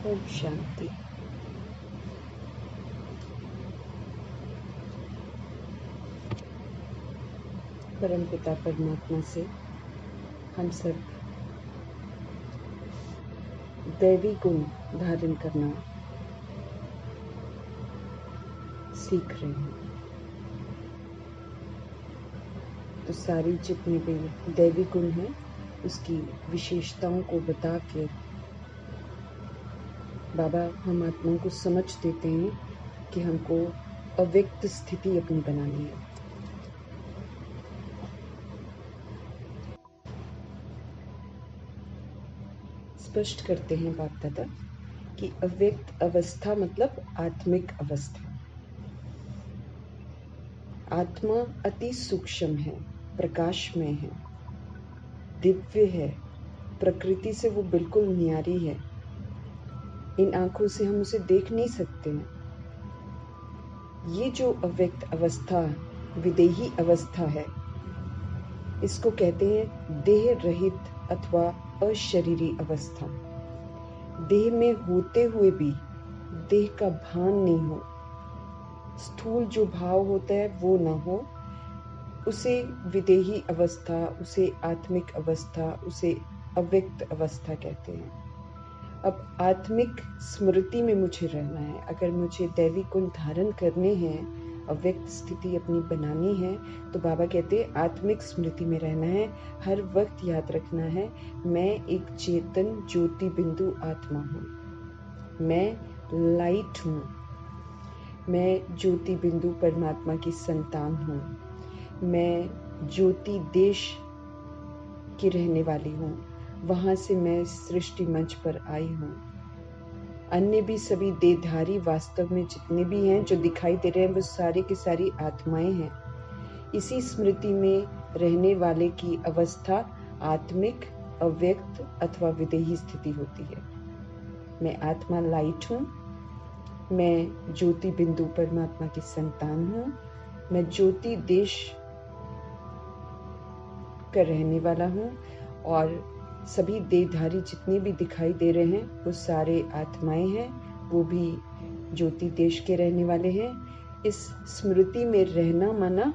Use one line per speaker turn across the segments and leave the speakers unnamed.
ओम शांति। परमपिता परमात्मा से हम सब दैवी गुण धारण करना सीख रहे हैं। तो सारी जितने भी दैवी गुण हैं उसकी विशेषताओं को बता के बाबा हम आत्माओं को समझ देते हैं कि हमको अव्यक्त स्थिति अपनी बनानी है। स्पष्ट करते हैं बाप दादा कि अव्यक्त अवस्था मतलब आत्मिक अवस्था। आत्मा अति सूक्ष्म है, प्रकाशमय है, दिव्य है, प्रकृति से वो बिल्कुल न्यारी है। इन आंखों से हम उसे देख नहीं सकते हैं। ये जो अव्यक्त अवस्था, विदेही अवस्था है, इसको कहते हैं देह रहित अथवा अशरीरी अवस्था। देह में होते हुए भी देह का भान नहीं हो, स्थूल जो भाव होता है वो ना हो, उसे विदेही अवस्था, उसे आत्मिक अवस्था, उसे अव्यक्त अवस्था कहते हैं। अब आत्मिक स्मृति में मुझे रहना है। अगर मुझे दैवी गुण धारण करने हैं, अव्यक्त स्थिति अपनी बनानी है, तो बाबा कहते हैं आत्मिक स्मृति में रहना है। हर वक्त याद रखना है मैं एक चेतन ज्योति बिंदु आत्मा हूँ, मैं लाइट हूँ, मैं ज्योति बिंदु परमात्मा की संतान हूँ, मैं ज्योति देश की रहने वाली हूँ, वहां से मैं सृष्टि मंच पर आई हूँ। अन्य भी सभी देहधारी वास्तव में जितने भी हैं जो दिखाई दे रहे हैं वो सारी की सारी आत्माएं हैं। इसी स्मृति में रहने वाले की अवस्था आत्मिक, अव्यक्त अथवा विदेही स्थिति होती है। मैं आत्मा लाइट हूँ, मैं ज्योति बिंदु परमात्मा की संतान हूँ, मैं ज्योति देश का रहने वाला हूँ, और सभी देहधारी जितने भी दिखाई दे रहे हैं वो सारे आत्माएं हैं, वो भी ज्योति देश के रहने वाले हैं। इस स्मृति में रहना माना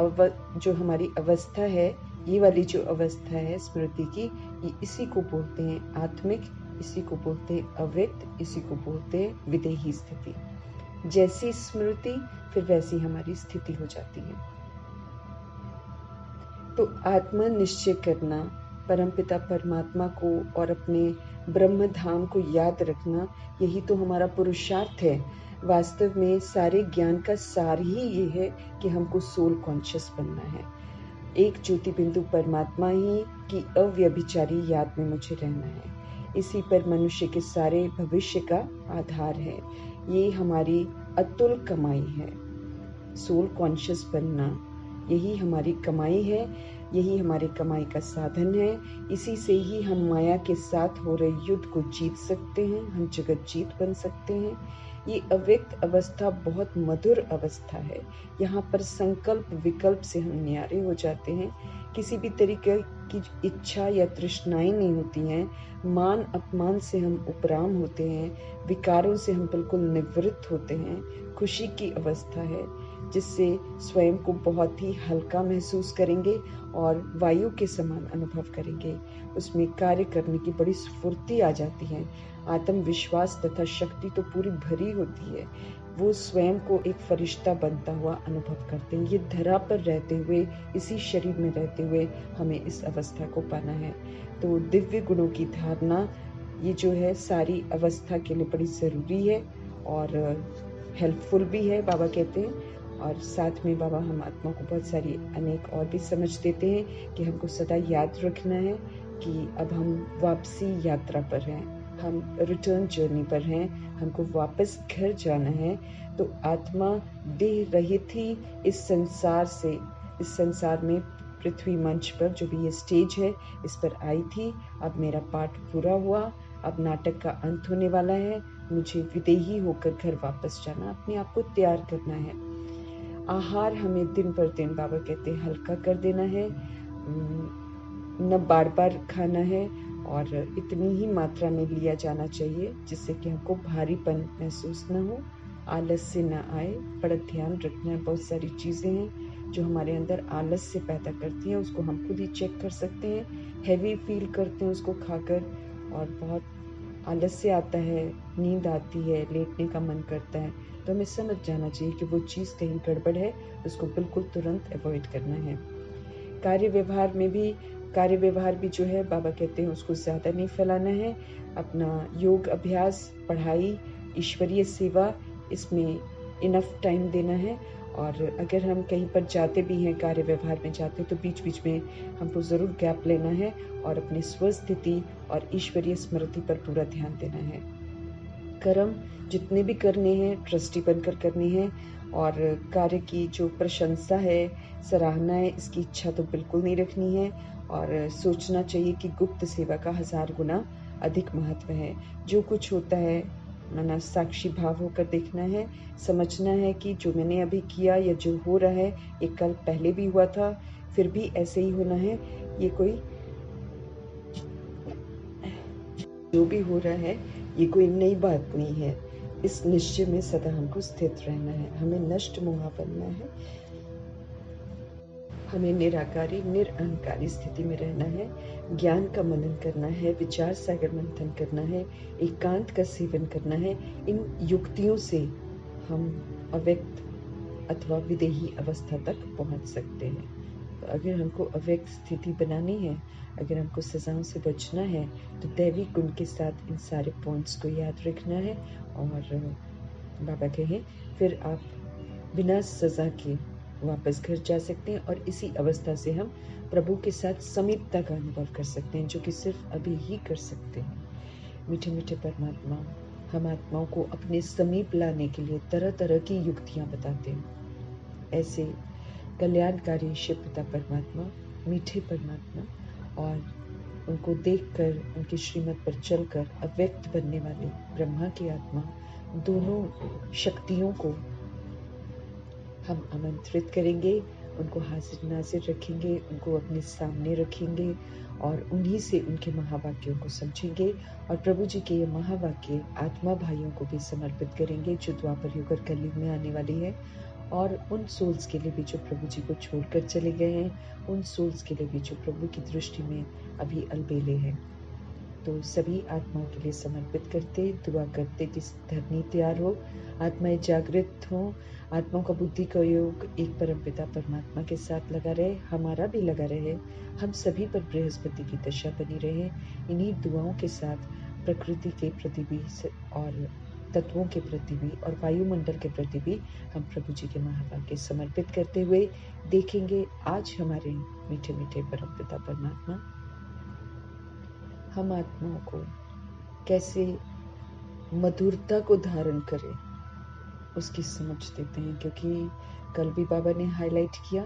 जो हमारी अवस्था है, ये वाली जो अवस्था है स्मृति की, ये इसी को बोलते हैं आत्मिक, इसी को बोलते हैं अव्यक्त, इसी को बोलते हैं विदेही स्थिति। जैसी स्मृति फिर वैसी हमारी स्थिति हो जाती है। तो आत्मा निश्चय करना, परमपिता परमात्मा को और अपने ब्रह्म धाम को याद रखना, यही तो हमारा पुरुषार्थ है। वास्तव में सारे ज्ञान का सार ही ये है कि हमको सोल कॉन्शियस बनना है। एक ज्योति बिंदु परमात्मा ही की अव्यभिचारी याद में मुझे रहना है। इसी पर मनुष्य के सारे भविष्य का आधार है। ये हमारी अतुल कमाई है। सोल कॉन्शियस बनना यही हमारी कमाई है, यही हमारी कमाई का साधन है। इसी से ही हम माया के साथ हो रहे युद्ध को जीत सकते हैं, हम जगत जीत बन सकते हैं। ये अव्यक्त अवस्था बहुत मधुर अवस्था है। यहाँ पर संकल्प विकल्प से हम न्यारे हो जाते हैं। किसी भी तरीके की इच्छा या तृष्णाएं नहीं होती हैं। मान अपमान से हम उपराम होते हैं, विकारों से हम बिल्कुल निवृत्त होते हैं। खुशी की अवस्था है जिससे स्वयं को बहुत ही हल्का महसूस करेंगे और वायु के समान अनुभव करेंगे। उसमें कार्य करने की बड़ी स्फूर्ति आ जाती है। आत्मविश्वास तथा शक्ति तो पूरी भरी होती है। वो स्वयं को एक फरिश्ता बनता हुआ अनुभव करते हैं। ये धरा पर रहते हुए, इसी शरीर में रहते हुए हमें इस अवस्था को पाना है। तो दिव्य गुणों की धारणा ये जो है सारी अवस्था के लिए बड़ी ज़रूरी है और हेल्पफुल भी है, बाबा कहते हैं। और साथ में बाबा हम आत्मा को बहुत सारी अनेक और भी समझ देते हैं कि हमको सदा याद रखना है कि अब हम वापसी यात्रा पर हैं, हम रिटर्न जर्नी पर हैं, हमको वापस घर जाना है। तो आत्मा देह रहित ही इस संसार में पृथ्वी मंच पर जो भी ये स्टेज है इस पर आई थी। अब मेरा पाठ पूरा हुआ, अब नाटक का अंत होने वाला है। मुझे विदेही होकर घर वापस जाना, अपने आप को तैयार करना है। आहार हमें दिन पर दिन बाबा कहते हैं हल्का कर देना है, न बार बार खाना है और इतनी ही मात्रा में लिया जाना चाहिए जिससे कि हमको भारीपन महसूस न हो, आलस से न आए। बड़ा ध्यान रखना है, बहुत सारी चीज़ें हैं जो हमारे अंदर आलस से पैदा करती हैं, उसको हम खुद ही चेक कर सकते हैं। हैवी फील करते हैं उसको खाकर, और बहुत आलस्य आता है, नींद आती है, लेटने का मन करता है, तो हमें समझ जाना चाहिए कि वो चीज़ कहीं गड़बड़ है, उसको बिल्कुल तुरंत अवॉइड करना है। कार्य व्यवहार भी जो है बाबा कहते हैं उसको ज़्यादा नहीं फैलाना है। अपना योग अभ्यास, पढ़ाई, ईश्वरीय सेवा, इसमें इनफ टाइम देना है। और अगर हम कहीं पर जाते भी हैं, कार्य व्यवहार में जाते हैं, तो बीच बीच में हमको ज़रूर गैप लेना है और अपनी स्वस्थिति और ईश्वरीय स्मृति पर पूरा ध्यान देना है। कर्म जितने भी करने हैं ट्रस्टी बनकर करने हैं, और कार्य की जो प्रशंसा है, सराहना है, इसकी इच्छा तो बिल्कुल नहीं रखनी है। और सोचना चाहिए कि गुप्त सेवा का 1000 गुना अधिक महत्व है। जो कुछ होता है माना साक्षी भाव होकर देखना है, समझना है कि जो मैंने अभी किया या जो हो रहा है ये कल पहले भी हुआ था, फिर भी ऐसे ही होना है। ये कोई जो भी हो रहा है ये कोई नई बात नहीं है। इस निश्चय में सदा हमको स्थित रहना है। हमें नष्ट मोहा बनना है, हमें निराकारी निरअहंकारी स्थिति में रहना है, ज्ञान का मनन करना है, विचार सागर मंथन करना है, एकांत का सेवन करना है। इन युक्तियों से हम अव्यक्त अथवा विदेही अवस्था तक पहुंच सकते हैं। तो अगर हमको अव्यक्त स्थिति बनानी है, अगर हमको सजाओं से बचना है, तो दैवी गुण के साथ इन सारे पॉइंट्स को याद रखना है। और बाबा कहें फिर आप बिना सजा के वापस घर जा सकते हैं, और इसी अवस्था से हम प्रभु के साथ समीपता का अनुभव कर सकते हैं, जो कि सिर्फ अभी ही कर सकते हैं। मीठे मीठे परमात्मा हम आत्माओं को अपने समीप लाने के लिए तरह तरह की युक्तियां बताते हैं। ऐसे कल्याणकारी शिव पिता परमात्मा, मीठे परमात्मा, और उनको देखकर, उनके श्रीमत पर चलकर अव्यक्त बनने वाले ब्रह्मा की आत्मा, दोनों शक्तियों को हम आमंत्रित करेंगे, उनको हाजिर नाजिर रखेंगे, उनको अपने सामने रखेंगे, और उन्हीं से उनके महावाक्यों को समझेंगे। और प्रभु जी के ये महावाक्य आत्मा भाइयों को भी समर्पित करेंगे जो द्वापर युग और कलयुग में आने वाली है, और उन सोल्स के लिए भी जो प्रभु जी को छोड़कर चले गए हैं, उन सोल्स के लिए भी जो प्रभु की दृष्टि में अभी अलबेले हैं। तो सभी आत्माओं के लिए समर्पित करते, दुआ करते कि धरनी तैयार हो, आत्माएं जागृत हो, आत्माओं का बुद्धि का योग एक परमपिता परमात्मा के साथ लगा रहे, हमारा भी लगा रहे, हम सभी पर बृहस्पति की दशा बनी रहे। इन्हीं दुआओं के साथ प्रकृति के प्रति भी और तत्वों के प्रति भी और वायुमंडल के प्रति भी हम प्रभु जी के महावाक्य समर्पित करते हुए देखेंगे आज हमारे मीठे मीठे परमपिता परमात्मा हम आत्माओं को कैसे मधुरता को धारण करें उसकी समझ देते हैं। क्योंकि कल भी बाबा ने हाईलाइट किया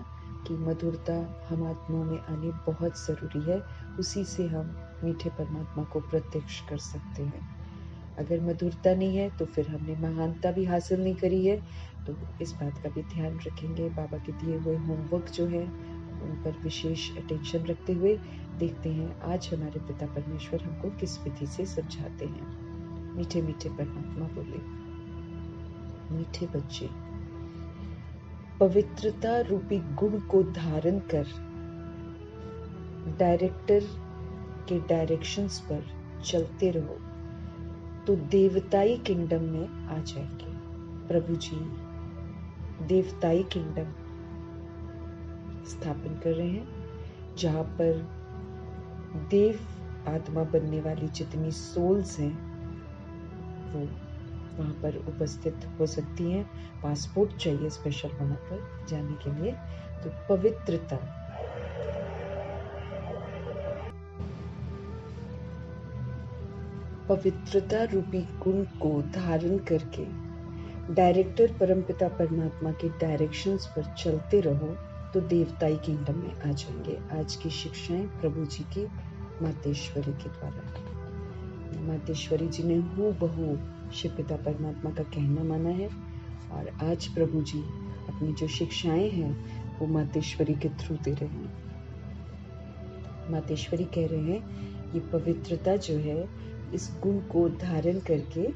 कि मधुरता हम आत्माओं में आनी बहुत ज़रूरी है, उसी से हम मीठे परमात्मा को प्रत्यक्ष कर सकते हैं। अगर मधुरता नहीं है तो फिर हमने महानता भी हासिल नहीं करी है। तो इस बात का भी ध्यान रखेंगे। बाबा के दिए हुए होमवर्क जो है उन पर विशेष अटेंशन रखते हुए देखते हैं आज हमारे पिता परमेश्वर हमको किस विधि से समझाते हैं। मीठे मीठे परमात्मा बोले, मीठे बच्चे, पवित्रता रूपी गुण को धारण कर डायरेक्टर के डायरेक्शंस पर चलते रहो तो देवताई किंगडम में आ जाएंगे। प्रभु जी देवताई किंगडम स्थापन कर रहे हैं, जहां पर देव आत्मा बनने वाली जितनी सोल्स हैं वो वहां पर उपस्थित हो सकती हैं। पासपोर्ट चाहिए स्पेशल वहां पर जाने के लिए। तो पवित्रता रूपी गुण को धारण करके डायरेक्टर परमपिता परमात्मा के डायरेक्शंस पर चलते रहो तो देवताई किंगडम में आ जाएंगे। आज की शिक्षाएं प्रभु जी की मातेश्वरी के द्वारा। मातेश्वरी जी ने हूबहू शिव पिता परमात्मा का कहना माना है, और आज प्रभु जी अपनी जो शिक्षाएं हैं वो मातेश्वरी के थ्रू दे रहे हैं। मातेश्वरी कह रहे हैं ये पवित्रता जो है, इस गुण को धारण करके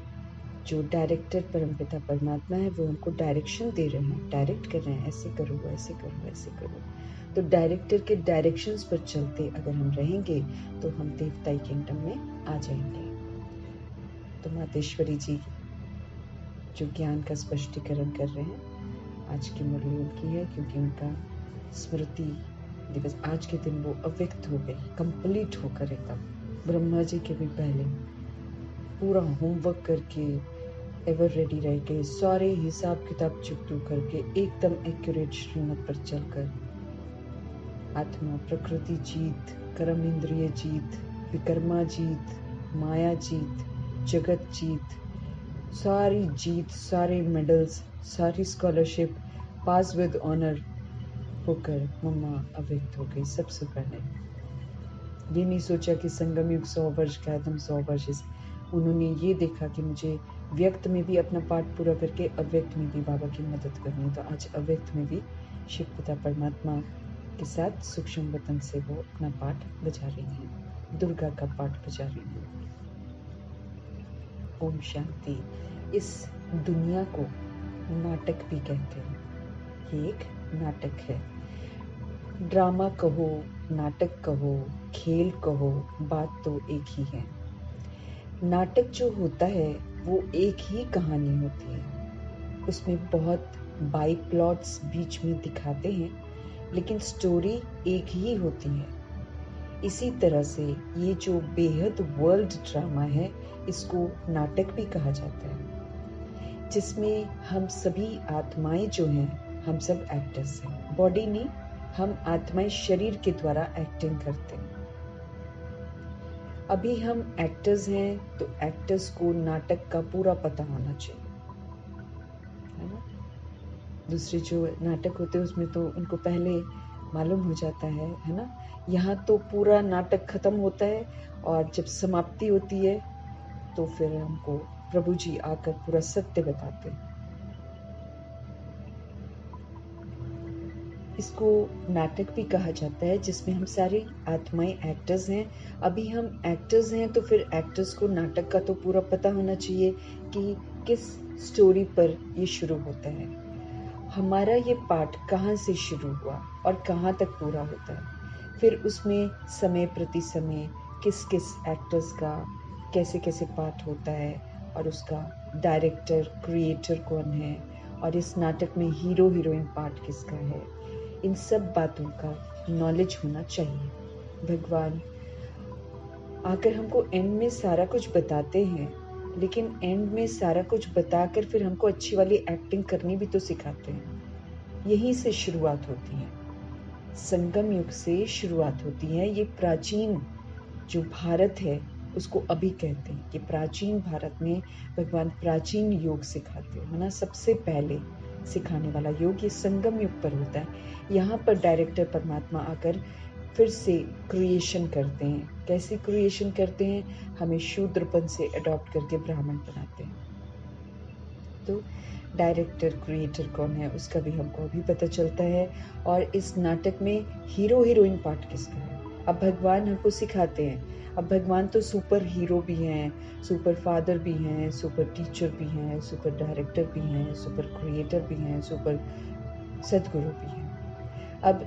जो डायरेक्टर परमपिता परमात्मा है वो हमको डायरेक्शन दे रहे हैं, डायरेक्ट कर रहे हैं, ऐसे करो, ऐसे करो, ऐसे करो। तो डायरेक्टर के डायरेक्शंस पर चलते अगर हम रहेंगे तो हम देवताई किंगडम में आ जाएंगे। तो मातेश्वरी जी जो ज्ञान का स्पष्टीकरण कर रहे हैं, आज की मुरली उनकी है, क्योंकि उनका स्मृति दिवस आज के दिन वो अव्यक्त हो गई, कंप्लीट होकर एकदम ब्रह्मा जी के भी पहले पूरा होमवर्क करके एवर रेडी रह के सारे हिसाब किताब चुकतू करके एकदम एक्यूरेट श्रीमत पर चलकर आत्मा प्रकृति जीत, कर्म इंद्रिय जीत, विकर्मा जीत, माया जीत, जगत जीत, सारी जीत, सारे मेडल्स, सारी स्कॉलरशिप पास विद ऑनर होकर मम्मा अव्यक्त हो गई सबसे पहले। ये नहीं सोचा कि संगम युग 100 वर्ष का एकदम 100 वर्ष। उन्होंने ये देखा कि मुझे व्यक्त में भी अपना पाठ पूरा करके अव्यक्त में भी बाबा की मदद करनी, तो आज अव्यक्त में भी शिव पिता परमात्मा के साथ सूक्ष्म वतन से वो अपना पाठ बजा रही हैं, दुर्गा का पाठ बजा रही हैं। ओम शांति। इस दुनिया को नाटक भी कहते हैं, ये एक नाटक है। ड्रामा कहो, नाटक कहो, खेल कहो, बात तो एक ही है। नाटक जो होता है वो एक ही कहानी होती है, उसमें बहुत बाई प्लॉट्स बीच में दिखाते हैं, लेकिन स्टोरी एक ही होती है। इसी तरह से ये जो बेहद वर्ल्ड ड्रामा है, इसको नाटक भी कहा जाता है, जिसमें हम सभी आत्माएं जो हैं, हम सब एक्टर्स हैं। बॉडी नहीं, हम आत्माएं शरीर के द्वारा एक्टिंग करते हैं। अभी हम एक्टर्स हैं, तो एक्टर्स को नाटक का पूरा पता होना चाहिए, है ना। दूसरे जो नाटक होते हैं उसमें तो उनको पहले मालूम हो जाता है ना। यहाँ तो पूरा नाटक खत्म होता है और जब समाप्ति होती है तो फिर हमको प्रभु जी आकर पूरा सत्य बताते हैं। इसको नाटक भी कहा जाता है, जिसमें हम सारी आत्माएं एक्टर्स हैं। अभी हम एक्टर्स हैं तो फिर एक्टर्स को नाटक का तो पूरा पता होना चाहिए कि किस स्टोरी पर ये शुरू होता है, हमारा ये पाठ कहाँ से शुरू हुआ और कहाँ तक पूरा होता है। फिर उसमें समय प्रति समय किस किस एक्टर्स का कैसे कैसे पाठ होता है, और उसका डायरेक्टर क्रिएटर कौन है, और इस नाटक में हीरो हीरोइन पार्ट किसका है, इन सब बातों का नॉलेज होना चाहिए। भगवान आकर हमको एंड में सारा कुछ बताते हैं, लेकिन एंड में सारा कुछ बताकर फिर हमको अच्छी वाली एक्टिंग करनी भी तो सिखाते हैं। यहीं से शुरुआत होती है, संगम युग से शुरुआत होती है। ये प्राचीन जो भारत है उसको अभी कहते हैं कि प्राचीन भारत में भगवान प्राचीन योग सिखाते हैं, है ना। सबसे पहले सिखाने वाला योग ये संगम युग पर होता है। यहाँ पर डायरेक्टर परमात्मा आकर फिर से क्रिएशन करते हैं। कैसे क्रिएशन करते हैं, हमें शूद्रपन से अडॉप्ट करके ब्राह्मण बनाते हैं। तो डायरेक्टर क्रिएटर कौन है उसका भी हमको अभी पता चलता है। और इस नाटक में हीरो हीरोइन पार्ट किसका है, अब भगवान हमको सिखाते हैं। अब भगवान तो सुपर हीरो भी हैं, सुपर फादर भी हैं, सुपर टीचर भी हैं, सुपर डायरेक्टर भी हैं, सुपर क्रिएटर भी हैं, सुपर सदगुरु भी हैं। अब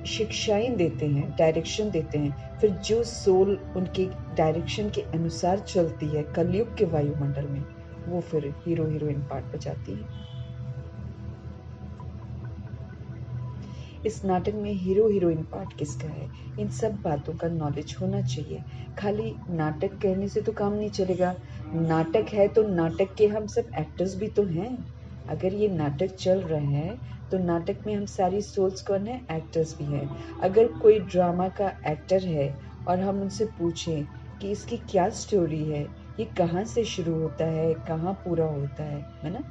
शिक्षाएं देते हैं, डायरेक्शन देते हैं। फिर जो सोल उनके डायरेक्शन के अनुसार चलती है कलयुग के वायुमंडल में, वो फिर हीरो हीरोइन पार्ट बजाती है। इस नाटक में हीरो हीरोइन पार्ट किसका है, इन सब बातों का नॉलेज होना चाहिए। खाली नाटक कहने से तो काम नहीं चलेगा। नाटक है तो नाटक के हम सब एक्टर्स भी तो हैं। अगर ये नाटक चल रहे हैं तो नाटक में हम सारी सोल्स कौन है, एक्टर्स भी हैं। अगर कोई ड्रामा का एक्टर है और हम उनसे पूछें कि इसकी क्या स्टोरी है, ये कहाँ से शुरू होता है, कहाँ पूरा होता है ना।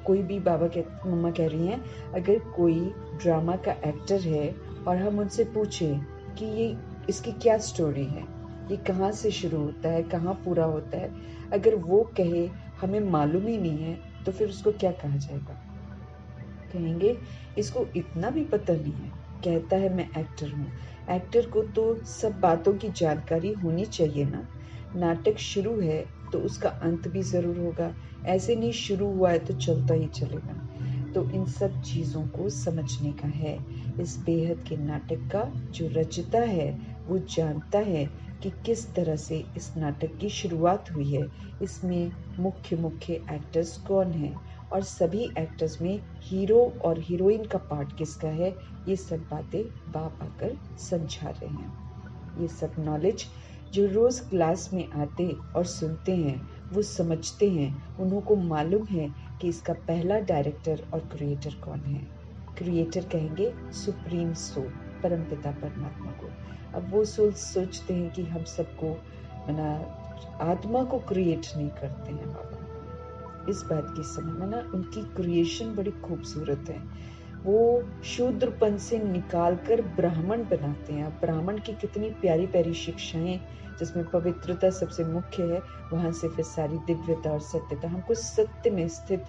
कोई भी मम्मा कह रही हैं, अगर कोई ड्रामा का एक्टर है और हम उनसे पूछें कि ये इसकी क्या स्टोरी है, ये कहाँ से शुरू होता है, कहाँ पूरा होता है, अगर वो कहे हमें मालूम ही नहीं है, तो फिर उसको क्या कहा जाएगा। कहेंगे इसको इतना भी पता नहीं है, कहता है मैं एक्टर हूँ। एक्टर को तो सब बातों की जानकारी होनी चाहिए ना। नाटक शुरू है तो उसका अंत भी जरूर होगा, ऐसे नहीं शुरू हुआ है तो चलता ही चलेगा। तो इन सब चीजों को समझने का है। इस बेहद के नाटक का जो रचयिता है वो जानता है कि किस तरह से इस नाटक की शुरुआत हुई है, इसमें मुख्य मुख्य एक्टर्स कौन हैं और सभी एक्टर्स में हीरो और हीरोइन का पार्ट किसका है, ये सब बातें बाप आकर समझा रहे हैं। ये सब नॉलेज जो रोज क्लास में आते और सुनते हैं वो समझते हैं, उनको मालूम है कि इसका पहला डायरेक्टर और क्रिएटर कौन है। क्रिएटर कहेंगे सुप्रीम सोल, परमपिता परमात्मा को। अब वो सोल सोचते हैं कि हम सबको आत्मा को क्रिएट नहीं करते हैं बाबा। इस बात की समझना, उनकी क्रिएशन बड़ी खूबसूरत है। वो शूद्रपन से निकालकर ब्राह्मण बनाते हैं। ब्राह्मण की कितनी प्यारी प्यारी शिक्षाएं, जिसमें पवित्रता सबसे मुख्य है, वहां से फिर सारी दिव्यता और सत्यता, हमको सत्य में स्थित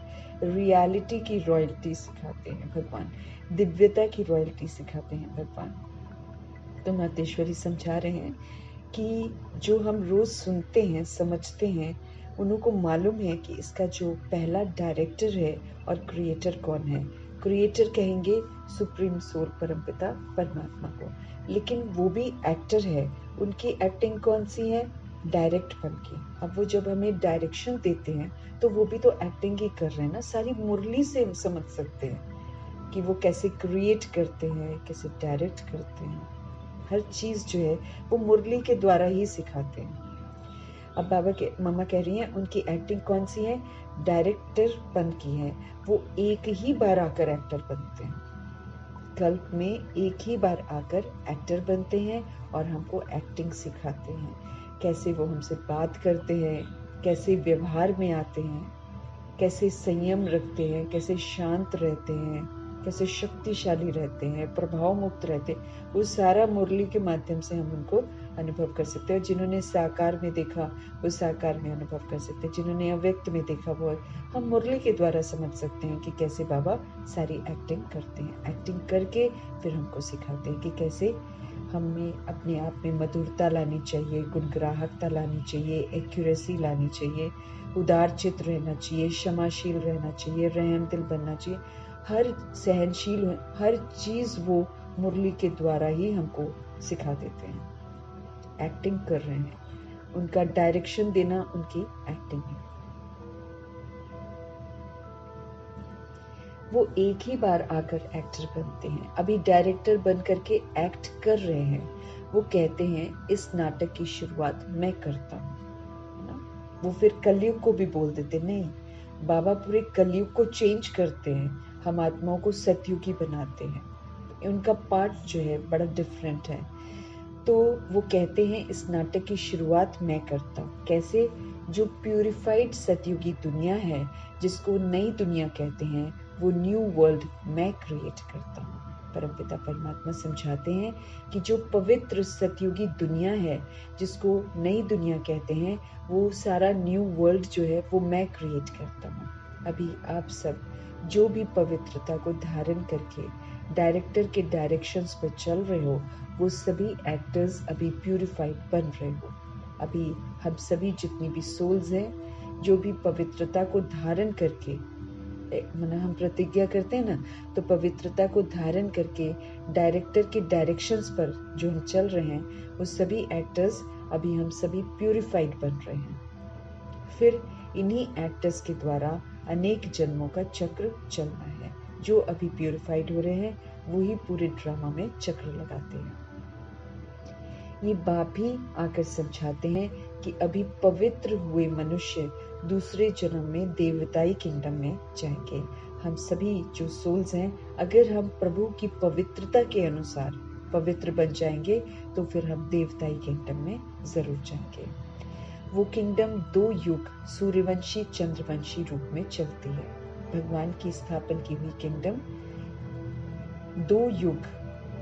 रियलिटी की रॉयल्टी सिखाते हैं भगवान, दिव्यता की रॉयल्टी सिखाते हैं भगवान। तो मातेश्वरी समझा रहे हैं कि जो हम रोज सुनते हैं समझते हैं, उनको मालूम है कि इसका जो पहला डायरेक्टर है और क्रिएटर कौन है। क्रिएटर कहेंगे सुप्रीम सोल, परमपिता परमात्मा को। लेकिन वो भी एक्टर है, उनकी एक्टिंग कौन सी है, डायरेक्ट बन की। अब वो जब हमें डायरेक्शन देते हैं तो वो भी तो एक्टिंग ही कर रहे हैं ना। सारी मुरली से हम समझ सकते हैं कि वो कैसे क्रिएट करते हैं, कैसे डायरेक्ट करते हैं। हर चीज जो है वो मुरली के द्वारा ही सिखाते हैं। अब मम्मा कह रही हैं उनकी एक्टिंग कौन सी है, डायरेक्टर बन की है। वो एक ही बार आकर एक्टर बनते हैं, कल्प में एक ही बार आकर एक्टर बनते हैं और हमको एक्टिंग सिखाते हैं। कैसे वो हमसे बात करते हैं, कैसे व्यवहार में आते हैं, कैसे संयम रखते हैं, कैसे शांत रहते हैं, कैसे शक्तिशाली रहते हैं, प्रभाव मुक्त रहते हैं, वो सारा मुरली के माध्यम से हम उनको अनुभव कर सकते हैं। जिन्होंने साकार में देखा वो साकार में अनुभव कर सकते हैं, जिन्होंने अव्यक्त में देखा वो हम मुरली के द्वारा समझ सकते हैं कि कैसे बाबा सारी एक्टिंग करते हैं। एक्टिंग करके फिर हमको सिखाते हैं कि कैसे हमें अपने आप में मधुरता लानी चाहिए, गुणग्राहकता लानी चाहिए, एक्यूरेसी लानी चाहिए, उदार चित्त रहना चाहिए, क्षमाशील रहना चाहिए, रहम दिल बनना चाहिए, हर सहनशील, हर चीज वो मुरली के द्वारा ही हमको सिखा देते हैं। एक्टिंग कर रहे हैं, उनका डायरेक्शन देना उनकी एक्टिंग है। वो एक ही बार आकर एक्टर बनते हैं, अभी डायरेक्टर बन करके एक्ट कर रहे हैं। वो कहते हैं इस नाटक की शुरुआत मैं करता हूँ ना। वो फिर कलयुग को भी बोल देते, नहीं बाबा पूरे कलयुग को चेंज करते हैं, हम आत्माओं को सतयुगी बनाते हैं। उनका पार्ट जो है बड़ा डिफरेंट है। तो वो कहते हैं इस नाटक की शुरुआत मैं करता हूँ। कैसे, जो प्यूरिफाइड सतयुगी दुनिया है, जिसको नई दुनिया कहते हैं, वो न्यू वर्ल्ड मैं क्रिएट करता हूँ। परमपिता परमात्मा समझाते हैं कि जो पवित्र सतयुगी दुनिया है, जिसको नई दुनिया कहते हैं, वो सारा न्यू वर्ल्ड जो है वो मैं क्रिएट करता हूँ। अभी आप सब जो भी पवित्रता को धारण करके डायरेक्टर के डायरेक्शंस पर चल रहे हो, वो सभी एक्टर्स अभी प्यूरिफाइड बन रहे हो। अभी हम सभी जितनी भी सोल्स हैं, जो भी पवित्रता को धारण करके, हम प्रतिज्ञा करते हैं ना, तो पवित्रता को धारण करके डायरेक्टर के डायरेक्शंस पर जो हम चल रहे हैं, वो सभी एक्टर्स अभी हम सभी प्यूरिफाइड बन रहे हैं। फिर इन्हीं एक्टर्स के द्वारा अनेक जन्मों का चक्र चलना है। जो अभी प्यूरिफाइड हो रहे हैं वही पूरे ड्रामा में चक्र लगाते हैं। ये बाप ही आकर समझाते हैं कि अभी पवित्र हुए मनुष्य दूसरे जन्म में देवताई किंगडम में जाएंगे। हम सभी जो सोल्स हैं, अगर हम प्रभु की पवित्रता के अनुसार पवित्र बन जाएंगे तो फिर हम देवताई किंगडम में जरूर जाएंगे। वो किंगडम 2 युग सूर्यवंशी चंद्रवंशी रूप में चलती है। भगवान की स्थापन की हुई किंगडम 2 युग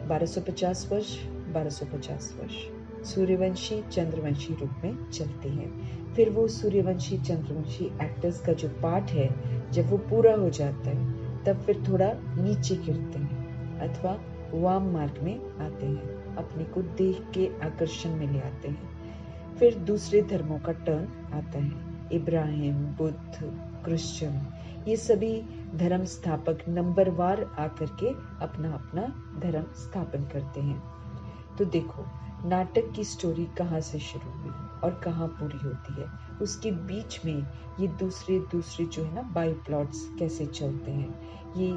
1250 वर्ष 1250 वर्ष सूर्यवंशी चंद्रवंशी रूप में चलती है। फिर वो सूर्यवंशी चंद्रवंशी एक्टर्स का जो पार्ट है, जब वो पूरा हो जाता है तब फिर थोड़ा नीचे गिरते हैं अथवा वाम मार्ग में आते हैं। अपने को देख के आकर्षण में ले आते हैं। फिर दूसरे धर्मों का टर्न आता है। इब्राहिम, बुद्ध, क्रिश्चियन, ये सभी धर्म स्थापक नंबरवार आकर के अपना अपना धर्म स्थापन करते हैं। तो देखो, नाटक की स्टोरी कहाँ से शुरू हुई और कहाँ पूरी होती है, उसके बीच में ये दूसरे जो है ना बाई प्लॉट्स कैसे चलते हैं, ये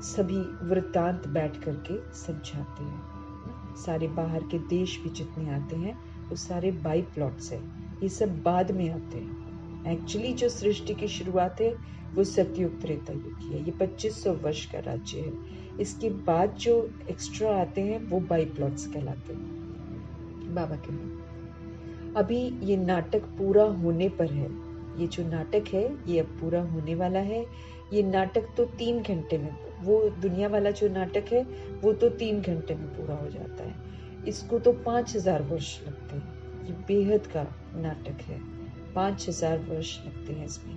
सभी वृत्तांत बैठ करके समझाते हैं। सारे बाहर के देश भी जितने आते हैं वो सारे बाई प्लॉट्स है, ये सब बाद में आते हैं। एक्चुअली जो सृष्टि की शुरुआत है वो सतयुग त्रेता युग की है, ये 2500 वर्ष का राज्य है। इसके बाद जो एक्स्ट्रा आते हैं वो बाई प्लॉट्स कहलाते हैं। बाबा कहते अभी ये नाटक पूरा होने पर है, ये जो नाटक है ये अब पूरा होने वाला है। ये नाटक तो 3 घंटे में, वो दुनिया वाला जो नाटक है वो तो 3 घंटे में पूरा हो जाता है, इसको तो 5000 वर्ष लगते हैं। ये बेहद का नाटक है, 5000 वर्ष लगते हैं इसमें।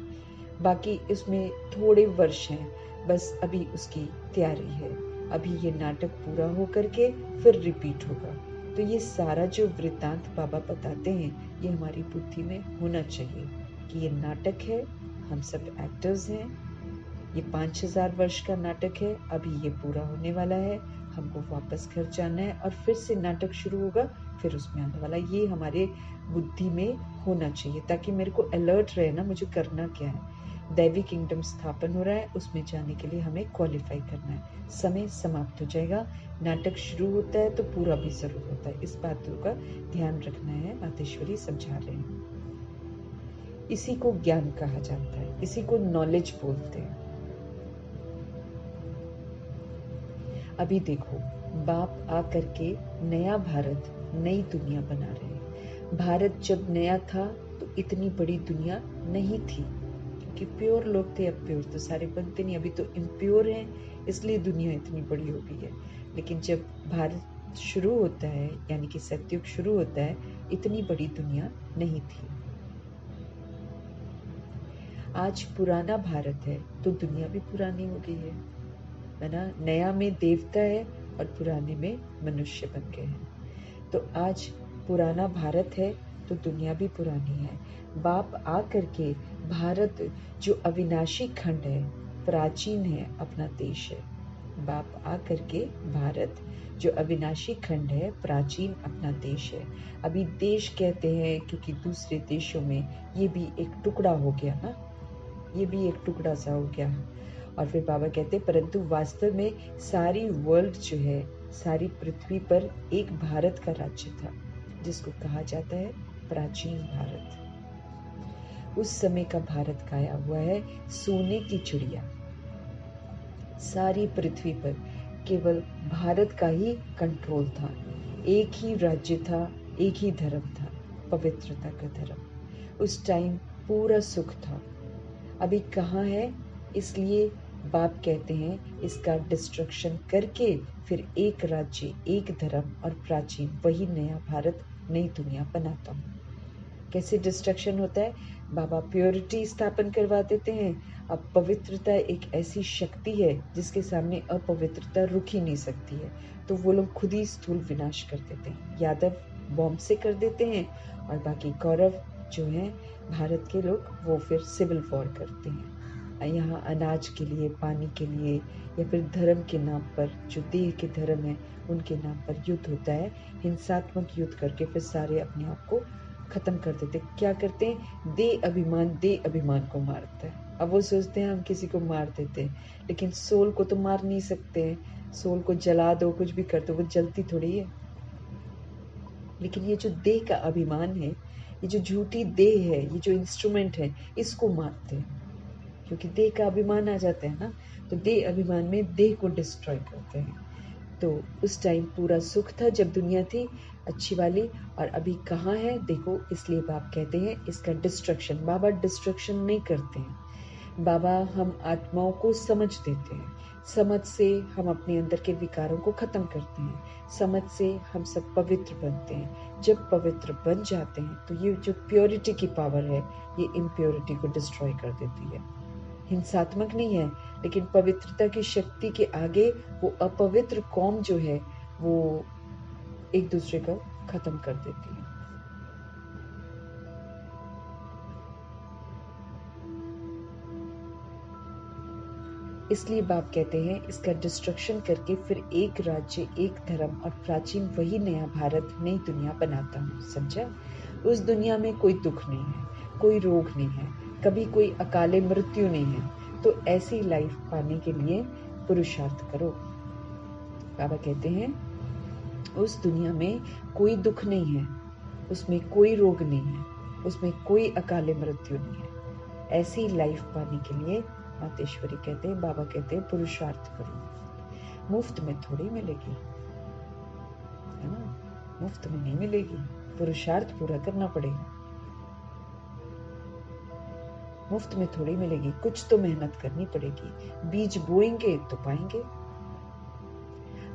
बाकी इसमें थोड़े वर्ष हैं, बस अभी उसकी तैयारी है। अभी ये नाटक पूरा हो करके फिर रिपीट होगा। तो ये सारा जो वृत्तांत बाबा बताते हैं ये हमारी बुद्धि में होना चाहिए कि ये नाटक है, हम सब एक्टर्स हैं, ये 5000 वर्ष का नाटक है, अभी ये पूरा होने वाला है, हमको वापस घर जाना है और फिर से नाटक शुरू होगा, फिर उसमें आने वाला। ये हमारे बुद्धि में होना चाहिए ताकि मेरे को अलर्ट रहे ना, मुझे करना क्या है। दैवी किंगडम स्थापन हो रहा है, उसमें जाने के लिए हमें क्वालिफाई करना है। समय समाप्त हो जाएगा, नाटक शुरू होता है तो पूरा भी जरूर होता है। इस बातों का ध्यान रखना है, मातेश्वरी समझा रहे हैं। इसी को ज्ञान कहा जाता है, इसी को नॉलेज बोलते हैं। अभी देखो, बाप आकर के नया भारत, नई दुनिया बना रहे हैं। भारत जब नया था तो इतनी बड़ी दुनिया नहीं थी, क्योंकि प्योर लोग थे। अब प्योर तो सारे बनते नहीं, अभी तो इम्प्योर हैं, इसलिए दुनिया इतनी बड़ी हो गई है। लेकिन जब भारत शुरू होता है, यानी कि सतयुग शुरू होता है, इतनी बड़ी दुनिया नहीं थी। आज पुराना भारत है तो दुनिया भी पुरानी हो गई है ना। नया में देवता है और पुराने में मनुष्य बन गए हैं। तो आज पुराना भारत है तो दुनिया भी पुरानी है। बाप आ करके भारत जो अविनाशी खंड है, प्राचीन है, अपना देश है। बाप आ करके भारत जो अविनाशी खंड है, प्राचीन अपना देश है। अभी देश कहते हैं क्योंकि दूसरे देशों में ये भी एक टुकड़ा हो गया ना, ये भी एक टुकड़ा सा हो गया। और फिर बाबा कहते परंतु वास्तव में सारी वर्ल्ड जो है, सारी पृथ्वी पर एक भारत का राज्य था, जिसको कहा जाता है प्राचीन भारत। उस समय का भारत गाया हुआ है, सोने की चिड़िया। सारी पृथ्वी पर केवल भारत का ही कंट्रोल था, एक ही राज्य था, एक ही धर्म था, पवित्रता का धर्म। उस टाइम पूरा सुख था। अभी कहाँ है? इसलिए बाप कहते हैं इसका डिस्ट्रक्शन करके फिर एक राज्य, एक धर्म और प्राचीन, वही नया भारत, नई दुनिया बनाता हूँ। कैसे डिस्ट्रक्शन होता है? बाबा प्योरिटी स्थापन करवा देते हैं। अब पवित्रता एक ऐसी शक्ति है जिसके सामने अपवित्रता रुक ही नहीं सकती है, तो वो लोग खुद ही स्थूल विनाश कर देते हैं। यादव बॉम्ब से कर देते हैं और बाकी कौरव जो हैं भारत के लोग, वो फिर सिविल वॉर करते हैं। यहाँ अनाज के लिए, पानी के लिए, या फिर धर्म के नाम पर, जो देह के धर्म है उनके नाम पर युद्ध होता है। हिंसात्मक युद्ध करके फिर सारे अपने आप को खत्म कर देते। क्या करते हैं? दे अभिमान को मारता है। अब वो सोचते हैं हम किसी को मार देते हैं, लेकिन सोल को तो मार नहीं सकते हैं। सोल को जला दो, कुछ भी कर दो, वो जलती थोड़ी है। लेकिन ये जो देह का अभिमान है, ये जो झूठी देह है, ये जो इंस्ट्रूमेंट है, इसको मारते हैं। क्योंकि देह का अभिमान आ जाता है ना, तो देह अभिमान में देह को डिस्ट्रॉय करते हैं। तो उस टाइम पूरा सुख था जब दुनिया थी अच्छी वाली, और अभी कहाँ है? देखो, इसलिए बाप कहते हैं इसका डिस्ट्रक्शन। बाबा डिस्ट्रक्शन नहीं करते हैं, बाबा हम आत्माओं को समझ देते हैं। समझ से हम अपने अंदर के विकारों को खत्म करते हैं, समझ से हम सब पवित्र बनते हैं। जब पवित्र बन जाते हैं तो ये जो प्योरिटी की पावर है, ये इम्प्योरिटी को डिस्ट्रॉय कर देती है। हिंसात्मक नहीं है, लेकिन पवित्रता की शक्ति के आगे वो अपवित्र कौम जो है वो एक दूसरे को खत्म कर देती है। इसलिए बाप कहते हैं इसका डिस्ट्रक्शन करके फिर एक राज्य, एक धर्म और प्राचीन वही नया भारत, नई दुनिया बनाता हूँ। समझा? उस दुनिया में कोई दुख नहीं है, कोई रोग नहीं है, कभी कोई अकाले मृत्यु नहीं है। तो ऐसी लाइफ पाने के लिए पुरुषार्थ करो। बाबा कहते हैं उस दुनिया में कोई दुख नहीं है, उसमें कोई रोग नहीं है, उसमें कोई अकाले मृत्यु नहीं है। ऐसी लाइफ पाने के लिए मातेश्वरी कहते हैं, बाबा कहते हैं पुरुषार्थ करो। मुफ्त में थोड़ी मिलेगी, है ना? मुफ्त में नहीं मिलेगी, पुरुषार्थ पूरा करना पड़ेगा। मुफ्त में थोड़ी मिलेगी, कुछ तो मेहनत करनी पड़ेगी। बीज बोएंगे तो पाएंगे।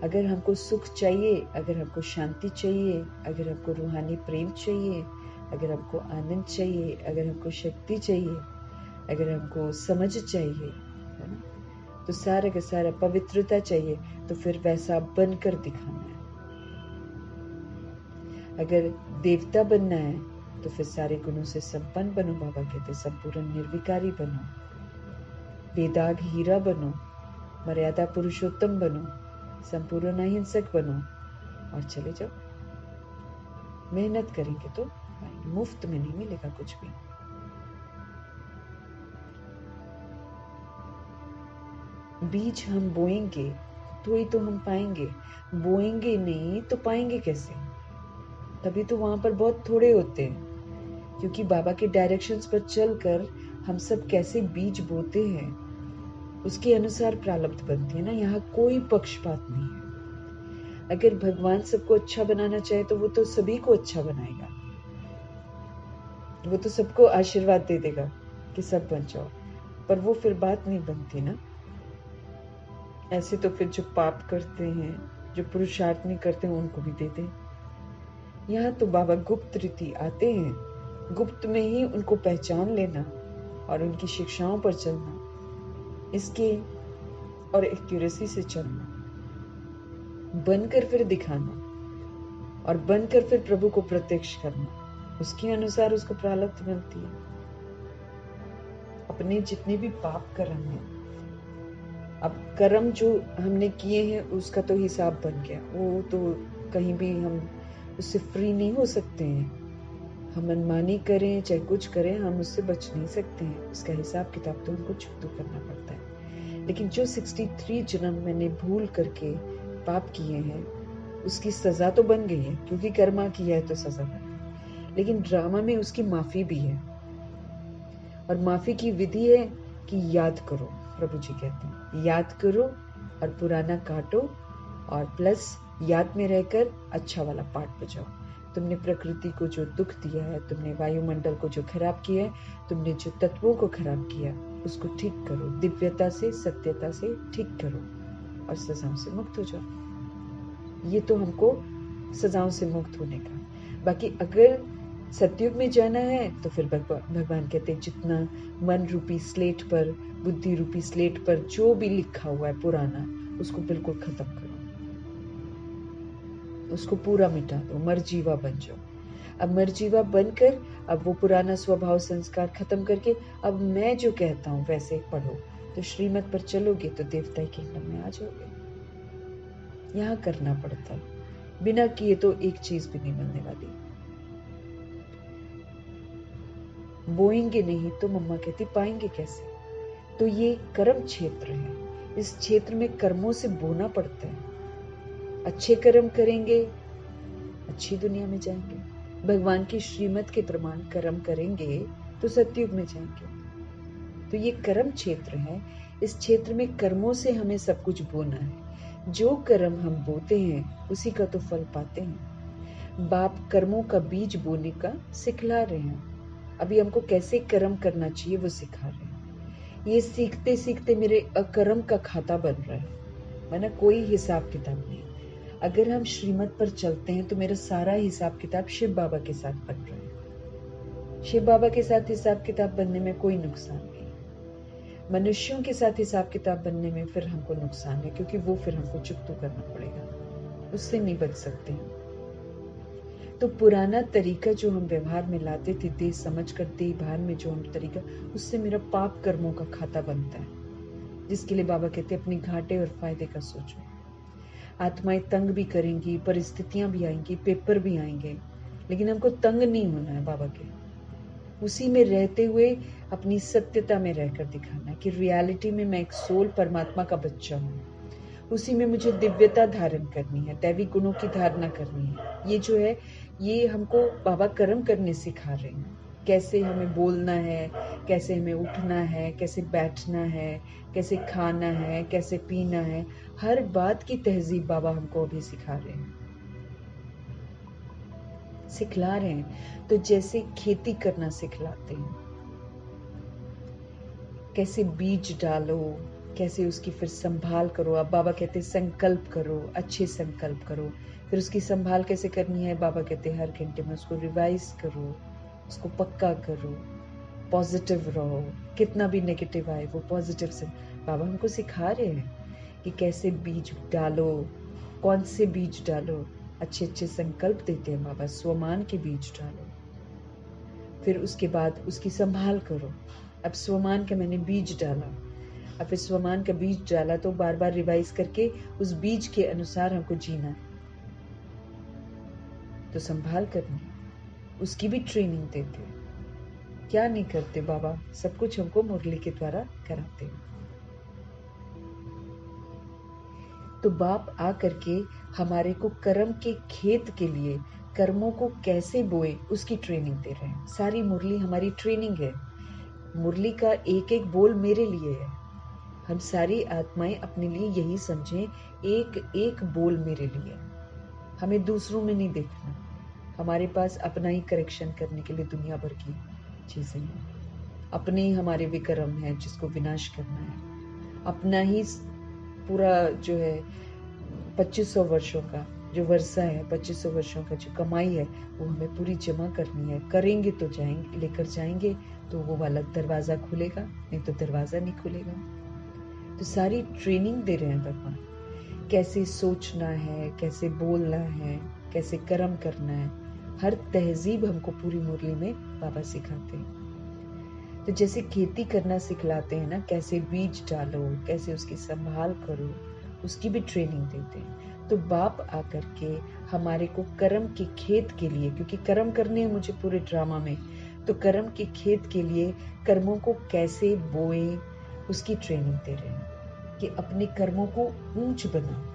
अगर हमको सुख चाहिए, अगर हमको शांति चाहिए, अगर हमको रूहानी प्रेम चाहिए, अगर हमको आनंद चाहिए, अगर हमको शक्ति चाहिए, अगर हमको समझ चाहिए, है ना, तो सारा का सारा पवित्रता चाहिए, तो फिर वैसा बनकर दिखाना है। अगर देवता बनना है तो फिर सारे गुणों से संपन्न बनो। बाबा कहते संपूर्ण निर्विकारी बनो, बेदाग हीरा बनो, मर्यादा पुरुषोत्तम बनो, संपूर्ण अहिंसक बनो और चले जाओ। मेहनत करेंगे तो मुफ्त में नहीं मिलेगा कुछ भी। बीज हम बोएंगे तो ही तो हम पाएंगे, बोएंगे नहीं तो पाएंगे कैसे? तभी तो वहां पर बहुत थोड़े होते हैं, क्योंकि बाबा के डायरेक्शंस पर चलकर हम सब कैसे बीज बोते हैं उसके अनुसार प्रारब्ध बनती है ना। यहाँ कोई पक्षपात नहीं है। अगर भगवान सबको अच्छा बनाना चाहे तो वो तो सभी को अच्छा बनाएगा, वो तो सबको आशीर्वाद दे देगा कि सब बन जाओ, पर वो फिर बात नहीं बनती ना। ऐसे तो फिर जो पाप करते हैं, जो पुरुषार्थ नहीं करते हैं, उनको भी दे दे। यहाँ तो बाबा गुप्त रीति आते हैं, गुप्त में ही उनको पहचान लेना और उनकी शिक्षाओं पर चलना, इसके और एक्यूरेसी से चलना, बनकर फिर दिखाना और बनकर फिर प्रभु को प्रत्यक्ष करना, उसके अनुसार उसको प्रारब्ध मिलती है। अपने जितने भी पाप कर्म हैं, अब कर्म जो हमने किए हैं उसका तो हिसाब बन गया, वो तो कहीं भी हम उससे फ्री नहीं हो सकते हैं। हम मनमानी करें चाहे कुछ करें, हम उससे बच नहीं सकते हैं। उसका हिसाब किताब तो हमको चुकता करना पड़ता है। लेकिन जो 63 जन्म मैंने भूल करके पाप किए हैं उसकी सजा तो बन गई है, क्योंकि कर्मा किया है तो सजा बन गई। लेकिन ड्रामा में उसकी माफी भी है, और माफी की विधि है कि याद करो। प्रभु जी कहते हैं याद करो और पुराना काटो, और प्लस याद में रहकर अच्छा वाला पाठ बजाओ। तुमने प्रकृति को जो दुख दिया है, तुमने वायुमंडल को जो खराब किया है, तुमने जो तत्वों को खराब किया उसको ठीक करो, दिव्यता से सत्यता से ठीक करो और सजाओं से मुक्त हो जाओ। ये तो हमको सजाओं से मुक्त होने का। बाकी अगर सतयुग में जाना है तो फिर भगवान कहते हैं जितना मन रूपी स्लेट पर, बुद्धि रूपी स्लेट पर जो भी लिखा हुआ है पुराना, उसको बिल्कुल खत्म करो, उसको पूरा मिटा दो, मरजीवा बन जाओ। अब मरजीवा बनकर अब वो पुराना स्वभाव संस्कार खत्म करके अब मैं जो कहता हूँ वैसे पढ़ो, तो श्रीमत पर चलोगे तो देवता किंगडम में आ जाओगे। यहाँ करना पड़ता है, बिना किए तो एक चीज भी नहीं मिलने वाली। बोएंगे नहीं तो मम्मा कहती पाएंगे कैसे? तो ये कर्म क्षेत्र है, इस क्षेत्र में कर्मों से बोना पड़ता है। अच्छे कर्म करेंगे अच्छी दुनिया में जाएंगे, भगवान की श्रीमत के प्रमाण कर्म करेंगे तो सतयुग में जाएंगे। तो ये कर्म क्षेत्र है, इस क्षेत्र में कर्मों से हमें सब कुछ बोना है। जो कर्म हम बोते हैं उसी का तो फल पाते हैं। बाप कर्मों का बीज बोने का सिखला रहे हैं, अभी हमको कैसे कर्म करना चाहिए वो सिखा रहे हैं। ये सीखते सीखते मेरे अकर्म का खाता बन रहा है ना, कोई हिसाब किताब नहीं। अगर हम श्रीमत पर चलते हैं तो मेरा सारा हिसाब किताब शिव बाबा के साथ बन रहा है। शिव बाबा के साथ हिसाब किताब बनने में कोई नुकसान नहीं। मनुष्यों के साथ हिसाब किताब बनने में फिर हमको नुकसान है, क्योंकि वो फिर हमको चुकता करना पड़ेगा, उससे नहीं बच सकते हैं। तो पुराना तरीका जो हम व्यवहार में लाते थे, देह समझ कर देह भान में जो हम तरीका, उससे मेरा पाप कर्मों का खाता बनता है, जिसके लिए बाबा कहते हैं अपने घाटे और फायदे का सोचो। आत्माएं तंग भी करेंगी, परिस्थितियां भी आएंगी, पेपर भी आएंगे, लेकिन हमको तंग नहीं होना है। बाबा के उसी में रहते हुए अपनी सत्यता में रहकर दिखाना है कि रियलिटी में मैं एक सोल परमात्मा का बच्चा हूँ। उसी में मुझे दिव्यता धारण करनी है, दैवी गुणों की धारणा करनी है। ये जो है, ये हमको बाबा कर्म करने सिखा रहे हैं, कैसे हमें बोलना है, कैसे हमें उठना है, कैसे बैठना है, कैसे खाना है, कैसे पीना है। हर बात की तहजीब बाबा हमको अभी सिखा रहे हैं, सिखला रहे हैं। तो जैसे खेती करना सिखलाते हैं, कैसे बीज डालो, कैसे उसकी फिर संभाल करो। अब बाबा कहते हैं संकल्प करो, अच्छे संकल्प करो। फिर उसकी संभाल कैसे करनी है, बाबा कहते हैं हर घंटे में उसको रिवाइज करो, उसको पक्का करो, पॉजिटिव रहो। कितना भी नेगेटिव आए वो पॉजिटिव से बाबा हमको सिखा रहे हैं कि कैसे बीज डालो, कौन से बीज डालो। अच्छे अच्छे संकल्प देते हैं बाबा, स्वमान के बीज डालो, फिर उसके बाद उसकी संभाल करो। अब स्वमान का मैंने बीज डाला, अब फिर स्वमान का बीज डाला तो बार बार रिवाइज करके उस बीज के अनुसार हमको जीना है। तो संभाल करनी, उसकी भी ट्रेनिंग देते हैं। क्या नहीं करते बाबा, सब कुछ हमको मुरली के द्वारा कराते हैं। तो बाप आ करके हमारे को कर्म के खेत के लिए कर्मों को कैसे बोए उसकी ट्रेनिंग दे रहे हैं। सारी मुरली हमारी ट्रेनिंग है। मुरली का एक एक बोल मेरे लिए है। हम सारी आत्माएं अपने लिए यही समझें, एक एक बोल मेरे लिए। हमें दूसरों में नहीं देखना। हमारे पास अपना ही करेक्शन करने के लिए दुनिया भर की चीजें हैं, अपने ही हमारे विक्रम है जिसको विनाश करना है। अपना ही पूरा जो है 2500 वर्षों का जो वर्षा है, 2500 वर्षों का जो कमाई है, वो हमें पूरी जमा करनी है। करेंगे तो जाएंगे, लेकर जाएंगे तो वो वाला दरवाजा खुलेगा, नहीं तो दरवाजा नहीं खुलेगा। तो सारी ट्रेनिंग दे रहे हैं भगवान, कैसे सोचना है, कैसे बोलना है, कैसे कर्म करना है। हर तहजीब हमको पूरी मुरली में बाबा सिखाते हैं। तो जैसे खेती करना सिखलाते हैं ना, कैसे बीज डालो, कैसे उसकी संभाल करो, उसकी भी ट्रेनिंग देते हैं। तो बाप आकर के हमारे को कर्म के खेत के लिए, क्योंकि कर्म करने हैं मुझे पूरे ड्रामा में, तो कर्म के खेत के लिए कर्मों को कैसे बोए उसकी ट्रेनिंग दे रहे हैं कि अपने कर्मों को ऊंच बनाओ।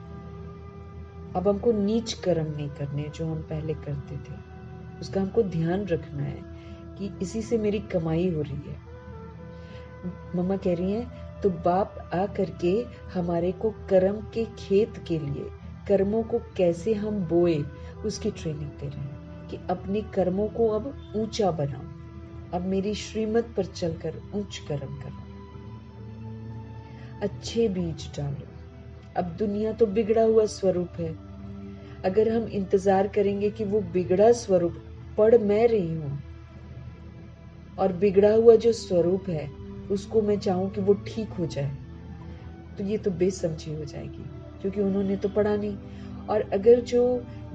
अब हमको नीच कर्म नहीं करने जो हम पहले करते थे, उसका हमको ध्यान रखना है कि इसी से मेरी कमाई हो रही है। मम्मा कह रही हैं तो बाप आ करके हमारे को कर्म के खेत के लिए कर्मों को कैसे हम बोए उसकी ट्रेनिंग दे रहे हैं कि अपने कर्मों को अब ऊंचा बनाओ, अब मेरी श्रीमत पर चलकर ऊंच कर्म करो, अच्छे बीज डालो। अब दुनिया तो बिगड़ा हुआ स्वरूप है, अगर हम इंतजार करेंगे कि वो बिगड़ा स्वरूप, पढ़ मैं रही हूं और बिगड़ा हुआ जो स्वरूप है उसको मैं चाहूं कि वो ठीक हो जाए, तो ये तो बेसमझी हो जाएगी, क्योंकि उन्होंने तो पढ़ा नहीं। और अगर जो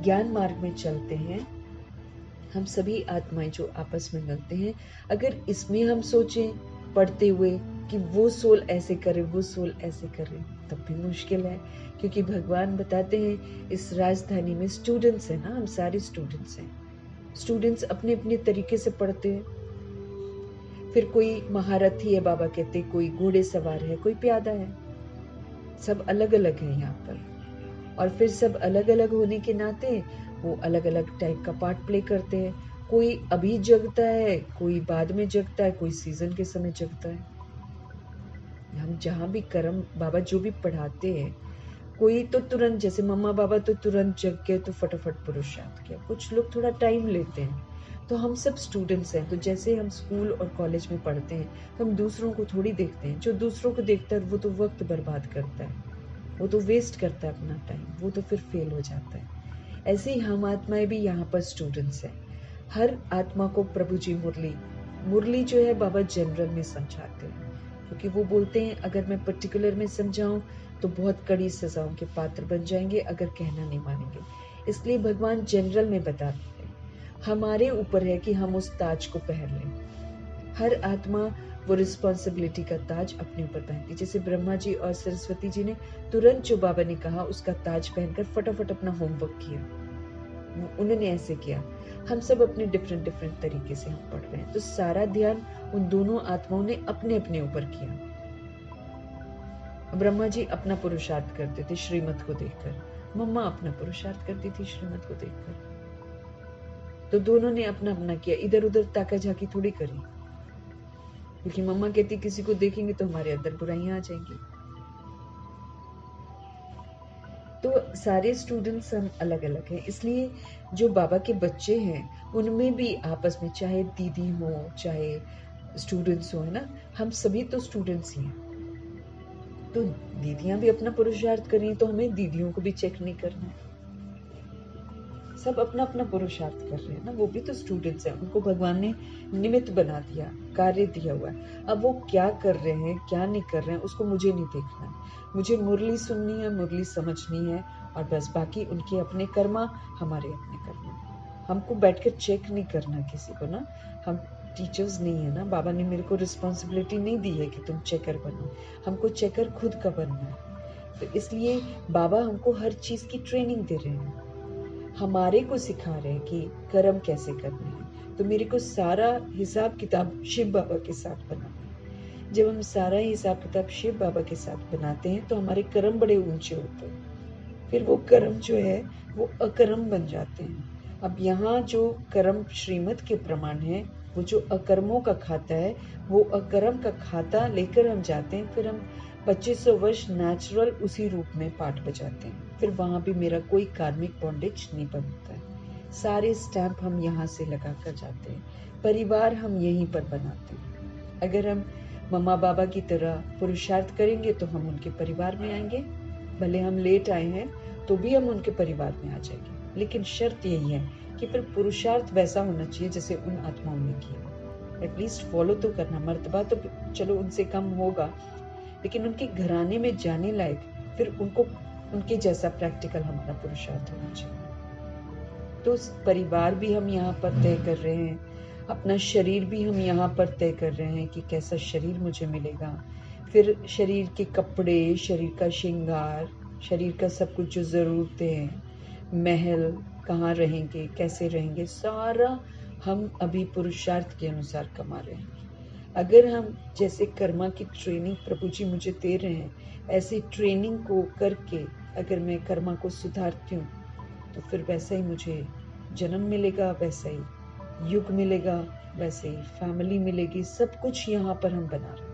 ज्ञान मार्ग में चलते हैं, हम सभी आत्माएं जो आपस में मिलते हैं, अगर इसमें हम सोचें पढ़ते हुए कि वो सोल ऐसे करे, वो सोल ऐसे करे, तब भी मुश्किल है। क्योंकि भगवान बताते हैं इस राजधानी में स्टूडेंट्स हैं ना, हम सारे स्टूडेंट्स हैं। स्टूडेंट्स अपने अपने तरीके से पढ़ते हैं। फिर कोई महारथी है बाबा कहते, कोई घोड़े सवार है, कोई प्यादा है, सब अलग अलग है यहाँ पर। और फिर सब अलग अलग होने के नाते वो अलग अलग टाइप का पार्ट प्ले करते हैं। कोई अभी जगता है, कोई बाद में जगता है, कोई सीजन के समय जगता है। हम जहाँ भी कर्म बाबा जो भी पढ़ाते हैं, कोई तो तुरंत, जैसे मम्मा बाबा तो तुरंत जग के तो फटाफट पुरुषार्थ किया, कुछ लोग थोड़ा टाइम लेते हैं। तो हम सब स्टूडेंट्स हैं, तो जैसे हम स्कूल और कॉलेज में पढ़ते हैं तो हम दूसरों को थोड़ी देखते हैं। जो दूसरों को देखता है वो तो वक्त बर्बाद करता है, वो तो वेस्ट करता है अपना टाइम, वो तो फिर फेल हो जाता है। ऐसे ही हम आत्माएं भी यहाँ पर स्टूडेंट्स हैं। हर आत्मा को प्रभु जी मुरली जो है बाबा जनरल में समझाते हैं, क्योंकि वो बोलते हैं अगर मैं पर्टिकुलर में समझाऊं तो बहुत कड़ी सजाओं के पात्र बन जाएंगे अगर कहना नहीं मानेंगे। इसलिए भगवान जनरल में बताते हैं हमारे ऊपर है कि हम उस ताज को पहन लें। हर आत्मा वो रिस्पॉन्सिबिलिटी का ताज अपने ऊपर पहनती। जैसे ब्रह्मा जी और सरस्वती जी ने तुरंत जो बाबा ने कहा उसका ताज पहनकर फटाफट अपना होमवर्क किया, उन्होंने ऐसे किया। हम सब अपने डिफरेंट डिफरेंट तरीके से हम पढ़ रहे हैं, तो सारा ध्यान उन दोनों आत्माओं ने अपने अपने ऊपर किया। ब्रह्मा जी अपना पुरुषार्थ करते थे श्रीमत को देखकर, मम्मा अपना पुरुषार्थ करती थी श्रीमत को देखकर। तो दोनों ने अपना अपना किया, इधर उधर ताका झाकी थोड़ी करी, क्योंकि मम्मा कहती किसी को देखेंगे तो हमारे अंदर बुराइयां आ जाएंगी। तो सारे स्टूडेंट्स हम अलग अलग हैं, इसलिए जो बाबा के बच्चे हैं उनमें भी आपस में, चाहे दीदी हो चाहे स्टूडेंट्स हो, है ना, हम सभी तो स्टूडेंट्स ही हैं। तो दीदियां भी अपना पुरुषार्थ करें तो हमें दीदियों को भी चेक नहीं करना है। सब अपना अपना पुरुषार्थ कर रहे हैं ना, वो भी तो स्टूडेंट्स हैं, उनको भगवान ने निमित्त बना दिया, कार्य दिया हुआ है। अब वो क्या कर रहे हैं क्या नहीं कर रहे हैं उसको मुझे नहीं देखना है, मुझे मुरली सुननी है, मुरली समझनी है, और बस बाकी उनके अपने कर्मा, हमारे अपने कर्मा। हमको बैठकर चेक नहीं करना किसी को ना, हम टीचर्स नहीं है ना, बाबा ने मेरे को रिस्पॉन्सिबिलिटी नहीं दी है कि तुम चेकर बनो, हमको चेकर खुद का बनना है। तो इसलिए बाबा हमको हर चीज की ट्रेनिंग दे रहे हैं, हमारे को सिखा रहे हैं कि कर्म कैसे करने हैं। तो मेरे को सारा हिसाब किताब शिव बाबा के साथ बनाना है। जब हम सारा हिसाब किताब शिव बाबा के साथ बनाते हैं तो हमारे कर्म बड़े ऊंचे होते हैं, फिर वो कर्म जो है वो अकर्म बन जाते हैं। अब यहाँ जो कर्म श्रीमत के प्रमाण है, वो जो अकर्मों का खाता है, वो अकर्म का खाता लेकर हम जाते हैं, फिर हम 2500 वर्ष नेचुरल उसी रूप में पाठ बजाते हैं। फिर वहां भी मेरा कोई कार्मिक बॉन्डेज नहीं बनता है। सारे स्टैंप हम यहाँ से लगा कर जाते हैं, परिवार हम यहीं पर बनाते हैं। अगर हम मम्मा बाबा की तरह पुरुषार्थ करेंगे तो हम उनके परिवार में आएंगे, भले हम लेट आए हैं तो भी हम उनके परिवार में आ जाएंगे। लेकिन शर्त यही है कि फिर पुरुषार्थ वैसा होना चाहिए जैसे उन आत्माओं ने किया। एटलीस्ट फॉलो तो करना, मर्तबा तो चलो उनसे कम होगा, लेकिन उनके घराने में जाने लायक फिर उनको उनके जैसा प्रैक्टिकल हमारा पुरुषार्थ होना चाहिए। तो परिवार भी हम यहाँ पर तय कर रहे हैं, अपना शरीर भी हम यहाँ पर तय कर रहे हैं कि कैसा शरीर मुझे मिलेगा, फिर शरीर के कपड़े, शरीर का श्रृंगार, शरीर का सब कुछ जो जरूरतें हैं, महल कहाँ रहेंगे, कैसे रहेंगे, सारा हम अभी पुरुषार्थ के अनुसार कमा रहे हैं। अगर हम जैसे कर्मा की ट्रेनिंग प्रभु जी मुझे दे रहे हैं, ऐसी ट्रेनिंग को करके अगर मैं कर्मा को सुधारती हूँ तो फिर वैसा ही मुझे जन्म मिलेगा, वैसा ही युग मिलेगा, वैसे ही फैमिली मिलेगी, सब कुछ यहाँ पर हम बना रहे हैं।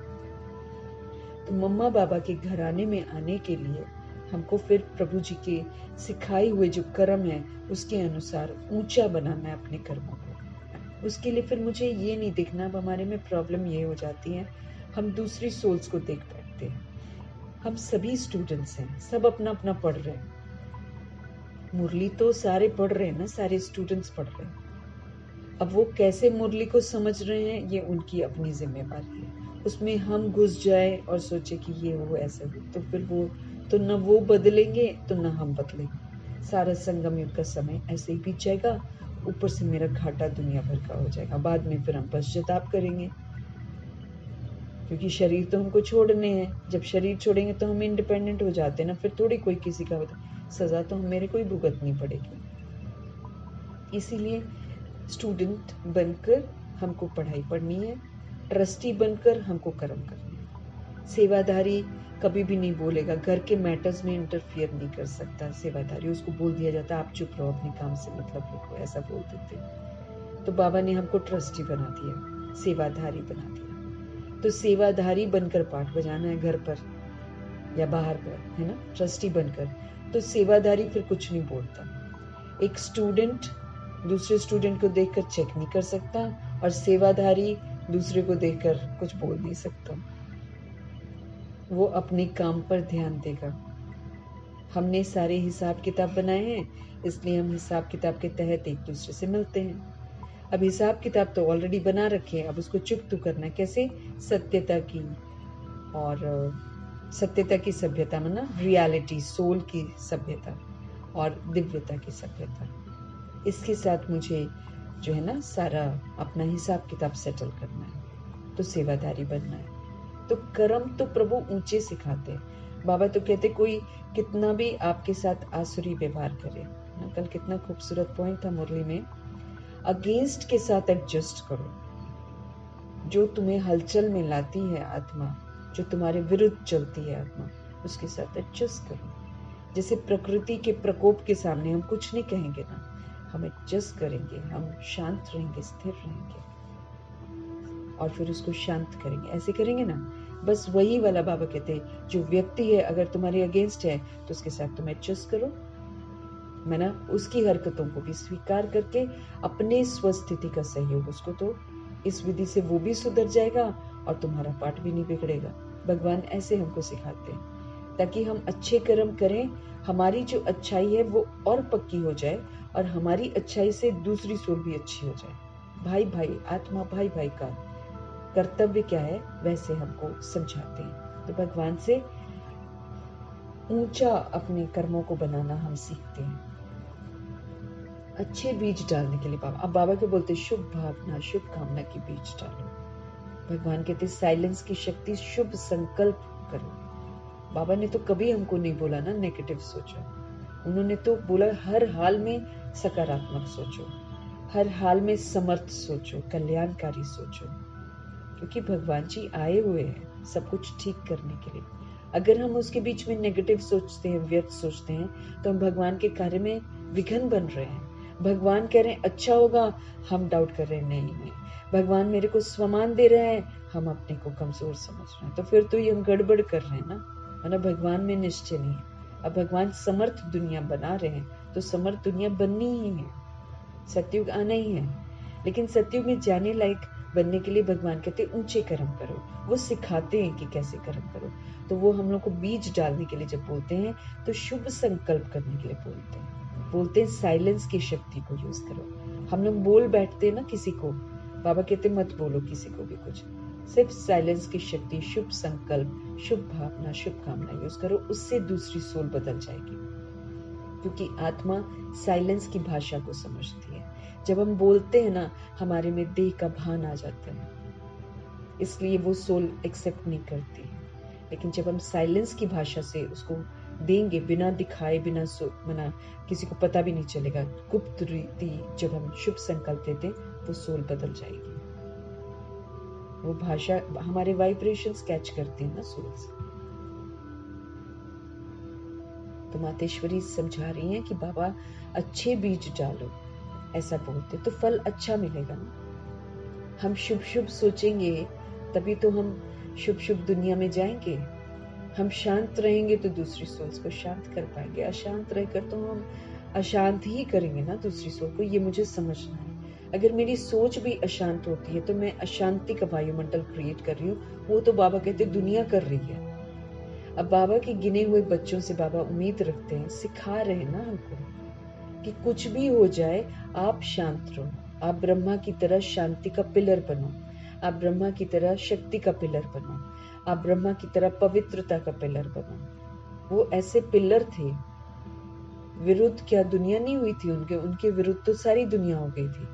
तो मम्मा बाबा के घराने में आने के लिए हमको फिर प्रभु जी के सिखाए हुए जो कर्म है उसके अनुसार ऊंचा बनाना है अपने कर्मों को। उसके लिए फिर मुझे ये नहीं देखना। अब हमारे में प्रॉब्लम ये हो जाती है, हम दूसरी सोल्स को देख बैठते हैं। हम सभी स्टूडेंट्स हैं, सब अपना अपना पढ़ रहे हैं, मुरली तो सारे पढ़ रहे हैं ना, सारे स्टूडेंट्स पढ़ रहे हैं। अब वो कैसे मुरली को समझ रहे हैं ये उनकी अपनी जिम्मेवारी है। उसमें हम घुस जाए और सोचे कि ये हो ऐसा हो, तो फिर वो तो न वो बदलेंगे तो न हम बदलेंगे। सारा संगम युग का समय ऐसे ही बीत जाएगा, ऊपर से मेरा घाटा दुनिया भर का हो जाएगा। बाद में फिर हम पश्चाताप करेंगे, क्योंकि शरीर तो हमको छोड़ने हैं। जब शरीर छोड़ेंगे तो हम इंडिपेंडेंट हो जाते हैं ना, फिर थोड़ी कोई किसी का सजा तो मेरे को ही भुगतनी पड़ेगी। इसीलिए स्टूडेंट बनकर हमको पढ़ाई पढ़नी है, ट्रस्टी बनकर हमको कर्म करना है। सेवाधारी कभी भी नहीं बोलेगा, घर के मैटर्स में इंटरफियर नहीं कर सकता सेवाधारी। उसको बोल दिया जाता आप चुप रहो, अपने काम से मतलब रखो, ऐसा बोल देते। तो बाबा ने हमको ट्रस्टी बना दिया, सेवाधारी बना दिया। तो सेवाधारी बनकर पाठ बजाना है घर पर या बाहर पर, है ना, ट्रस्टी बनकर। तो सेवाधारी फिर कुछ नहीं बोलता। एक स्टूडेंट दूसरे स्टूडेंट को देखकर चेक नहीं कर सकता, और सेवाधारी दूसरे को देखकर कुछ बोल नहीं सकता। वो अपने काम पर ध्यान देगा। हमने सारे हिसाब किताब बनाए हैं, इसलिए हम हिसाब किताब के तहत एक दूसरे से मिलते हैं। अब हिसाब किताब तो ऑलरेडी बना रखे हैं, अब उसको चुप करना है। कैसे? सत्यता की, और सत्यता की सभ्यता मतलब रियलिटी, सोल की सभ्यता और दिव्यता की सभ्यता। इसके साथ मुझे जो है ना सारा अपना हिसाब किताब सेटल करना है, तो सेवादारी बनना है। तो कर्म तो प्रभु ऊंचे सिखाते हैं। बाबा तो कहते कोई कितना भी आपके साथ आसुरी व्यवहार करे ना, कल कितना खूबसूरत पॉइंट था मुरली में, अगेंस्ट के साथ एडजस्ट करो। जो तुम्हें हलचल में लाती है आत्मा, जो तुम्हारे विरुद्ध चलती है आत्मा, उसके साथ एडजस्ट करो। जैसे प्रकृति के प्रकोप के सामने हम कुछ नहीं कहेंगे ना, हम एडजस्ट करेंगे, हम शांत रहेंगे, स्थिर रहेंगे और फिर उसको शांत करेंगे। ऐसे करेंगे ना, बस वही वाला बाबा कहते हैं, जो व्यक्ति है अगर तुम्हारे अगेंस्ट है तो उसके साथ तुम एडजस्ट करो, मैं ना उसकी हरकतों को भी स्वीकार करके अपने स्वस्थिति का सहयोग उसको दो। इस विधि से वो भी सुधर जाएगा और तुम्हारा पाठ भी नहीं बिगड़ेगा। भगवान ऐसे हमको सिखाते हैं ताकि हम अच्छे कर्म करें, हमारी जो अच्छाई है वो और पक्की हो जाए और हमारी अच्छाई से दूसरी सोल भी अच्छी हो जाए। भाई भाई, आत्मा भाई भाई का कर्तव्य क्या है वैसे हमको समझाते हैं। तो भगवान से ऊंचा अपने कर्मों को बनाना हम सीखते हैं, अच्छे बीज डालने के लिए। बाबा अब बाबा के बोलते शुभ भावना शुभ कामना की बीज डालो। भगवान कहते साइलेंस की शक्ति, शुभ संकल्प करो। बाबा ने तो कभी हमको नहीं बोला ना नेगेटिव सोचो, उन्होंने तो बोला हर हाल में सकारात्मक सोचो, हर हाल में समर्थ सोचो, कल्याणकारी सोचो, क्योंकि भगवान जी आए हुए हैं सब कुछ ठीक करने के लिए। अगर हम उसके बीच में नेगेटिव सोचते हैं, व्यर्थ सोचते हैं, तो हम भगवान के कार्य में विघ्न बन रहे हैं। भगवान कह रहे हैं अच्छा होगा, हम डाउट कर रहे हैं नहीं। भगवान मेरे को स्वमान दे रहे हैं, हम अपने को कमजोर समझ रहे हैं, तो फिर तो ये हम गड़बड़ कर रहे हैं ना, मतलब भगवान में निश्चय नहीं है। अब भगवान समर्थ दुनिया बना रहे हैं तो समर्थ दुनिया बननी ही है, सतयुग आना ही है। लेकिन सतयुग में जाने लायक बनने के लिए भगवान कहते हैं ऊंचे कर्म करो, वो सिखाते हैं कि कैसे कर्म करो। तो वो हम लोग को बीज डालने के लिए जब बोलते हैं तो शुभ संकल्प करने के लिए बोलते हैं साइलेंस की शक्ति को यूज करो। हम लोग बोल बैठते हैं ना किसी को, बाबा कहते मत बोलो किसी को भी कुछ, सिर्फ साइलेंस की शक्ति, शुभ संकल्प, शुभ भावना, शुभ कामना यूज करो, उससे दूसरी सोल बदल जाएगी। क्योंकि आत्मा साइलेंस की भाषा को समझती है। जब हम बोलते हैं ना, हमारे में देह का भान आ जाता है, इसलिए वो सोल एक्सेप्ट नहीं करती है। लेकिन जब हम साइलेंस की भाषा से उसको देंगे, बिना दिखाए, बिना मना, किसी को पता भी नहीं चलेगा, गुप्त रीति जब हम शुभ संकल्प देते वो सोल बदल जाएगी। वो भाषा हमारे वाइब्रेशंस कैच करते हैं ना सोल्स। तो मातेश्वरी समझा रही हैं कि बाबा अच्छे बीज डालो, ऐसा बोलते तो फल अच्छा मिलेगा ना। हम शुभ शुभ सोचेंगे तभी तो हम शुभ शुभ दुनिया में जाएंगे। हम शांत रहेंगे तो दूसरी सोल्स को शांत कर पाएंगे, अशांत रहकर तो हम अशांत ही करेंगे ना दूसरी सोल को। ये मुझे समझना है। अगर मेरी सोच भी अशांत होती है तो मैं अशांति का वायुमंडल क्रिएट कर रही हूँ, वो तो बाबा कहते दुनिया कर रही है। अब बाबा के गिने हुए बच्चों से बाबा उम्मीद रखते हैं, सिखा रहे हैं ना हमको कि कुछ भी हो जाए आप शांत रहो, आप ब्रह्मा की तरह शांति का पिलर बनो, आप ब्रह्मा की तरह शक्ति का पिलर बनो, आप ब्रह्मा की तरह पवित्रता का पिलर बनो। वो ऐसे पिलर थे, विरुद्ध क्या दुनिया नहीं हुई थी उनके विरुद्ध तो सारी दुनिया हो गई थी।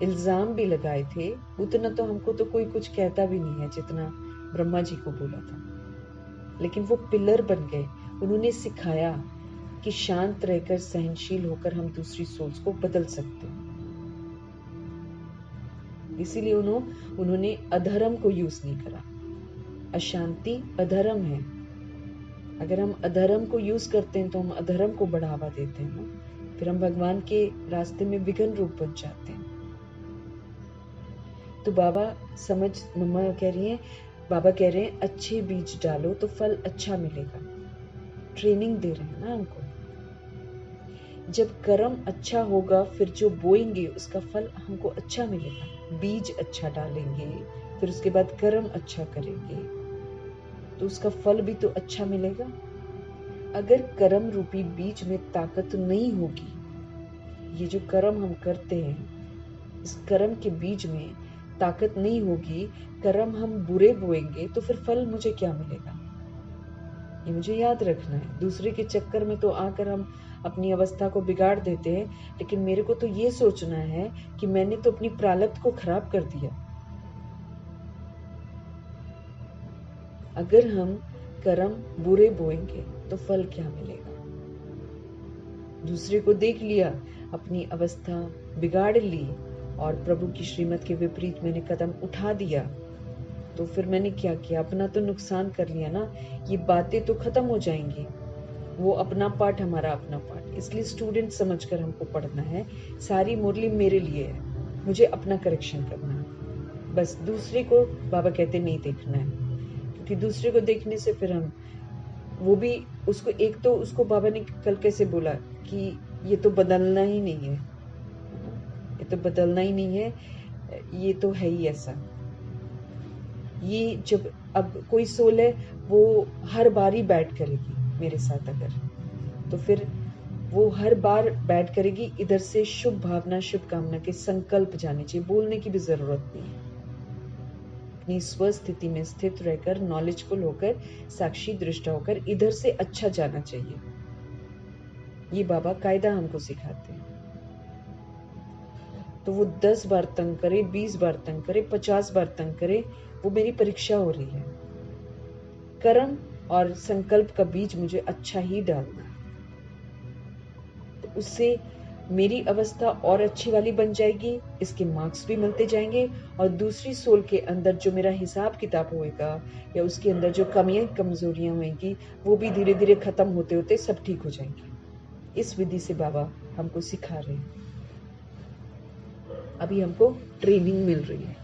इल्जाम भी लगाए थे, उतना तो हमको तो कोई कुछ कहता भी नहीं है जितना ब्रह्मा जी को बोला था। लेकिन वो पिलर बन गए, उन्होंने सिखाया कि शांत रहकर, सहनशील होकर हम दूसरी सोच को बदल सकते हैं। इसीलिए उन्होंने अधर्म को यूज नहीं करा। अशांति अधर्म है। अगर हम अधर्म को यूज करते हैं तो हम अधर्म को बढ़ावा देते हैं ना, फिर हम भगवान के रास्ते में विघ्न रूप बन जाते हैं। तो बाबा मम्मा कह रही हैं, बाबा कह रहे हैं अच्छे बीज डालो तो फल अच्छा मिलेगा। ट्रेनिंग दे रहे हैं ना हमको। जब कर्म अच्छा होगा फिर जो बोएंगे उसका फल हमको अच्छा मिलेगा। बीज अच्छा डालेंगे, फिर उसके बाद कर्म अच्छा करेंगे तो उसका फल भी तो अच्छा मिलेगा। अगर कर्म रूपी बीज में ताकत नहीं होगी, ये जो कर्म हम करते हैं इस कर्म के बीज में ताकत नहीं होगी, कर्म हम बुरे बोएंगे तो फिर फल मुझे क्या मिलेगा, ये मुझे याद रखना है। दूसरे के चक्कर में तो आकर हम अपनी अवस्था को बिगाड़ देते हैं, लेकिन मेरे को तो ये सोचना है कि मैंने तो अपनी प्रारब्ध को खराब कर दिया। अगर हम कर्म बुरे बोएंगे तो फल क्या मिलेगा? दूसरे को देख लिया, अपनी अवस्था बिगाड़ ली और प्रभु की श्रीमत के विपरीत मैंने कदम उठा दिया, तो फिर मैंने क्या किया? अपना तो नुकसान कर लिया ना। ये बातें तो खत्म हो जाएंगी, वो अपना पार्ट, हमारा अपना पार्ट। इसलिए स्टूडेंट समझकर हमको पढ़ना है। सारी मुरली मेरे लिए है, मुझे अपना करेक्शन करना है। बस दूसरे को बाबा कहते नहीं देखना है, क्योंकि दूसरे को देखने से फिर हम वो भी उसको, एक तो उसको बाबा ने कल कैसे बोला कि ये तो बदलना ही नहीं है, ये तो बदलना ही नहीं है, ये तो है ही ऐसा। ये जब अब कोई सोल है वो हर बार ही बैठ करेगी मेरे साथ, अगर तो फिर वो हर बार बैठ करेगी। इधर से शुभ भावना, शुभ कामना के संकल्प जाने चाहिए, बोलने की भी जरूरत नहीं है। अपनी स्वस्थिति में स्थित रहकर, नॉलेजफुल होकर, साक्षी दृष्टा होकर इधर से अच्छा जाना चाहिए। ये बाबा कायदा हमको सिखाते हैं। तो वो 10 बार तंग करे, 20 बार तंग करे, 50 बार तंग करे, वो मेरी परीक्षा हो रही है। कर्म और संकल्प का बीज मुझे अच्छा ही डालना है, तो उससे मेरी अवस्था और अच्छी वाली बन जाएगी, इसके मार्क्स भी मिलते जाएंगे, और दूसरी सोल के अंदर जो मेरा हिसाब किताब होएगा या उसके अंदर जो कमियां कमजोरियां होंगी वो भी धीरे धीरे खत्म होते होते सब ठीक हो जाएंगे। इस विधि से बाबा हमको सिखा रहे हैं। अभी हमको ट्रेनिंग मिल रही है।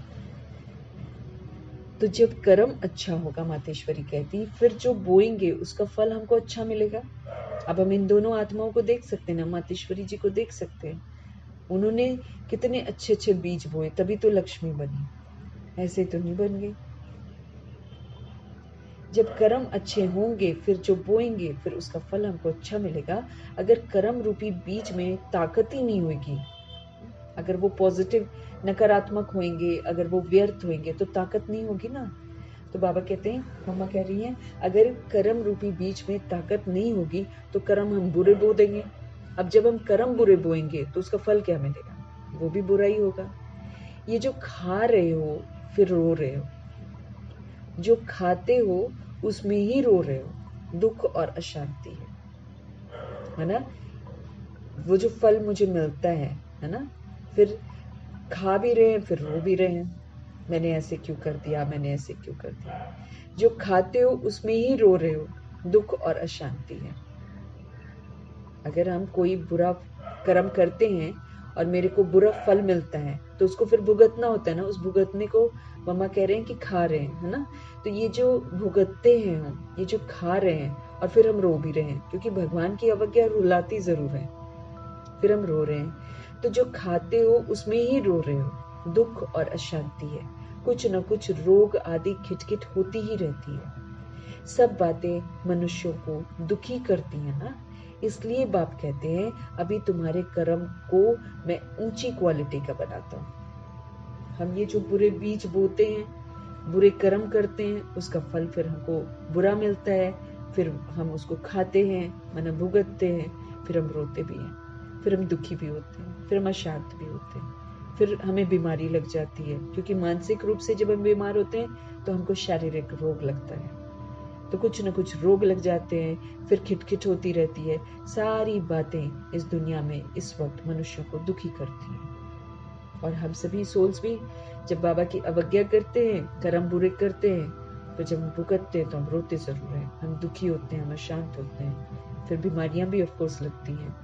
तो जब कर्म अच्छा होगा, मातेश्वरी कहती, फिर जो बोएंगे उसका फल हमको अच्छा मिलेगा। अब हम इन दोनों आत्माओं को देख सकते हैं ना, मातेश्वरी जी को देख सकते हैं। उन्होंने कितने अच्छे अच्छे बीज बोए, तभी तो लक्ष्मी बनी, ऐसे तो नहीं बन गई। जब कर्म अच्छे होंगे फिर जो बोएंगे फिर उसका फल हमको अच्छा मिलेगा। अगर कर्म रूपी बीज में ताकत ही नहीं होगी, अगर वो पॉजिटिव नकारात्मक होंगे, अगर वो व्यर्थ होंगे, तो ताकत नहीं होगी ना। तो बाबा कहते हैं, मम्मा कह रही हैं, अगर कर्म रूपी बीज में ताकत नहीं होगी तो कर्म हम बुरे बो देंगे। अब जब हम कर्म बुरे बोएंगे तो उसका फल क्या मिलेगा? वो भी बुरा ही होगा। ये जो खा रहे हो फिर रो रहे हो, जो खाते हो उसमें ही रो रहे हो, दुख और अशांति है ना। वो जो फल मुझे मिलता है ना, फिर खा भी रहे हैं फिर रो भी रहे हैं, मैंने ऐसे क्यों कर दिया, मैंने ऐसे क्यों कर दिया। जो खाते हो उसमें ही रो रहे हो, दुख और अशांति है। अगर हम कोई बुरा कर्म करते हैं और मेरे को बुरा फल मिलता है तो उसको फिर भुगतना होता है ना। उस भुगतने को मम्मा कह रहे हैं कि खा रहे हैं, है ना। तो ये जो भुगतते हैं हम, ये जो खा रहे हैं और फिर हम रो भी रहे हैं, क्योंकि भगवान की अवज्ञा रुलाती जरूर है, फिर हम रो रहे हैं। तो जो खाते हो उसमें ही रो रहे हो, दुख और अशांति है। कुछ न कुछ रोग आदि खिटखिट होती ही रहती है। सब बातें मनुष्यों को दुखी करती हैं ना। इसलिए बाप कहते हैं, अभी तुम्हारे कर्म को मैं ऊंची क्वालिटी का बनाता हूँ। हम ये जो बुरे बीज बोते हैं, बुरे कर्म करते हैं, उसका फल फिर हमको बुरा मिलता है, फिर हम उसको खाते हैं, माना भुगतते हैं, फिर हम रोते भी हैं, फिर हम दुखी भी होते हैं, फिर हम अशांत भी होते हैं, फिर हमें बीमारी लग जाती है, क्योंकि मानसिक रूप से जब हम बीमार होते हैं तो हमको शारीरिक रोग लगता है। तो कुछ न कुछ रोग लग जाते हैं, फिर खिटखिट होती रहती है। सारी बातें इस दुनिया में इस वक्त मनुष्यों को दुखी करती हैं। और हम सभी सोल्स भी जब बाबा की अवज्ञा करते हैं, कर्म बुरे करते हैं, तो जब हम भुगतते हैं तो हम रोते जरूर हैं, हम दुखी होते हैं, हम अशांत होते हैं, फिर बीमारियां भी ऑफकोर्स लगती हैं,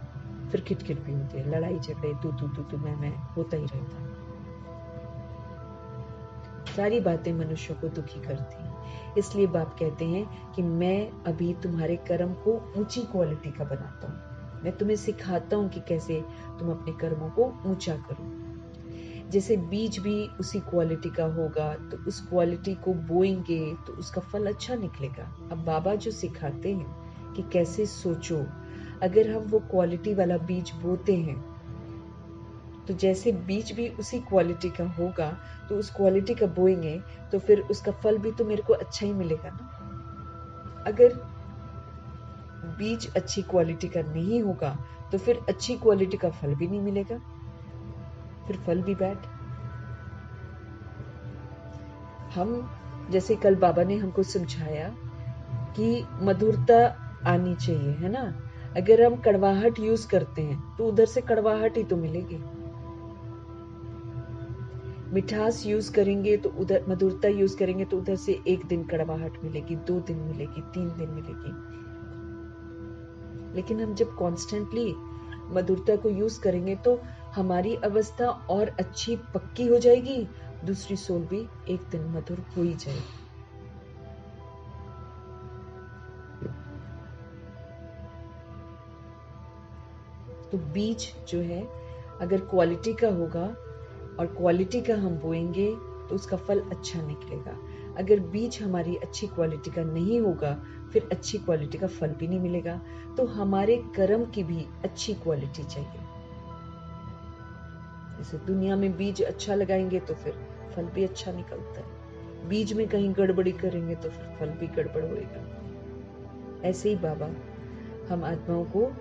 फिर खिटखिट भी होती है, लड़ाई झगड़े तू मैं होता ही रहता है। सारी बातें मनुष्यों को दुखी करती हैं। इसलिए बाप कहते हैं कि मैं अभी तुम्हारे कर्म को ऊंची क्वालिटी का बनाता हूँ। मैं तुम्हें सिखाता हूँ कि कैसे तुम अपने कर्मों को ऊंचा करो। जैसे बीज भी उसी क्वालिटी का होगा तो उस क्वालिटी को बोएंगे तो उसका फल अच्छा निकलेगा। अब बाबा जो सिखाते हैं कि कैसे सोचो, अगर हम वो क्वालिटी वाला बीज बोते हैं तो जैसे बीज भी उसी क्वालिटी का होगा तो उस क्वालिटी का बोएंगे तो फिर उसका फल भी तो मेरे को अच्छा ही मिलेगा ना। अगर बीज अच्छी क्वालिटी का नहीं होगा तो फिर अच्छी क्वालिटी का फल भी नहीं मिलेगा, फिर फल भी बैड। हम जैसे कल बाबा ने हमको समझाया कि मधुरता आनी चाहिए, है ना। अगर हम कड़वाहट यूज करते हैं तो उधर से कड़वाहट ही तो मिलेगी। मिठास यूज करेंगे तो उधर, मधुरता यूज करेंगे तो उधर से एक दिन कड़वाहट मिलेगी, 2 दिन मिलेगी, 3 दिन मिलेगी। लेकिन हम जब कॉन्स्टेंटली मधुरता को यूज करेंगे तो हमारी अवस्था और अच्छी पक्की हो जाएगी, दूसरी सोल भी एक दिन मधुर हो ही जाएगी। तो बीज जो है अगर क्वालिटी का होगा और क्वालिटी का हम बोएंगे तो उसका फल अच्छा निकलेगा। अगर बीज हमारी अच्छी क्वालिटी का नहीं होगा फिर अच्छी क्वालिटी का फल भी नहीं मिलेगा। तो हमारे कर्म की भी अच्छी क्वालिटी चाहिए। जैसे दुनिया में बीज अच्छा लगाएंगे तो फिर फल भी अच्छा निकलता है, बीज में कहीं गड़बड़ी करेंगे तो फिर फल भी गड़बड़ होएगा। ऐसे ही बाबा हम आत्माओं को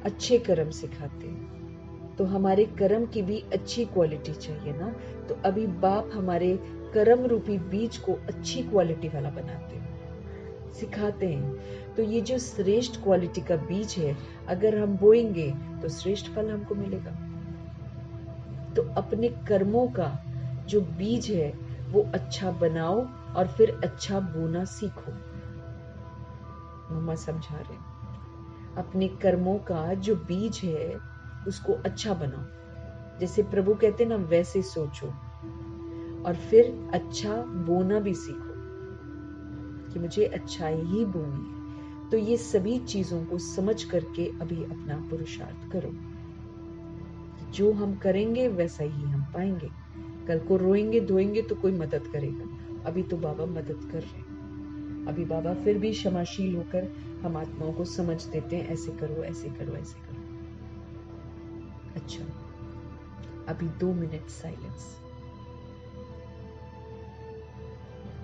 अच्छे कर्म सिखाते हैं, तो हमारे कर्म की भी अच्छी क्वालिटी चाहिए ना। तो अभी बाप हमारे कर्म रूपी बीज को अच्छी क्वालिटी वाला बनाते हैं, सिखाते हैं। तो ये जो श्रेष्ठ क्वालिटी का बीज है अगर हम बोएंगे तो श्रेष्ठ फल हमको मिलेगा। तो अपने कर्मों का जो बीज है वो अच्छा बनाओ और फिर अच्छा बोना सीखो। मम्मा समझा रहे हैं, अपने कर्मों का जो बीज है उसको अच्छा बनाओ। जैसे प्रभु कहते ना वैसे सोचो और फिर अच्छा बोना भी सीखो कि मुझे अच्छाई ही बोनी है। तो ये सभी चीजों को समझ करके अभी अपना पुरुषार्थ करो। जो हम करेंगे वैसा ही हम पाएंगे। कल को रोएंगे धोएंगे तो कोई मदद करेगा, अभी तो बाबा मदद कर रहे हैं। अभी बाबा फिर भी क्षमाशील होकर हम आत्माओं को समझ देते हैं, ऐसे करो ऐसे करो ऐसे करो। अच्छा, अभी 2 मिनट साइलेंस।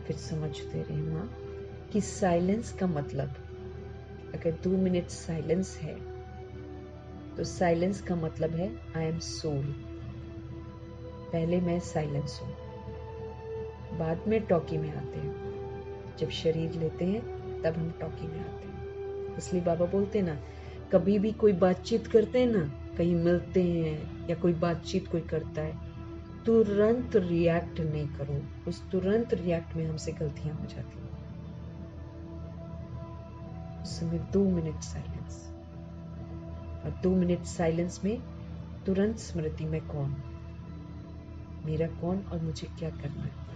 फिर समझ दे रहे हैं माँ कि साइलेंस का मतलब, अगर 2 मिनट साइलेंस है तो साइलेंस का मतलब है आई एम सोल। पहले मैं साइलेंस हूं, बाद में टॉकी में आते हैं। जब शरीर लेते हैं तब हम टॉकी में आते हैं। इसलिए बाबा बोलते हैं ना, कभी भी कोई बातचीत करते हैं ना, कहीं मिलते हैं या कोई बातचीत कोई करता है, तुरंत रिएक्ट नहीं करो। उस तुरंत रिएक्ट में हमसे गलतियां हो जाती हैं। उस समय 2 मिनट साइलेंस, और 2 मिनट साइलेंस में तुरंत स्मृति में कौन, मेरा कौन और मुझे क्या करना है।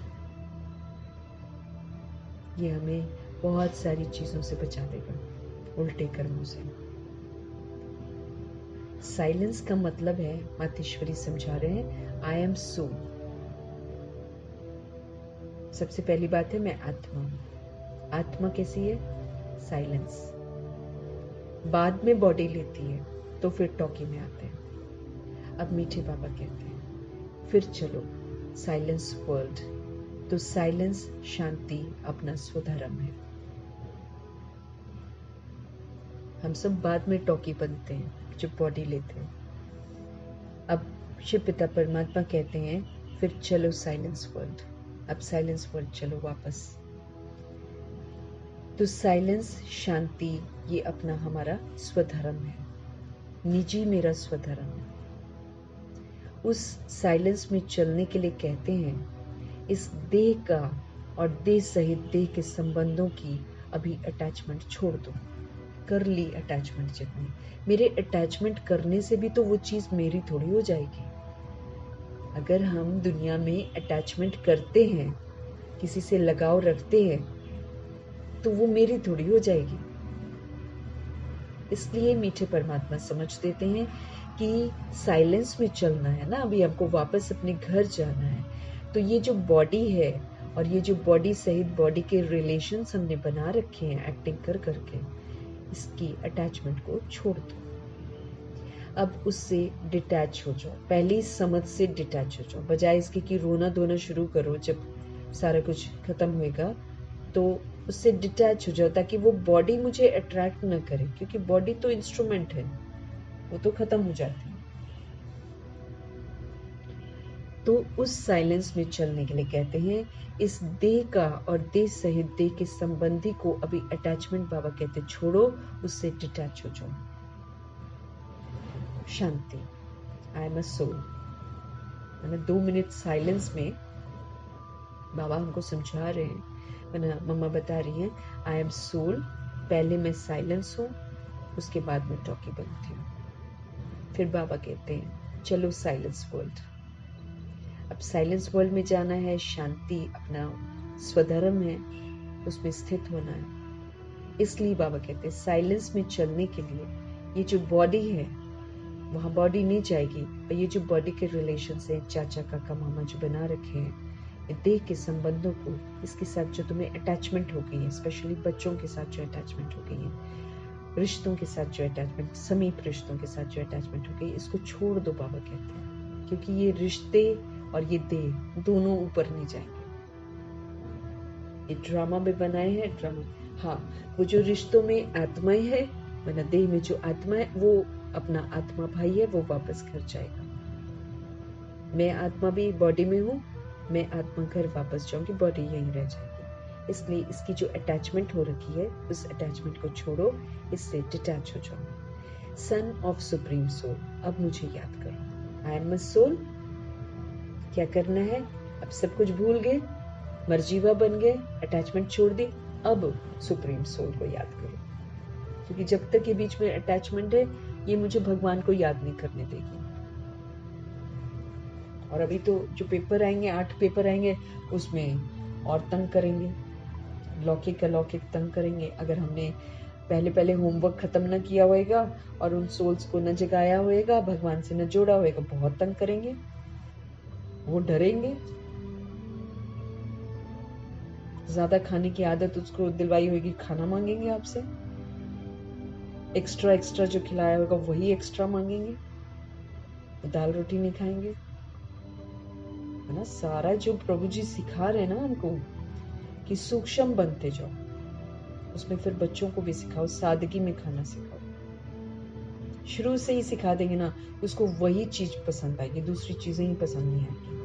ये हमें बहुत सारी चीजों से बचा देगा, उल्टे कर्मों से। साइलेंस का मतलब है, मातेश्वरी समझा रहे हैं, आई एम सो। सबसे पहली बात है मैं आत्मा हूं। आत्मा कैसी है? साइलेंस। बाद में बॉडी लेती है तो फिर टॉकी में आते हैं। अब मीठे बाबा कहते हैं फिर चलो साइलेंस वर्ल्ड। तो साइलेंस शांति अपना स्वधर्म है। हम सब बाद में टॉकी बनते हैं जब बॉडी लेते हैं। अब शिव पिता परमात्मा कहते हैं फिर चलो साइलेंस वर्ल्ड। अब साइलेंस वर्ल्ड चलो वापस। तो साइलेंस शांति ये अपना हमारा स्वधर्म है, निजी मेरा स्वधर्म है। उस साइलेंस में चलने के लिए कहते हैं इस देह का और देह सहित देह के संबंधों की अभी अटैचमेंट छोड़ दो। कर ली अटैचमेंट जितनी, मेरे अटैचमेंट करने से भी तो वो चीज मेरी थोड़ी हो जाएगी। अगर हम दुनिया में अटैचमेंट करते हैं, किसी से लगाव रखते हैं, तो वो मेरी थोड़ी हो जाएगी। इसलिए मीठे परमात्मा समझ देते हैं कि साइलेंस में चलना है ना, अभी आपको वापस अपने घर जाना है। तो ये जो बॉडी है और ये जो बॉडी सहित बॉडी के रिलेशंस हमने बना रखे हैं एक्टिंग कर करके, इसकी अटैचमेंट को छोड़ दो। अब उससे डिटैच हो जाओ, पहली समझ से डिटैच हो जाओ। बजाय इसके कि रोना धोना शुरू करो जब सारा कुछ खत्म होएगा, तो उससे डिटैच हो जाओ, ताकि वो बॉडी मुझे अट्रैक्ट न करे, क्योंकि बॉडी तो इंस्ट्रूमेंट है, वो तो खत्म हो जाती है। तो उस साइलेंस में चलने के लिए कहते हैं, इस देह का और देह सहित देह के संबंधी को अभी अटैचमेंट, बाबा कहते छोड़ो, उससे डिटैच हो जाओ। शांति, आई एम अ सोल। मैंने 2 मिनट साइलेंस में बाबा हमको समझा रहे हैं, मैंने मम्मा बता रही हैं, आई एम सोल, पहले मैं साइलेंस हूँ, उसके बाद मैं टॉकी बनती हूँ। फिर बाबा कहते हैं चलो साइलेंस वर्ल्ड। अब साइलेंस वर्ल्ड में जाना है, शांति अपना स्वधर्म है, उसमें स्थित होना है। इसलिए बाबा कहते हैं साइलेंस में चलने के लिए ये जो बॉडी है वहाँ बॉडी नहीं जाएगी, और ये जो बॉडी के रिलेशन है, चाचा काका मामा जो बना रखे हैं, ये देह के संबंधों को, इसके साथ जो तुम्हें अटैचमेंट हो गई है, स्पेशली बच्चों के साथ जो अटैचमेंट हो गई है, रिश्तों के साथ जो अटैचमेंट, समीप रिश्तों के साथ जो अटैचमेंट हो गई, इसको छोड़ दो बाबा कहते हैं, क्योंकि ये रिश्ते और ये देह दोनों ऊपर नहीं जाएंगे। ये ड्रामा में बनाए हैं, ड्रामा। हाँ, वो जो रिश्तों में आत्माएं है, मतलब देह में जो आत्मा है, वो अपना आत्मा भाई है, वो वापस घर जाएगा। मैं आत्मा भी बॉडी में हूँ, मैं आत्मा घर वापस जाऊंगी, बॉडी यहीं रह जाएगी। इसलिए इसकी जो अटैचमेंट हो रखी है, उस अटैचमेंट को छोड़ो, इससे डिटैच हो जाओ। सन ऑफ सुप्रीम सोल, अब मुझे याद करो, आई एम अ सोल। क्या करना है? अब सब कुछ भूल गए, मर्जीवा बन गए, अटैचमेंट छोड़ दी, अब सुप्रीम सोल को याद करो, क्योंकि जब तक ये बीच में अटैचमेंट है, ये मुझे भगवान को याद नहीं करने देगी। और अभी तो जो पेपर आएंगे, 8 पेपर आएंगे, उसमें और तंग करेंगे, लौकिक अलौकिक तंग करेंगे। अगर हमने पहले होमवर्क खत्म न किया होएगा और उन सोल्स को न जगाया होएगा, भगवान से न जोड़ा होएगा, बहुत तंग करेंगे, वो डरेंगे। ज्यादा खाने की आदत उसको दिलवाई होगी, खाना मांगेंगे आपसे, एक्स्ट्रा जो खिलाया होगा वही एक्स्ट्रा मांगेंगे, दाल रोटी नहीं खाएंगे, है ना। सारा जो प्रभु जी सिखा रहे हैं ना हमको कि सूक्ष्म बनते जाओ, उसमें फिर बच्चों को भी सिखाओ, सादगी में खाना सिखाओ। शुरू से ही सिखा देंगे ना, उसको वही चीज पसंद आएगी, दूसरी चीजें ही पसंद नहीं आएगी।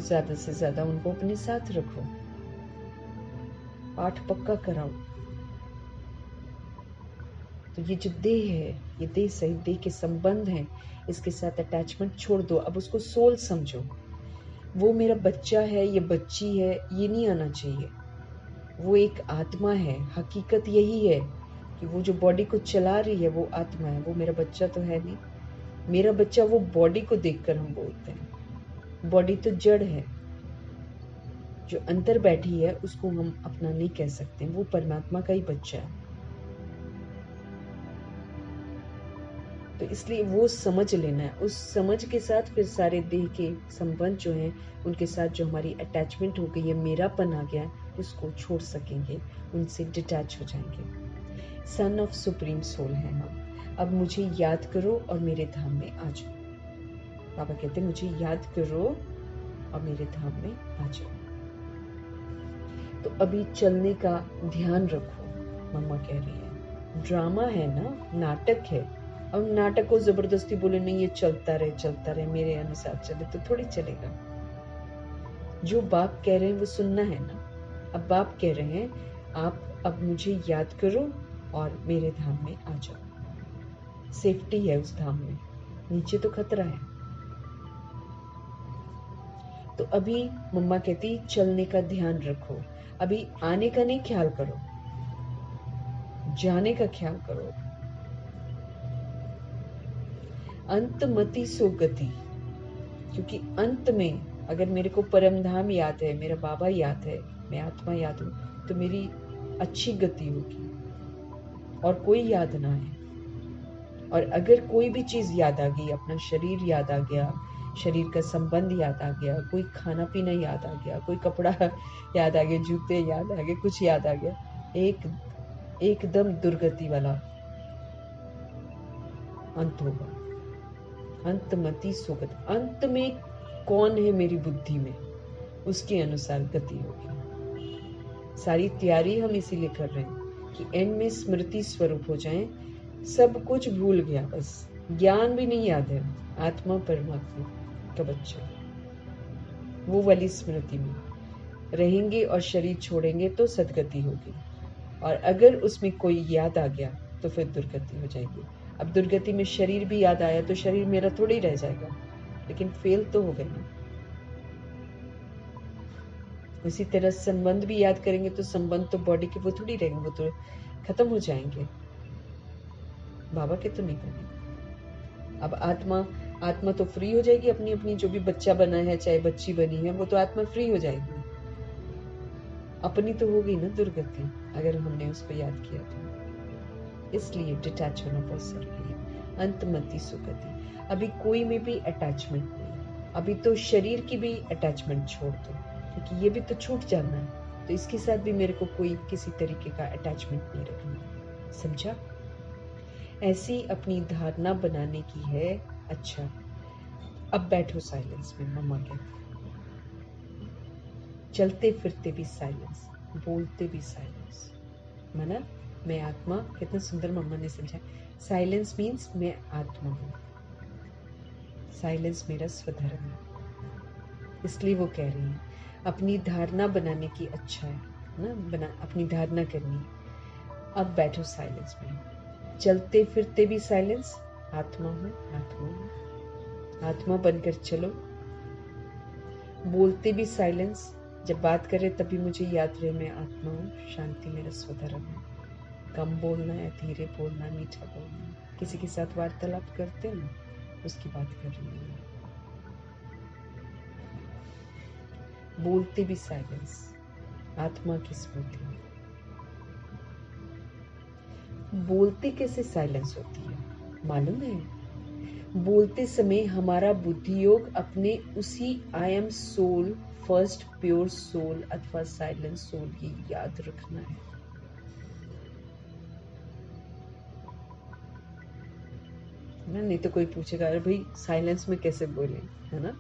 ज्यादा से ज्यादा उनको अपने साथ रखो, पाठ पक्का कराओ। तो ये जो देह है, ये देह सहित देह के संबंध हैं, इसके साथ अटैचमेंट छोड़ दो। अब उसको सोल समझो, वो मेरा बच्चा है, ये बच्ची है, ये नहीं आना चाहिए। वो एक आत्मा है, हकीकत यही है कि वो जो बॉडी को चला रही है वो आत्मा है, वो मेरा बच्चा तो है नहीं। मेरा बच्चा वो बॉडी को देखकर हम बोलते हैं, बॉडी तो जड़ है, जो अंदर बैठी है उसको हम अपना नहीं कह सकते, वो परमात्मा का ही बच्चा है। तो इसलिए वो समझ लेना है, उस समझ के साथ फिर सारे देह के संबंध जो हैं, उनके साथ जो हमारी अटैचमेंट हो गई है, मेरापन आ गया है, उसको छोड़ सकेंगे, उनसे डिटैच हो जाएंगे। सन ऑफ सुप्रीम सोल है हम। अब मुझे याद करो और मेरे धाम में आ जाओ। बाबा कहते हैं मुझे याद करो और मेरे धाम में आ जाओ। तो अभी चलने का ध्यान रखो, मम्मा कह रही है। ड्रामा है ना, नाटक है, और नाटक को जबरदस्ती बोले नहीं ये चलता रहे, मेरे अनुसार चले, तो थोड़ी चलेगा। जो बाप कह रहे हैं वो सुनना है ना। अब बाप कह रहे हैं आप अब मुझे याद करो और मेरे धाम में आ जाओ। सेफ्टी है उस धाम में, नीचे तो खतरा है। तो अभी मम्मा कहती चलने का ध्यान रखो, अभी आने का नहीं ख्याल करो, जाने का ख्याल करो। अंत मति सो गति, क्योंकि अंत में अगर मेरे को परम धाम याद है, मेरा बाबा याद है, मैं आत्मा याद हूं, तो मेरी अच्छी गति होगी। और कोई याद ना है, और अगर कोई भी चीज याद आ गई, अपना शरीर याद आ गया, शरीर का संबंध याद आ गया, कोई खाना पीना याद आ गया, कोई कपड़ा याद आ गया, जूते याद आ गए, कुछ याद आ गया, एकदम दुर्गति वाला अंत होगा। अंत मति सुगत, अंत में कौन है मेरी बुद्धि में, उसके अनुसार गति होगी। सारी तैयारी हम इसीलिए कर रहे हैं कि एंड में स्मृति स्वरूप हो जाएं, सब कुछ भूल गया, बस ज्ञान भी नहीं याद है, आत्मा परमात्मा का बच्चा, वो वाली स्मृति में रहेंगे और शरीर छोड़ेंगे तो सदगति होगी। और अगर उसमें कोई याद आ गया तो फिर दुर्गति हो जाएगी। अब दुर्गति में शरीर भी याद आया तो शरीर मेरा थोड़ी रह जाएगा, लेकिन फेल तो हो गए ना। इसी तरह संबंध भी याद करेंगे तो संबंध तो बॉडी के वो थोड़ी रहेंगे, वो तो खत्म हो जाएंगे, बाबा के तो नहीं बनेंगे। अब आत्मा तो फ्री हो जाएगी, अपनी अपनी जो भी बच्चा बना है चाहे बच्ची बनी है वो तो आत्मा फ्री हो जाएगी। अपनी तो हो गई ना दुर्गति अगर हमने उसको याद किया तो। इसलिए डिटैच होना बहुत जरूरी है। अंतमति सुगति। अभी कोई में भी अटैचमेंट नहीं, अभी तो शरीर की भी अटैचमेंट छोड़ दो, क्योंकि ये भी तो छूट जाना है, तो इसके साथ भी मेरे को कोई किसी तरीके का अटैचमेंट नहीं रखना। समझा? ऐसी अपनी धारणा बनाने की है। अच्छा, अब बैठो साइलेंस में। मम्मा कहती चलते फिरते भी साइलेंस, बोलते भी साइलेंस। माना मैं आत्मा, कितना सुंदर मम्मा ने समझा। साइलेंस मीन्स मैं आत्मा हूं, साइलेंस मेरा स्वधर्म है। इसलिए वो कह रही है अपनी धारणा बनाने की अच्छा है ना, अपनी धारणा करनी है। अब बैठो साइलेंस में, चलते फिरते भी साइलेंस, आत्मा हूं, आत्मा हूं, आत्मा बनकर चलो। बोलते भी साइलेंस, जब बात करे तभी मुझे याद रहे मैं आत्मा हूँ, शांति मेरा स्वधर्म है। कम बोलना है, धीरे बोलना, मीठा बोलना। किसी के साथ वार्तालाप करते हैं ना, उसकी बात कर रही हूँ। बोलते भी साइलेंस, आत्मा की स्मृति। बोलते कैसे साइलेंस होती है मालूम है? बोलते समय हमारा बुद्धि योग अपने उसी I am soul, first pure soul अथवा साइलेंट सोल की याद रखना है। नहीं तो कोई पूछेगा अरे भाई साइलेंस में कैसे बोले, है ना?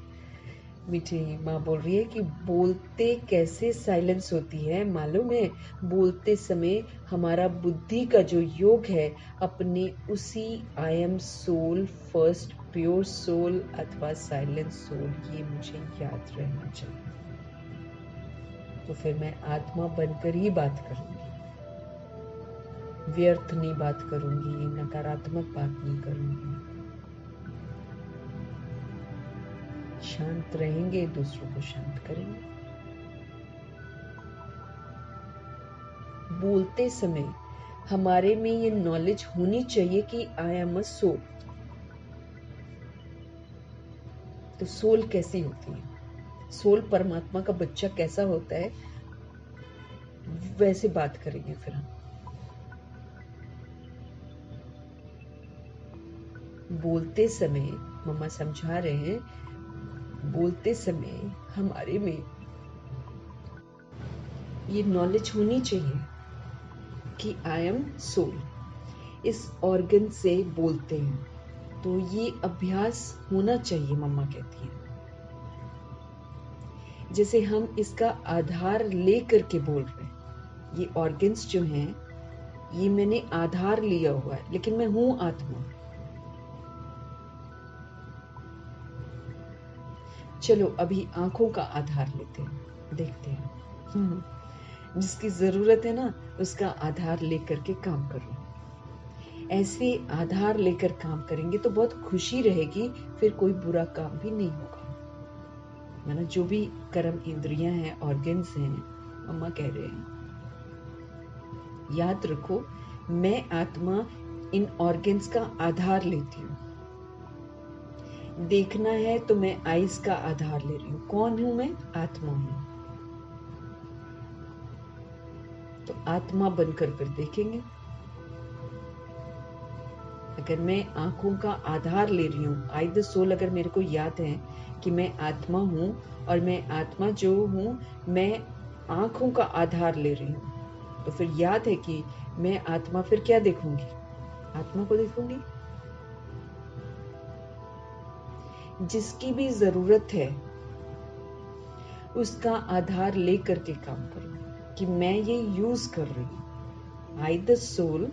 मीठी माँ बोल रही है कि बोलते कैसे साइलेंस होती है मालूम है? बोलते समय हमारा बुद्धि का जो योग है अपने उसी I am soul, first pure soul अथवा साइलेंट सोल, ये मुझे याद रहना चाहिए। तो फिर मैं आत्मा बनकर ही बात करूंगी, व्यर्थ नहीं बात करूंगी, नकारात्मक बात नहीं करूंगी। शांत रहेंगे, दूसरों को शांत करेंगे। बोलते समय हमारे में ये नॉलेज होनी चाहिए कि आई एम अ सोल। तो सोल कैसी होती है? सोल परमात्मा का बच्चा कैसा होता है, वैसे बात करेंगे फिर हम। बोलते समय मम्मा समझा रहे हैं, बोलते समय हमारे में ये नॉलेज होनी चाहिए कि आई एम सोल। इस ऑर्गन से बोलते हैं, तो ये अभ्यास होना चाहिए, मम्मा कहती है। जैसे हम इसका आधार ले करके बोल रहे हैं, ये ऑर्गन्स जो हैं ये मैंने आधार लिया हुआ है, लेकिन मैं हूं आत्मा। चलो अभी आंखों का आधार लेते हैं, देखते हैं। जिसकी जरूरत है ना उसका आधार लेकर के काम करो। ऐसे आधार लेकर काम करेंगे तो बहुत खुशी रहेगी, फिर कोई बुरा काम भी नहीं होगा। माना जो भी कर्म इंद्रियां हैं, ऑर्गन्स हैं, अम्मा कह रहे हैं याद रखो मैं आत्मा इन ऑर्गन्स का आधार लेती हूँ। देखना है तो मैं आईज का आधार ले रही हूँ। कौन हूं मैं? आत्मा हूं। तो आत्मा बनकर फिर देखेंगे। अगर मैं आंखों का आधार ले रही हूँ, आई द सोल, अगर मेरे को याद है कि मैं आत्मा हूँ और मैं आत्मा जो हूँ मैं आंखों का आधार ले रही हूँ, तो फिर याद है कि मैं आत्मा, फिर क्या देखूंगी? आत्मा को देखूंगी। जिसकी भी जरूरत है उसका आधार लेकर के काम करो कि मैं ये यूज कर रही हूँ। आई द सोल,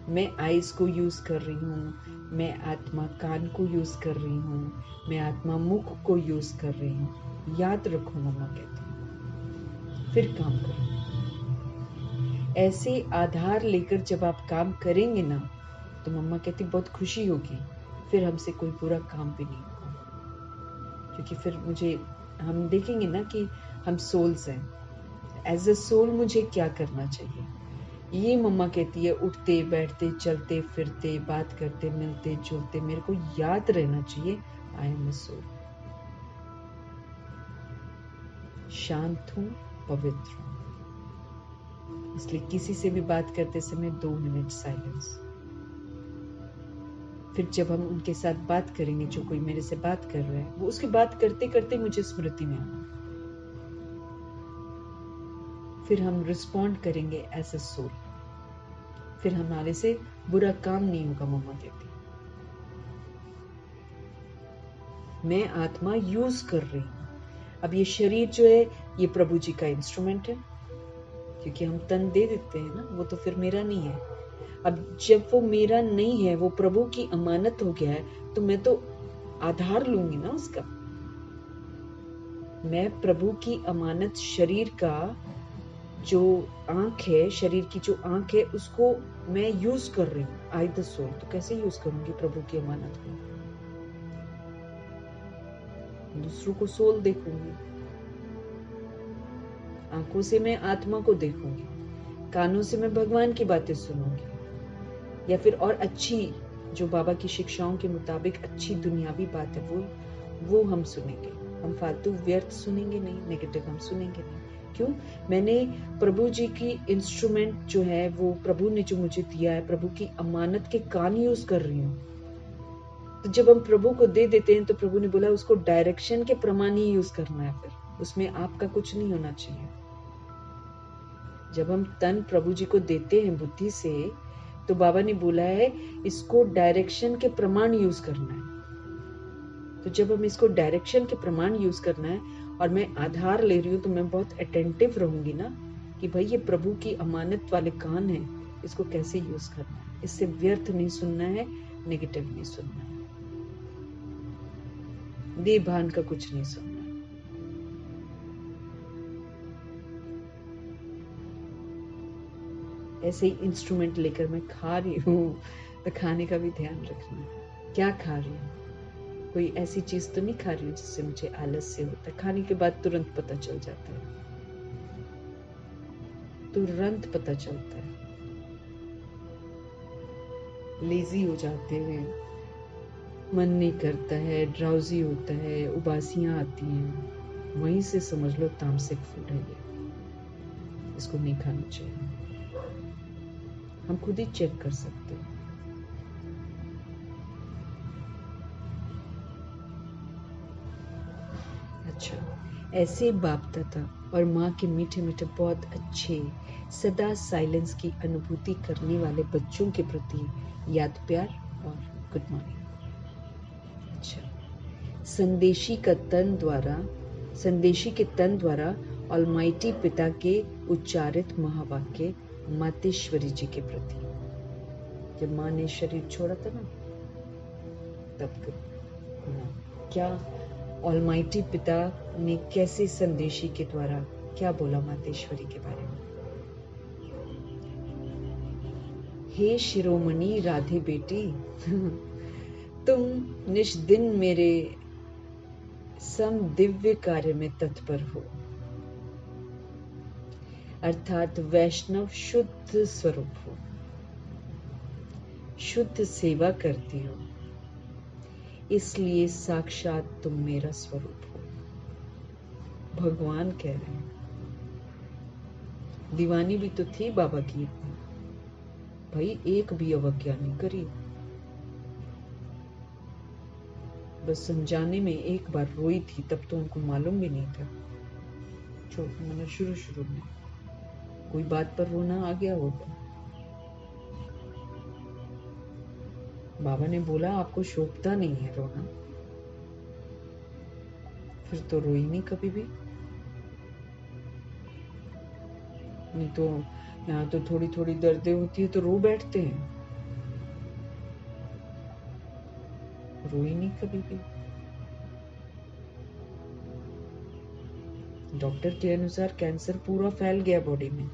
मैं आईज को यूज कर रही हूँ, मैं आत्मा कान को यूज कर रही हूँ, मैं आत्मा मुख को यूज कर रही हूँ। याद रखो मम्मा कहती हूँ, फिर काम करो। ऐसे आधार लेकर जब आप काम करेंगे ना, तो मम्मा कहती बहुत खुशी होगी, फिर हमसे कोई बुरा काम भी नहीं होगा। क्योंकि फिर हम देखेंगे ना कि हम सोल्स हैं। एज अ सोल मुझे क्या करना चाहिए, ये मम्मा कहती है। उठते बैठते चलते फिरते बात करते मिलते जुलते मेरे को याद रहना चाहिए आई एम अ सोल। शांत हूं, पवित्र हूं। इसलिए किसी से भी बात करते समय 2 मिनट साइलेंस। फिर जब हम उनके साथ बात करेंगे, जो कोई मेरे से बात कर रहा है, वो उसकी बात करते करते मुझे स्मृति में आना। फिर हम रिस्पॉन्ड करेंगे एज अ सोल। फिर हमारे से बुरा काम नहीं होगा। मम्मा कहती मैं आत्मा यूज कर रही हूँ। अब ये शरीर जो है, ये प्रभु जी का इंस्ट्रूमेंट है, क्योंकि हम तन दे देते हैं ना, वो तो फिर मेरा नहीं है। अब जब वो मेरा नहीं है, वो प्रभु की अमानत हो गया है, तो मैं तो आधार लूंगी ना उसका। मैं प्रभु की अमानत, शरीर का जो आंख है, शरीर की जो आंख है, उसको मैं यूज कर रही हूँ। आई द सोल, तो कैसे यूज करूंगी प्रभु की अमानत को? दूसरों को सोल देखूंगी, आंखों से मैं आत्मा को देखूंगी, कानों से मैं भगवान की बातें सुनूंगी, या फिर और अच्छी, जो बाबा की शिक्षाओं के मुताबिक अच्छी दुनियावी बात है, वो हम सुनेंगे। हम फालतू व्यर्थ सुनेंगे नहीं, नेगेटिव हम सुनेंगे नहीं। क्यों? मैंने प्रभु जी की इंस्ट्रूमेंट जो है, वो प्रभु ने जो मुझे दिया है, प्रभु की अमानत के कान यूज कर रही हूँ। तो जब हम प्रभु को दे देते हैं, तो प्रभु ने बोला उसको डायरेक्शन के प्रमाण ही यूज करना है। फिर उसमें आपका कुछ नहीं होना चाहिए। जब हम तन प्रभु जी को देते हैं बुद्धि से, तो बाबा ने बोला है इसको डायरेक्शन के प्रमाण यूज करना है। तो जब हम इसको डायरेक्शन के प्रमाण यूज करना है और मैं आधार ले रही हूँ, तो मैं बहुत अटेंटिव रहूंगी ना कि भाई ये प्रभु की अमानत वाले कान है, इसको कैसे यूज करना है। इससे व्यर्थ नहीं सुनना है, नेगेटिव नहीं सुनना है, देभान का कुछ नहीं सुनना है। ऐसे ही इंस्ट्रूमेंट लेकर मैं खा रही हूँ, तो खाने का भी ध्यान रखना है। क्या खा रही हूँ? कोई ऐसी चीज तो नहीं खा रही हूँ जिससे मुझे आलस्य होता है। खाने के बाद तुरंत पता चल जाता है, तुरंत पता चलता है। लेजी हो जाते हैं, मन नहीं करता है, ड्राउजी होता है, उबासियां आती हैं, वहीं से समझ लो तामसिक फूड है ये, इसको नहीं खाना चाहिए। हम खुद ही चेक कर सकते हैं। अच्छा, ऐसे बाप दादा और माँ के मीठे मीठे बहुत अच्छे, सदा साइलेंस की अनुभूति करने वाले बच्चों के प्रति याद, प्यार और गुड मॉर्निंग। अच्छा, संदेशी के तन द्वारा ऑलमाइटी पिता के उच्चारित महावाक्य मातेश्वरी जी के प्रति। जब माँ ने शरीर छोड़ा था ना, तब क्या ऑलमाइटी पिता ने कैसे संदेशी के द्वारा क्या बोला मातेश्वरी के बारे में? हे शिरोमणि राधे बेटी, तुम निष्दिन मेरे सम दिव्य कार्य में तत्पर हो, अर्थात वैष्णव शुद्ध स्वरूप हो, शुद्ध सेवा करती हो, इसलिए साक्षात तुम मेरा स्वरूप हो। भगवान कह रहे हैं। दीवानी भी तो थी बाबा की, भाई एक भी अवज्ञा नहीं करी। बस समझाने में एक बार रोई थी, तब तो उनको मालूम भी नहीं था। मतलब शुरू में कोई बात पर रोना आ गया होगा। बाबा ने बोला आपको शोभता नहीं है रोना, फिर तो रोई नहीं कभी भी। नहीं तो यहाँ तो थोड़ी थोड़ी दर्दें होती है तो रो बैठते हैं, रोई नहीं कभी भी। डॉक्टर के अनुसार कैंसर पूरा फैल गया बॉडी में,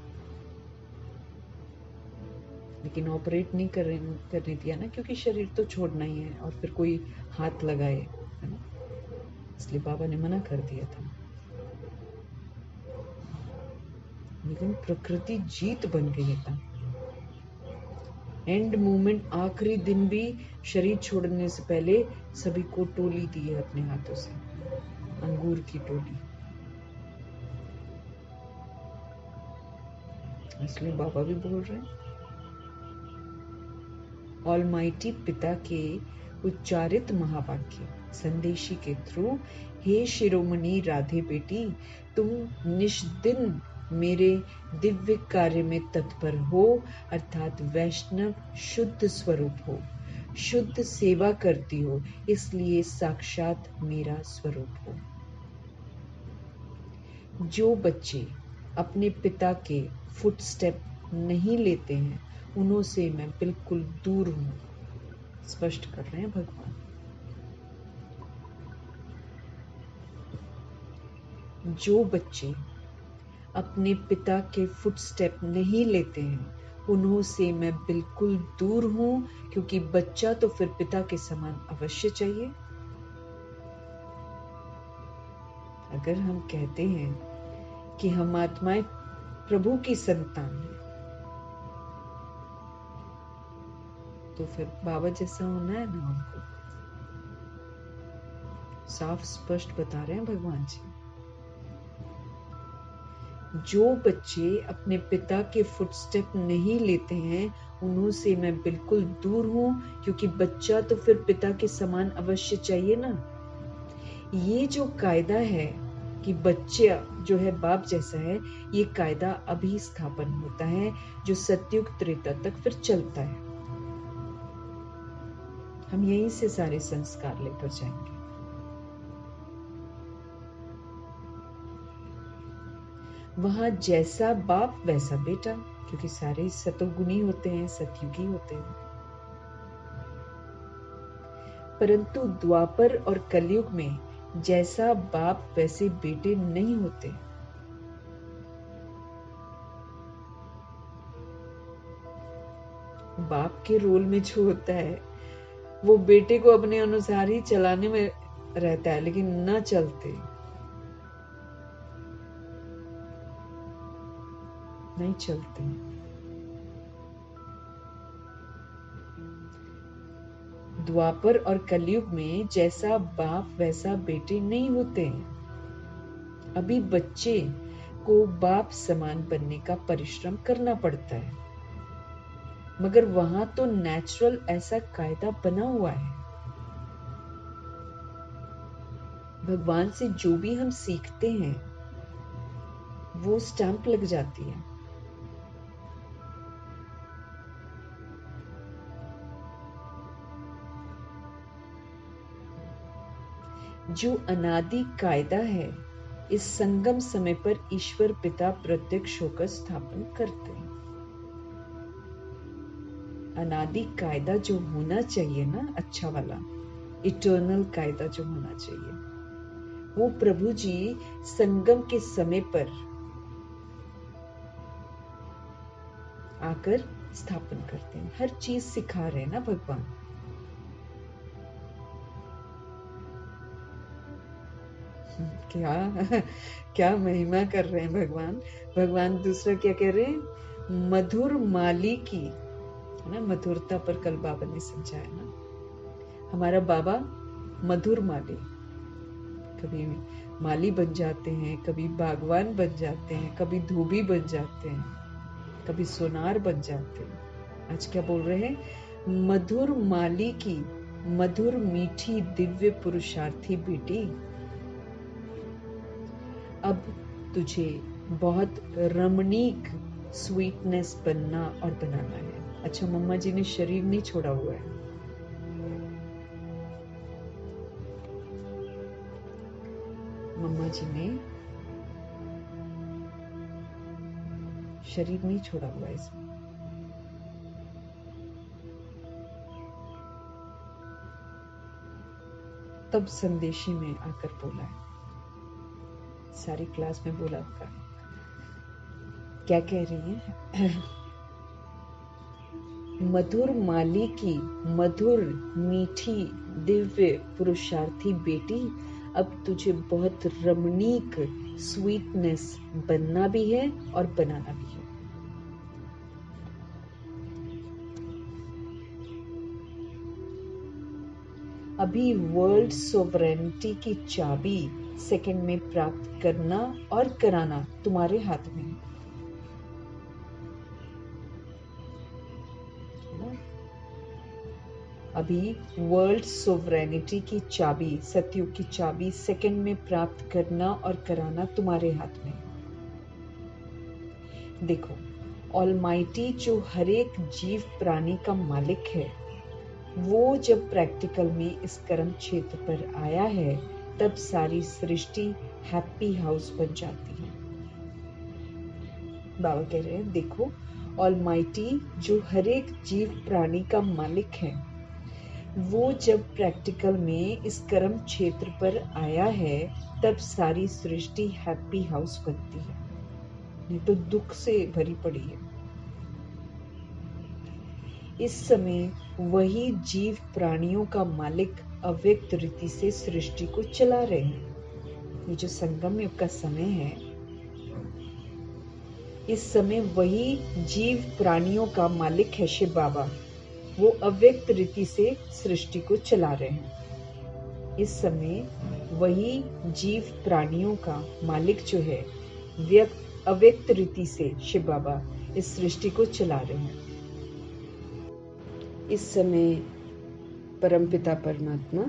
लेकिन ऑपरेट नहीं करने दिया ना, क्योंकि शरीर तो छोड़ना ही है और फिर कोई हाथ लगाए, है ना, इसलिए बाबा ने मना कर दिया था। लेकिन प्रकृति जीत बन गई था। एंड मोमेंट, आखिरी दिन भी शरीर छोड़ने से पहले सभी को टोली दी है अपने हाथों से, अंगूर की टोली। इसलिए बाबा भी बोल रहे हैं, ऑलमाइटी पिता के उच्चारित महावाक्य संदेशी के थ्रू, हे शिरोमणि राधे बेटी, तुम निष्दिन मेरे दिव्य कार्य में तत्पर हो, अर्थात वैष्णव शुद्ध स्वरूप हो, शुद्ध सेवा करती हो, इसलिए साक्षात मेरा स्वरूप हो। जो बच्चे अपने पिता के फुटस्टेप नहीं लेते हैं, उन्हों से मैं बिल्कुल दूर हूं, स्पष्ट कर रहे हैं भगवान। जो बच्चे अपने पिता के फुटस्टेप नहीं लेते हैं, उन्हों से मैं बिल्कुल दूर हूं, क्योंकि बच्चा तो फिर पिता के समान अवश्य चाहिए। अगर हम कहते हैं कि हम आत्माएं प्रभु की संतान हैं, तो फिर बाबा जैसा होना है ना हमको, साफ स्पष्ट बता रहे हैं भगवान जी। जो बच्चे अपने पिता के फुटस्टेप नहीं लेते हैं, उन्हों से मैं बिल्कुल दूर हूं, क्योंकि बच्चा तो फिर पिता के समान अवश्य चाहिए ना। ये जो कायदा है कि बच्चा जो है बाप जैसा है, ये कायदा अभी स्थापन होता है, जो सतयुग त्रेता तक फिर चलता है। हम यहीं से सारे संस्कार लेकर जाएंगे। वहां जैसा बाप वैसा बेटा, क्योंकि सारे सतोगुणी होते हैं, सतयुगी होते हैं। परंतु द्वापर और कलयुग में जैसा बाप वैसे बेटे नहीं होते। बाप के रोल में जो होता है, वो बेटे को अपने अनुसार ही चलाने में रहता है, लेकिन न चलते नहीं चलते। द्वापर और कलयुग में जैसा बाप वैसा बेटे नहीं होते हैं। अभी बच्चे को बाप समान बनने का परिश्रम करना पड़ता है, मगर वहां तो नेचुरल ऐसा कायदा बना हुआ है। भगवान से जो भी हम सीखते हैं, वो स्टैंप लग जाती है। जो अनादि कायदा है, इस संगम समय पर ईश्वर पिता प्रत्यक्ष होकर स्थापन करते हैं। अनादि कायदा जो होना चाहिए ना, अच्छा वाला इटर्नल कायदा जो होना चाहिए, वो प्रभु जी संगम के समय पर आकर स्थापन करते हैं। हर चीज सिखा रहे हैं ना भगवान। क्या क्या महिमा कर रहे हैं भगवान। भगवान दूसरा क्या कह रहे हैं, मधुर माली की, है ना, मधुरता पर कल बाबा ने समझाया ना। हमारा बाबा मधुर माली, कभी माली बन जाते हैं, कभी बागवान बन जाते हैं, कभी धोबी बन जाते हैं, कभी सोनार बन जाते हैं। आज क्या बोल रहे हैं, मधुर माली की मधुर मीठी दिव्य पुरुषार्थी बेटी, अब तुझे बहुत रमणीक स्वीटनेस बनना और बनाना है। अच्छा, मम्मा जी ने शरीर नहीं छोड़ा हुआ है। मम्मा जी ने शरीर नहीं छोड़ा हुआ इसमें। तब संदेशी में आकर बोला है, सारी क्लास में बोला होगा, क्या कह रही है? मधुर माली की मधुर मीठी दिव्य पुरुषार्थी बेटी, अब तुझे बहुत रमणीक स्वीटनेस बनना भी है और बनाना भी है। अभी वर्ल्ड सोवरेनिटी की चाबी सेकंड में प्राप्त करना और कराना तुम्हारे हाथ में है। अभी वर्ल्ड सोवरेनिटी की चाबी, सतयुग की चाबी सेकंड में प्राप्त करना और कराना तुम्हारे हाथ में है। देखो, ऑलमाइटी जो हर एक जीव प्राणी का मालिक है, वो जब प्रैक्टिकल में इस कर्म क्षेत्र पर आया है, तब सारी सृष्टि हैप्पी हाउस बन जाती है। बाबा कह रहे हैं, देखो, ऑलमाइटी जो हर एक जीव प्राणी का मालिक है, वो जब प्रैक्टिकल में इस कर्म क्षेत्र पर आया है, तब सारी सृष्टि हैप्पी हाउस बनती है, नहीं तो दुख से भरी पड़ी है। इस समय वही जीव प्राणियों का मालिक अव्यक्त रीति से सृष्टि को चला रहे हैं। ये जो संगम युग का समय है, इस समय वही जीव प्राणियों का मालिक है शिव बाबा, वो अव्यक्त रीति से सृष्टि को चला रहे हैं। इस समय वही जीव प्राणियों का मालिक जो है, अव्यक्त रीति से शिव बाबा इस सृष्टि को चला रहे हैं। इस समय परमपिता परमात्मा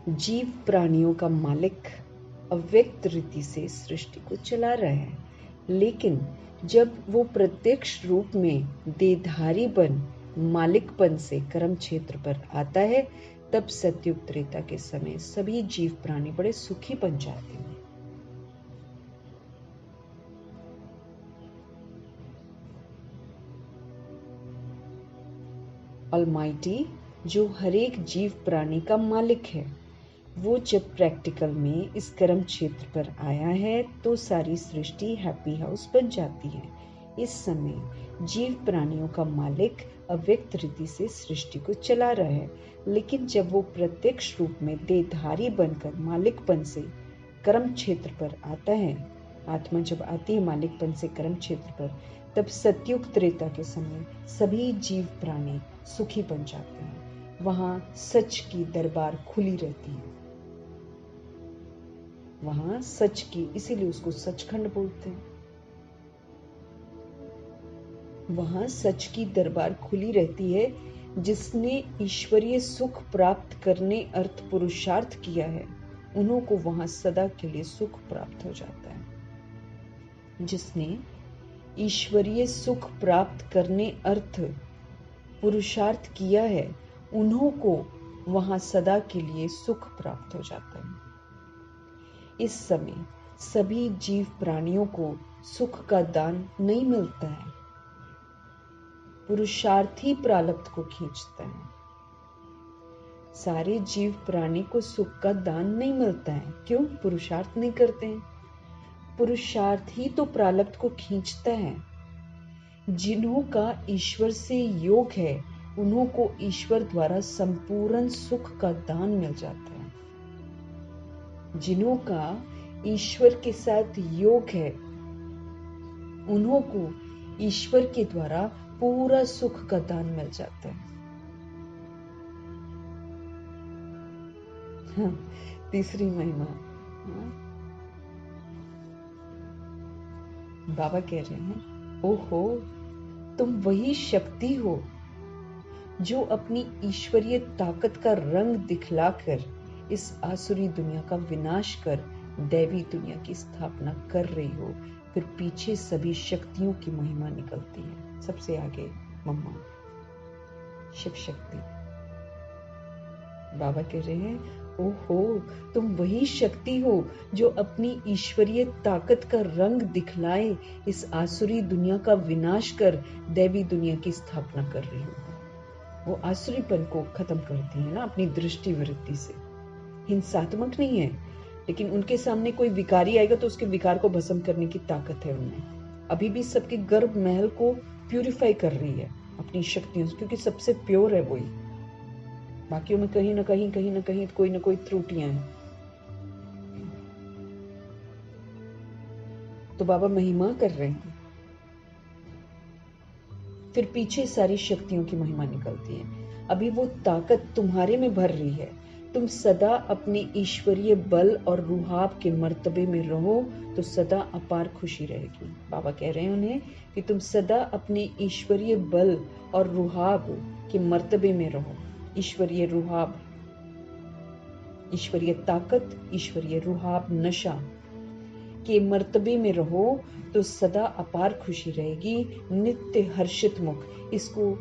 जीव प्राणियों का मालिक अव्यक्त रीति से सृष्टि को चला रहा है, लेकिन जब वो प्रत्यक्ष रूप में देहधारी बन मालिकपन से कर्म क्षेत्र पर आता है, तब सतयुग त्रेता के समय सभी जीव प्राणी बड़े सुखी बन जाते हैं। ऑलमाइटी जो हर एक जीव प्राणी का मालिक है, वो जब प्रैक्टिकल में इस कर्म क्षेत्र पर आया है, तो सारी सृष्टि हैप्पी हाउस बन जाती है। इस समय जीव प्राणियों का मालिक अव्यक्त रीति से सृष्टि को चला रहा है, लेकिन जब वो प्रत्यक्ष रूप में देहधारी बनकर मालिकपन से कर्म क्षेत्र पर आता है, आत्मा जब आती है मालिकपन से कर्म क्षेत्र पर, तब सतयुग त्रेता के समय सभी जीव प्राणी सुखी बन जाते हैं। वहां सच की दरबार खुली रहती है। वहां सच की, इसीलिए उसको सचखंड बोलते हैं। वहां सच की दरबार खुली रहती है। जिसने ईश्वरीय सुख प्राप्त करने अर्थ पुरुषार्थ किया है, उन्हों को वहां सदा के लिए सुख प्राप्त हो जाता है। जिसने ईश्वरीय सुख प्राप्त करने अर्थ पुरुषार्थ किया है, उन्हों को वहां सदा के लिए सुख प्राप्त हो जाता है। इस समय सभी जीव प्राणियों को सुख का दान नहीं मिलता है, पुरुषार्थ ही प्रारब्ध को खींचता है। सारे जीव प्राणी को सुख का दान नहीं मिलता है। क्यों? पुरुषार्थ नहीं करते हैं। पुरुषार्थ ही तो प्रारब्ध को खींचता है। जिन्हों का ईश्वर से योग है, उन्हों को ईश्वर द्वारा संपूर्ण सुख का दान मिल जाता है। जिन्हों का ईश्वर के साथ योग है, उन्हों को ईश्वर के द्वारा पूरा सुख का दान मिल जाता है। हाँ, तीसरी महिमा। हाँ, बाबा कह रहे हैं, ओहो, तुम वही शक्ति हो जो अपनी ईश्वरीय ताकत का रंग दिखलाकर इस आसुरी दुनिया का विनाश कर दैवी दुनिया की स्थापना कर रही हो। फिर पीछे सभी शक्तियों की महिमा निकलती है। सबसे आगे मम्मा, शिव शक्ति। बाबा कह रहे हैं, ओहो, तुम वही शक्ति हो जो अपनी ईश्वरीय ताकत का रंग दिखलाए इस आसुरी दुनिया का विनाश कर दैवी दुनिया की स्थापना कर रही हो। वो आसुरीपन को खत्म करती है ना अपनी दृष्टि वृत्ति से। हिंसात्मक नहीं है, लेकिन उनके सामने कोई विकारी आएगा तो उसके विकार को भस्म करने की ताकत है उनमें। अभी भी सबके गर्भ महल को प्यूरिफाई कर रही है अपनी शक्तियों से, क्योंकि सबसे प्योर है वही। बाकियों में कहीं ना कहीं कोई ना कोई त्रुटियां हैं। तो बाबा महिमा कर रहे हैं, फिर पीछे सारी शक्तियों की महिमा निकलती है। अभी वो ताकत तुम्हारे में भर रही है। तुम सदा अपने ईश्वरीय बल और रुहाब के मर्तबे में रहो तो सदा अपार खुशी रहेगी। बाबा कह रहे हैं उन्हें कि तुम सदा अपने ईश्वरीय बल और रुहाब के मर्तबे में रहो। ईश्वरीय रुहाब, ईश्वरीय ताकत, ईश्वरीय रुहाब, नशा के मर्तबे में रहो तो सदा अपार खुशी रहेगी, नित्य हर्षित मुख। इसको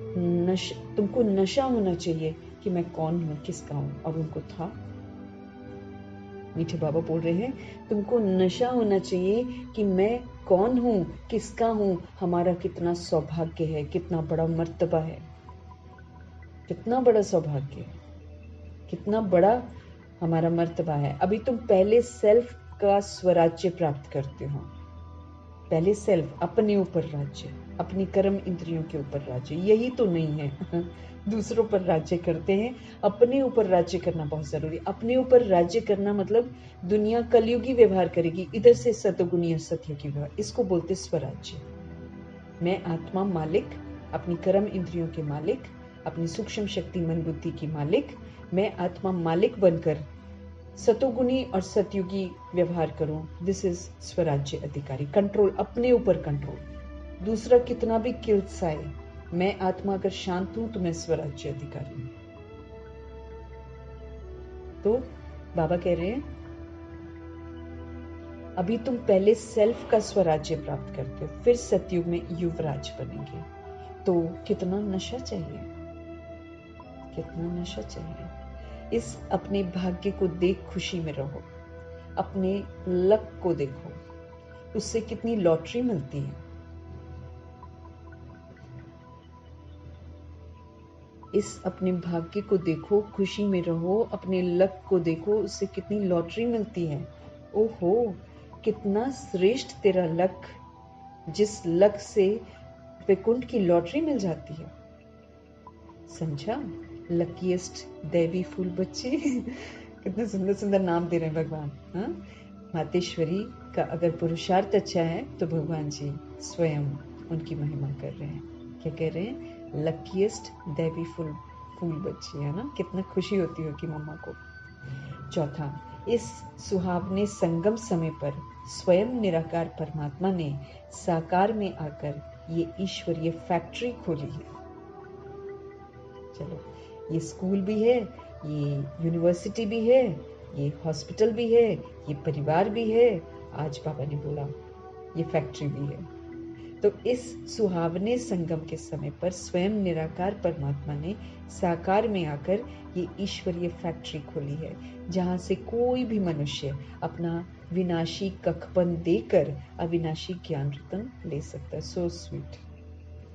तुमको नशा होना चाहिए कि मैं कौन हूं, किसका हूं, और उनको था। मीठे बाबा बोल रहे हैं तुमको नशा होना चाहिए कि मैं कौन हूं, किसका हूं, हमारा कितना सौभाग्य है, कितना बड़ा मर्तबा है, कितना बड़ा सौभाग्य है, कितना बड़ा हमारा मर्तबा है। अभी तुम पहले सेल्फ का स्वराज्य प्राप्त करते हो। पहले सेल्फ, अपने ऊपर राज्य, अपनी कर्म इंद्रियों के ऊपर राज्य, यही तो नहीं है। दूसरों पर राज्य करते हैं, अपने ऊपर राज्य करना बहुत जरूरी। अपने ऊपर राज्य करना मतलब दुनिया कलयुगी व्यवहार करेगी, इधर से सतोगुणी सतयुगी व्यवहार, इसको बोलते स्वराज्य। मैं आत्मा मालिक, अपनी कर्म इंद्रियों के मालिक, अपनी सूक्ष्म शक्ति मन बुद्धि की मालिक, मैं आत्मा मालिक बनकर सतोगुणी और सतयुगी व्यवहार करूं। दिस इज स्वराज्य अधिकारी, कंट्रोल, अपने ऊपर कंट्रोल। दूसरा कितना भी किलसाए, मैं आत्मा अगर शांत हूं तो मैं स्वराज्य अधिकारी हूं। तो बाबा कह रहे हैं अभी तुम पहले सेल्फ का स्वराज्य प्राप्त करते हो, फिर सतयुग में युवराज बनेंगे। तो कितना नशा चाहिए, कितना नशा चाहिए। इस अपने भाग्य को देख खुशी में रहो, अपने लक को देखो, उससे कितनी लॉटरी मिलती है। इस अपने भाग्य को देखो, खुशी में रहो, अपने लक को देखो, उससे कितनी लॉटरी मिलती है। ओहो, कितना श्रेष्ठ तेरा लक, जिस लक से वैकुंठ की लॉटरी मिल जाती है। समझा? लकीएस्ट दैवी फूल बच्चे। कितने सुंदर सुंदर नाम दे रहे हैं भगवान। हाँ, मातेश्वरी का अगर पुरुषार्थ अच्छा है तो भगवान जी स्वयं उनकी महिमा कर रहे हैं। क्या कह रहे हैं? लकीएस्ट दैवी फूल बच्चे, है ना? कितना खुशी होती होगी मम्मा को। चौथा, इस सुहावने संगम समय पर स्वयं निराकार परमात्मा ने साकार में आकर ये ईश्वरीय फैक्ट्री खोली है। चलो, ये स्कूल भी है, ये यूनिवर्सिटी भी है, ये हॉस्पिटल भी है, ये परिवार भी है, आज बाबा ने बोला ये फैक्ट्री भी है। तो इस सुहावने संगम के समय पर स्वयं निराकार परमात्मा ने साकार में आकर ये ईश्वरीय फैक्ट्री खोली है, जहां से कोई भी मनुष्य अपना विनाशी कखपन देकर अविनाशी ज्ञान रतन ले सकता है। So sweet.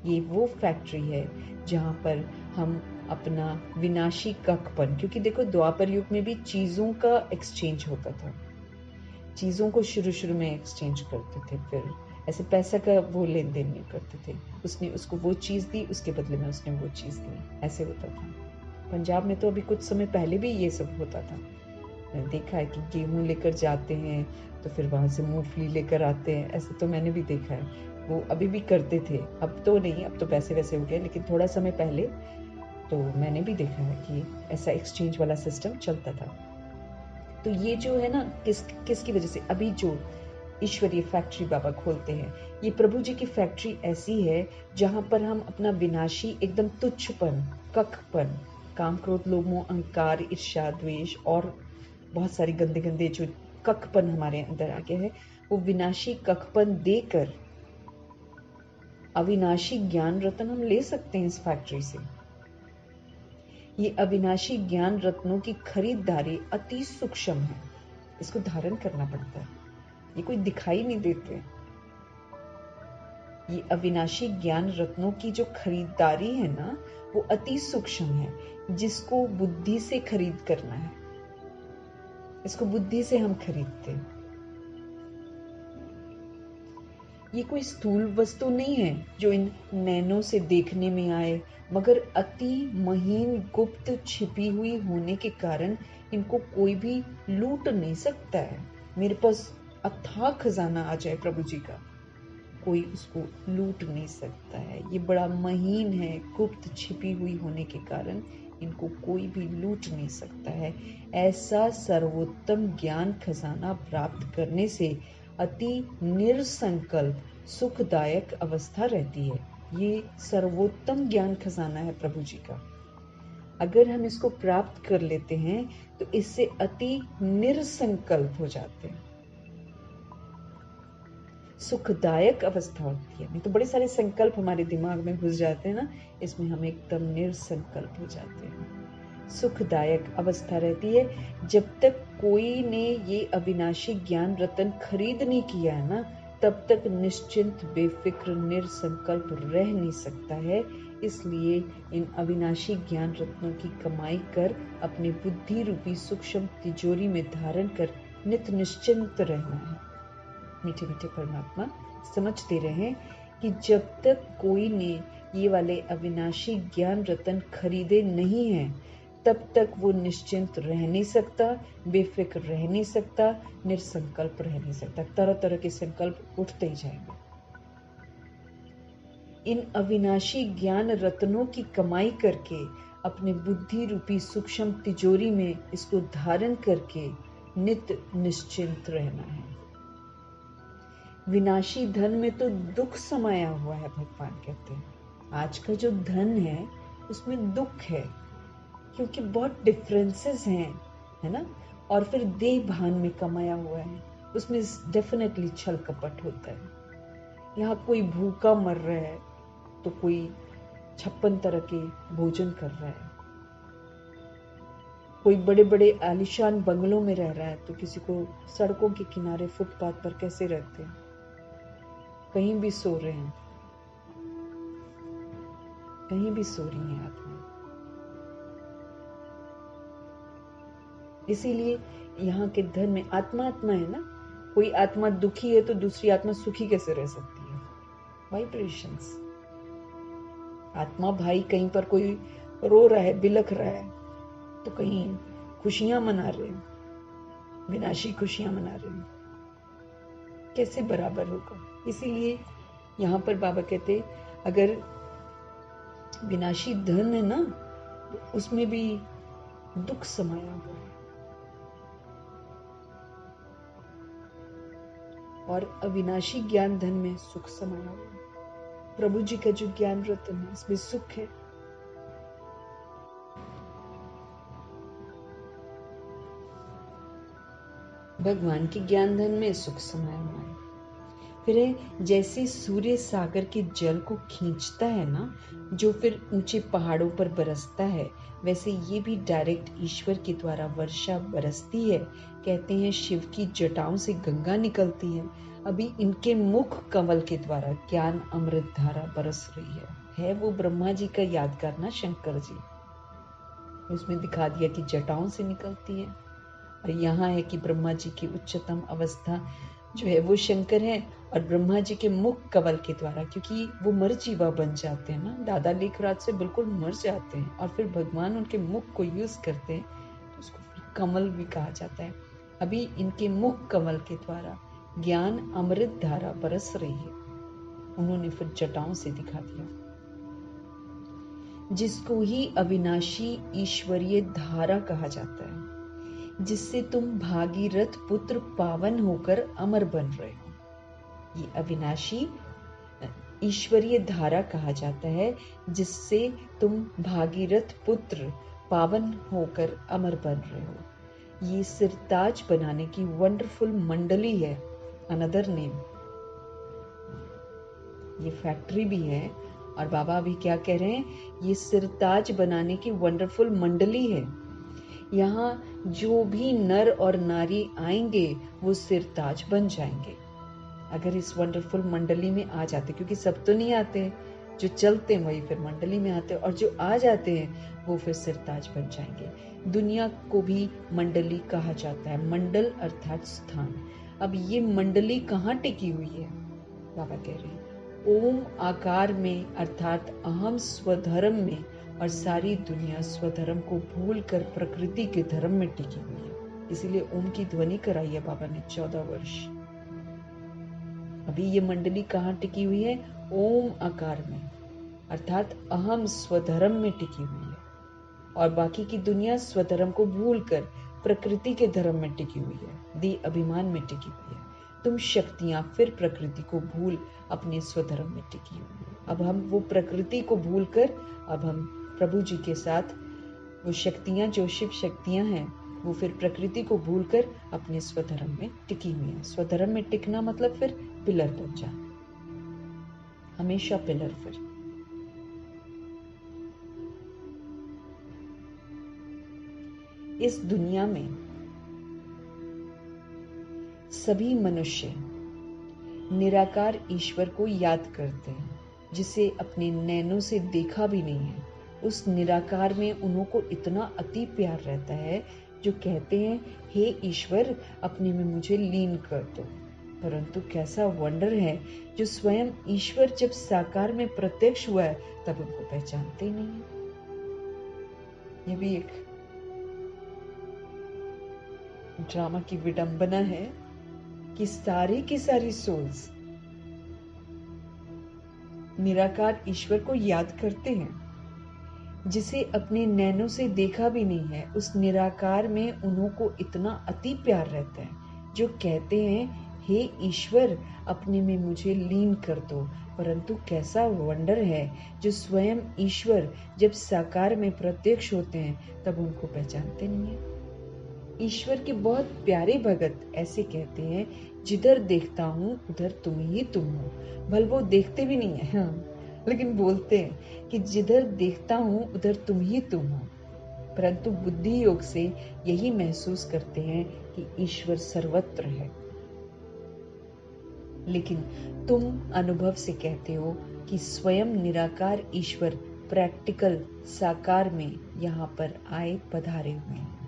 ये वो फैक्ट्री है जहां पर हम अपना विनाशी कखपन, क्योंकि देखो द्वापर युग में भी चीजों का एक्सचेंज होता था, चीजों को शुरू में एक्सचेंज करते थे, फिर ऐसे पैसा का वो लेन देन नहीं करते थे। उसने उसको वो चीज दी, उसके बदले में उसने वो चीज दी, ऐसे होता था। पंजाब में तो अभी कुछ समय पहले भी ये सब होता था। मैंने देखा है कि गेहूं लेकर जाते हैं तो फिर वहां से मूंगफली लेकर आते हैं, ऐसे तो मैंने भी देखा है। वो अभी भी करते थे, अब तो नहीं, अब तो पैसे वैसे हो गए, लेकिन थोड़ा समय पहले तो मैंने भी देखा है कि ऐसा एक्सचेंज वाला सिस्टम चलता था। तो ये जो है ना, किसकी वजह से अभी जो ईश्वरीय फैक्ट्री बाबा खोलते हैं, ये प्रभु जी की फैक्ट्री ऐसी है जहां पर हम अपना विनाशी एकदम तुच्छपन, कखपन, काम क्रोध लोभ मोह अहंकार ईर्ष्या द्वेष और बहुत सारी गंदे गंदे जो कखपन हमारे अंदर आ गए हैं, वो विनाशी कखपन देकर अविनाशी ज्ञान रतन हम ले सकते हैं इस फैक्ट्री से। ये अविनाशी ज्ञान रत्नों की खरीदारी अति सूक्ष्म है, इसको धारण करना पड़ता है, ये कोई दिखाई नहीं देते। ये अविनाशी ज्ञान रत्नों की जो खरीदारी है ना, वो अति सूक्ष्म है, जिसको बुद्धि से खरीद करना है। इसको बुद्धि से हम खरीदते हैं। ये कोई स्थूल वस्तु नहीं है जो इन नैनों से देखने में आए, मगर अति महीन गुप्त छिपी हुई होने के कारण इनको कोई भी लूट नहीं सकता है। मेरे पास अथाह खजाना आ जाए प्रभु जी का, कोई उसको लूट नहीं सकता है। ये बड़ा महीन है, गुप्त छिपी हुई होने के कारण इनको कोई भी लूट नहीं सकता है। ऐसा सर्वोत्तम ज्ञान खजाना प्राप्त करने से अति निरसंकल्प सुखदायक अवस्था रहती है। ये सर्वोत्तम ज्ञान खजाना है प्रभु जी का। अगर हम इसको प्राप्त कर लेते हैं तो इससे अति निरसंकल्प हो जाते हैं, सुखदायक अवस्था होती है। नहीं तो बड़े सारे संकल्प हमारे दिमाग में घुस जाते हैं ना, इसमें हम एकदम निरसंकल्प हो जाते हैं। सुखदायक अवस्था रहती है। जब तक कोई ने ये अविनाशी ज्ञान रतन खरीद नहीं किया है ना, तब तक निश्चिंत बेफिक्र निरसंकल्प रह नहीं सकता है। इसलिए इन अविनाशी ज्ञान रत्नों की कमाई कर अपने बुद्धि रूपी सूक्ष्म तिजोरी में धारण कर नित निश्चिंत रहना है। मीठे मीठे परमात्मा समझते रहें कि जब तक कोई ने ये वाले अविनाशी ज्ञान रतन खरीदे नहीं हैं, तब तक वो निश्चिंत रह नहीं सकता, बेफिक्र रह नहीं सकता, निरसंकल्प रह नहीं सकता। तरह तरह के संकल्प उठते ही जाएंगे। इन अविनाशी ज्ञान रत्नों की कमाई करके अपने बुद्धि रूपी सूक्ष्म तिजोरी में इसको धारण करके नित निश्चिंत रहना है। विनाशी धन में तो दुख समाया हुआ है, भगवान कहते हैं। आज का जो धन है उसमें दुख है, क्योंकि बहुत डिफरेंसेस हैं, है ना। और फिर देह भान में कमाया हुआ है, उसमें डेफिनेटली छल कपट होता है। यहाँ कोई भूखा मर रहा है तो कोई 56 तरह के भोजन कर रहा है, कोई बड़े बड़े आलीशान बंगलों में रह रहा है तो किसी को सड़कों के किनारे फुटपाथ पर कैसे रहते हैं, कहीं भी सो रहे हैं, कहीं भी सो रही हैं आत्मा। इसीलिए यहाँ के धन में आत्मा आत्मा है ना। कोई आत्मा दुखी है तो दूसरी आत्मा सुखी कैसे रह सकती है? वाइब्रेशंस। आत्मा भाई कहीं पर कोई रो रहा है, बिलख रहा है, तो कहीं खुशियां मना रहे हैं, विनाशी खुशियां मना रहे हैं, कैसे बराबर होगा? इसीलिए यहाँ पर बाबा कहते अगर विनाशी धन है ना, उसमें भी दुख समाया हुआ है, और अविनाशी ज्ञान धन में सुख समाया हुआ है। प्रभु जी का जो ज्ञान रत्न है इसमें सुख है। भगवान के ज्ञान धन में सुख समाया हुआ है। फिर जैसे सूर्य सागर के जल को खींचता है ना, जो फिर ऊंचे पहाड़ों पर बरसता है, वैसे ये भी डायरेक्ट ईश्वर के द्वारा वर्षा बरसती है। कहते हैं शिव की जटाओं से गंगा निकलती है, अभी इनके मुख कमल के द्वारा ज्ञान अमृत धारा बरस रही है वो ब्रह्मा जी का यादगार ना शंकर जी, उसमें दिखा दिया कि जटाओं से निकलती है। और यहाँ है कि ब्रह्मा जी की उच्चतम अवस्था जो है वो शंकर है, और ब्रह्मा जी के मुख कमल के द्वारा, क्योंकि वो मरजीवा बन जाते हैं ना, दादा लेखराज से बिल्कुल मर जाते हैं, और फिर भगवान उनके मुख को यूज करते हैं तो उसको फिर कमल भी कहा जाता है। अभी इनके मुख कमल के द्वारा ज्ञान अमृत धारा बरस रही है, उन्होंने फिर जटाओं से दिखा दिया, जिसको ही अविनाशी ईश्वरीय धारा कहा जाता है, जिससे तुम भागीरथ पुत्र पावन होकर अमर बन रहे हो। ये अविनाशी ईश्वरीय धारा कहा जाता है, जिससे तुम भागीरथ पुत्र पावन होकर अमर बन रहे हो। ये सिरताज बनाने की वंडरफुल मंडली है, अनदर नेम। ये फैक्ट्री भी है और बाबा अभी क्या कह रहे हैं, ये सिरताज बनाने की वंडरफुल मंडली है। यहाँ जो भी नर और नारी आएंगे वो सिरताज बन जाएंगे अगर इस वंडरफुल मंडली में आ जाते, क्योंकि सब तो नहीं आते हैं, जो चलते हैं वही फिर मंडली में आते हैं, और जो आ जाते हैं वो फिर सिरताज बन जाएंगे। दुनिया को भी मंडली कहा जाता है, मंडल अर्थात स्थान। अब ये मंडली कहाँ टिकी हुई है? बाबा कह रहे हैं ओम आकार में अर्थात अहम स्वधर्म में, और सारी दुनिया स्वधर्म को भूलकर प्रकृति के धर्म में टिकी हुई है। इसीलिए ओम की ध्वनि कराई है बाबा ने 14 वर्ष। अभी ये मंडली कहाँ टिकी हुई है? ओम आकार में अर्थात अहम स्वधर्म में टिकी हुई है, और बाकी की दुनिया स्वधर्म को भूलकर प्रकृति के धर्म में टिकी हुई है, दी अभिमान में टिकी हुई है। तुम शक्तियां फिर प्रकृति को भूल अपने स्वधर्म में टिकी हुई है। अब हम वो प्रकृति को भूलकर अब हम प्रभु जी के साथ वो शक्तियां जो शिव शक्तियां हैं वो फिर प्रकृति को भूलकर अपने स्वधर्म में टिकी हुई है। स्वधर्म में टिकना मतलब फिर पिलर बन जाना, हमेशा पिलर। फिर इस दुनिया में सभी मनुष्य निराकार ईश्वर को याद करते हैं, जिसे अपने नैनों से देखा भी नहीं है। उस निराकार में उन्हों को इतना अति प्यार रहता है जो कहते हैं हे ईश्वर अपने में मुझे लीन कर दो। परंतु कैसा वंडर है, जो स्वयं ईश्वर जब साकार में प्रत्यक्ष हुआ है तब उनको पहचानते ही नहीं है। ये भी एक ड्रामा की विडंबना है कि सारी की सारी सोल्स निराकार ईश्वर को याद करते हैं, जिसे अपने नैनों से देखा भी नहीं है। उस निराकार में उन्हों को इतना अति प्यार रहता है जो कहते हैं हे ईश्वर अपने में मुझे लीन कर दो। परंतु कैसा वंडर है, जो स्वयं ईश्वर जब साकार में प्रत्यक्ष होते हैं तब उनको पहचानते नहीं है। ईश्वर के बहुत प्यारे भगत ऐसे कहते हैं जिधर देखता हूँ उधर तुम ही तुम हो। भले वो देखते भी नहीं है, हाँ, लेकिन बोलते हैं कि जिधर देखता हूँ उधर तुम ही तुम हो। परंतु बुद्धि योग से यही महसूस करते हैं कि ईश्वर सर्वत्र है। लेकिन तुम अनुभव से कहते हो कि स्वयं निराकार ईश्वर प्रैक्टिकल साकार में यहाँ पर आए पधारे हुए हैं।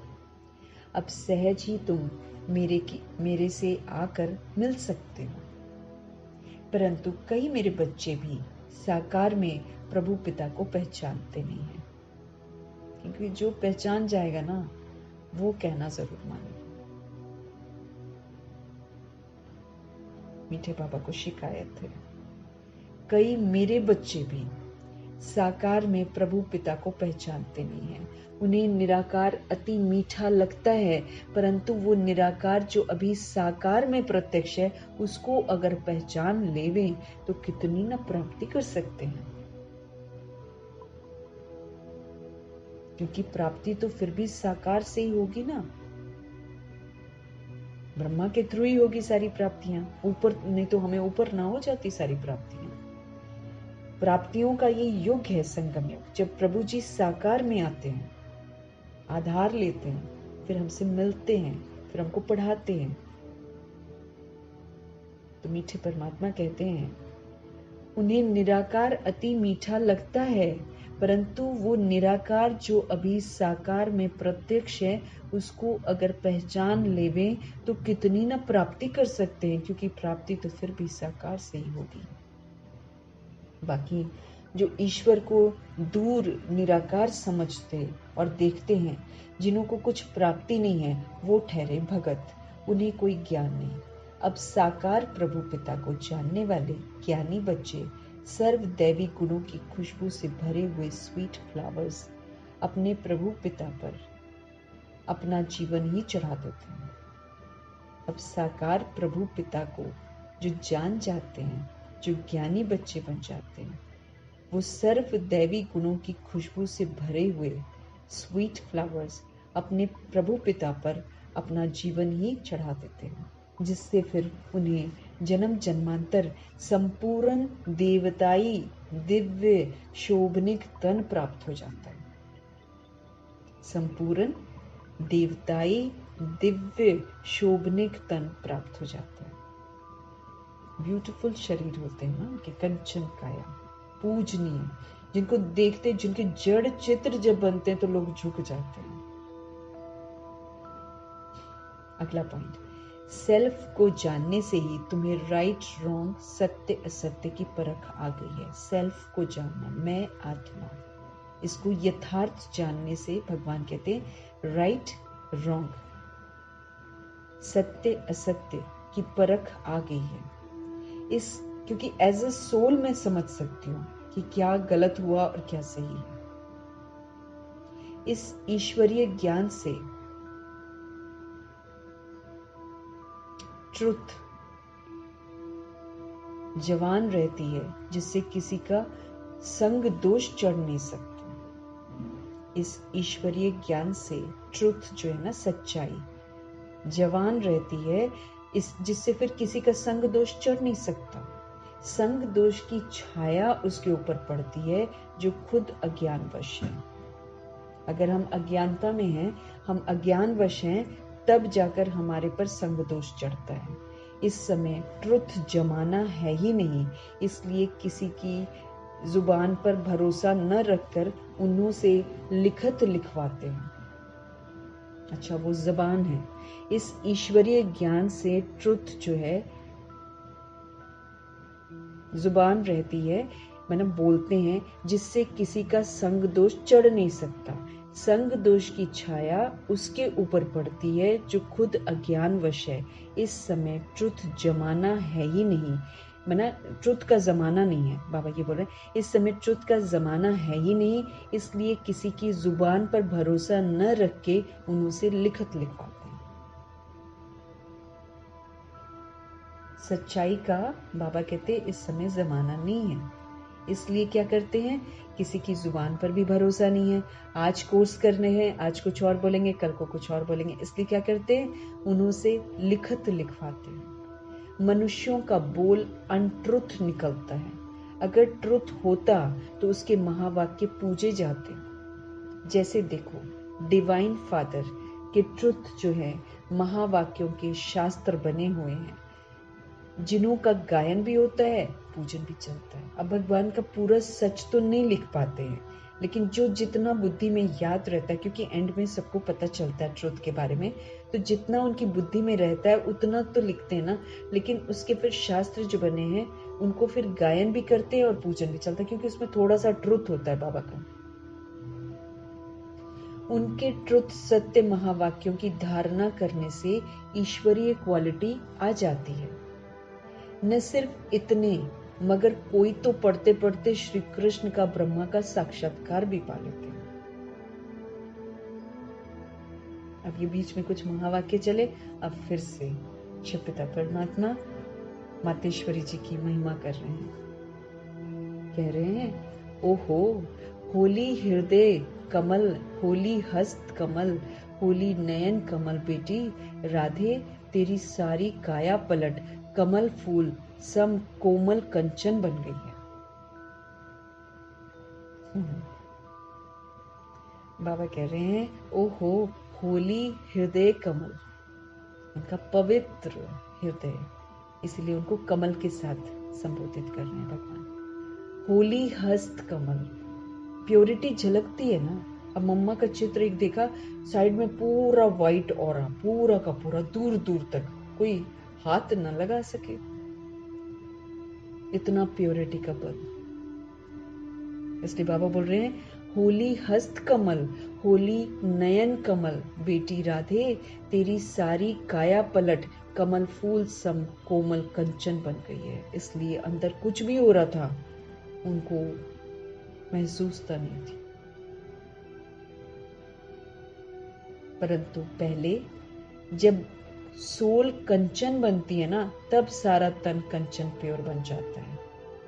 अब सहज ही तुम मेरे से आकर मिल सकते हो। परंतु कई मेरे बच्चे भी साकार में प्रभु पिता को पहचानते नहीं हैं, क्योंकि जो पहचान जाएगा ना वो कहना जरूर माने। मीठे बाबा को शिकायत है, कई मेरे बच्चे भी साकार में प्रभु पिता को पहचानते नहीं हैं। उन्हें निराकार अति मीठा लगता है, परंतु वो निराकार जो अभी साकार में प्रत्यक्ष है उसको अगर पहचान लेवें तो कितनी न प्राप्ति कर सकते हैं। क्योंकि प्राप्ति तो फिर भी साकार से ही होगी ना, ब्रह्मा के थ्रू ही होगी सारी प्राप्तियां। ऊपर नहीं तो हमें ऊपर ना हो जाती सारी प्राप्तियां। प्राप्तियों का ये युग है संगम युग, जब प्रभु जी साकार में आते हैं, आधार लेते हैं, फिर हमसे मिलते हैं, फिर हमको पढ़ाते हैं। तो मीठे परमात्मा कहते हैं उन्हें निराकार अति मीठा लगता है, परंतु वो निराकार जो अभी साकार में प्रत्यक्ष है उसको अगर पहचान लेवे तो कितनी न प्राप्ति कर सकते हैं, क्योंकि प्राप्ति तो फिर भी साकार से ही होगी। बाकी जो ईश्वर को दूर निराकार समझते और देखते हैं, जिन्हों को कुछ प्राप्ति नहीं है, वो ठहरे भगत, उन्हें कोई ज्ञान नहीं। अब साकार प्रभु पिता को जानने वाले ज्ञानी बच्चे सर्व दैवी गुणों की खुशबू से भरे हुए स्वीट फ्लावर्स अपने प्रभु पिता पर अपना जीवन ही चढ़ा देते हैं। अब साकार प्रभु पिता को जो जान जाते हैं, जो ज्ञानी बच्चे बन जाते हैं, वो सर्व दैवी गुणों की खुशबू से भरे हुए स्वीट फ्लावर्स अपने प्रभु पिता पर अपना जीवन ही चढ़ा देते हैं, जिससे फिर उन्हें जन्म जन्मांतर संपूर्ण देवताई दिव्य शोभनिक तन प्राप्त हो जाता है। संपूर्ण देवताई दिव्य शोभनिक तन प्राप्त हो जाता है। ब्यूटीफुल शरीर होते हैं ना उनके, कंचन काया, पूजनीय, जिनको देखते, जिनके जड़ चित्र जब बनते हैं तो लोग झुक जाते हैं। अगला पॉइंट, सेल्फ को जानने से ही तुम्हें राइट रॉन्ग, सत्य असत्य की परख आ गई है। सेल्फ को जानना, मैं आत्मा, इसको यथार्थ जानने से भगवान कहते हैं राइट रॉन्ग, सत्य असत्य की परख आ गई है। इस क्योंकि एज अ सोल मैं समझ सकती हूँ कि क्या गलत हुआ और क्या सही है। इस ईश्वरीय ज्ञान से ट्रुथ जवान रहती है, जिससे किसी का संग दोष चढ़ नहीं सकता। इस ईश्वरीय ज्ञान से ट्रुथ जो है ना, सच्चाई जवान रहती है, इस जिससे फिर किसी का संग दोष चढ़ नहीं सकता। संग दोष की छाया उसके ऊपर पड़ती है जो खुद अज्ञानवश है। अगर हम अज्ञानता में हैं, हम अज्ञानवश हैं, तब जाकर हमारे पर संग दोष चढ़ता है। इस समय ट्रुथ जमाना है ही नहीं, इसलिए किसी की जुबान पर भरोसा न रखकर उन्हों से लिखत लिखवाते हैं। अच्छा, वो जबान है। इस ईश्वरीय ज्ञान से ट्रुथ जो है जुबान रहती है, मतलब बोलते हैं, जिससे किसी का संग दोष चढ़ नहीं सकता। संग दोष की छाया उसके ऊपर पड़ती है जो खुद अज्ञानवश है। इस समय ट्रुथ जमाना है ही नहीं, मना ट्रुथ का जमाना नहीं है। बाबा ये बोल रहे हैं इस समय ट्रुथ का जमाना है ही नहीं, इसलिए किसी की जुबान पर भरोसा न रख के उन्हों से लिखत लिखवाते हैं। सच्चाई का बाबा कहते इस समय जमाना नहीं है, इसलिए क्या करते हैं, किसी की जुबान पर भी भरोसा नहीं है। आज कोर्स करने हैं, आज कुछ और बोलेंगे, कल को कुछ और बोलेंगे, इसलिए क्या करते हैं, उन्हों से लिखत लिखवाते हैं। मनुष्यों का बोल अनट्रुथ निकलता है। अगर ट्रुथ होता तो उसके महावाक्य पूजे जाते। जैसे देखो, डिवाइन फादर के ट्रुथ जो है, महावाक्यों के शास्त्र बने हुए हैं, जिन्हों का गायन भी होता है, पूजन भी चलता है। अब भगवान का पूरा सच तो नहीं लिख पाते हैं, लेकिन जो जितना बुद्धि में याद रहता है, क्योंकि एंड में सबको पता चलता है ट्रुथ के बारे में, तो जितना उनकी बुद्धि में रहता है उतना तो लिखते हैं ना। लेकिन उसके फिर शास्त्र जो बने हैं उनको फिर गायन भी करते हैं और पूजन भी चलता है, क्योंकि उसमें थोड़ा सा ट्रुथ होता है बाबा का। उनके ट्रुथ सत्य महावाक्यों की धारणा करने से ईश्वरीय क्वालिटी आ जाती है। न सिर्फ इतने, मगर कोई तो पढ़ते पढ़ते श्री कृष्ण का ब्रह्मा का साक्षात्कार भी पा लेते हैं। अब ये बीच में कुछ महावाक्य चले, अब फिर से शिव पिता परमात्मा मातेश्वरी जी की महिमा कर रहे हैं। कह रहे हैं, ओहो होली हृदय कमल, होली हस्त कमल, होली नयन कमल बेटी राधे, तेरी सारी काया पलट कमल फूल सम कोमल कंचन बन गई है। बाबा कह रहे हैं, ओहो होली हृदय कमल, उनका पवित्र हृदय, इसलिए उनको कमल के साथ संबोधित कर रहे हैं भगवान। होली हस्त कमल, प्योरिटी झलकती है ना। अब मम्मा का चित्र एक देखा, साइड में पूरा व्हाइट ऑरा, पूरा का पूरा दूर दूर तक कोई हाथ न लगा सके, इतना प्योरिटी का बल। इसलिए बाबा बोल रहे हैं, होली हस्त कमल, होली नयन कमल बेटी राधे, तेरी सारी काया पलट कमल फूल सम कोमल कंचन बन गई है। इसलिए अंदर कुछ भी हो रहा था उनको महसूसता नहीं थी, परंतु पहले जब सोल कंचन बनती है ना, तब सारा तन कंचन प्योर बन जाता है।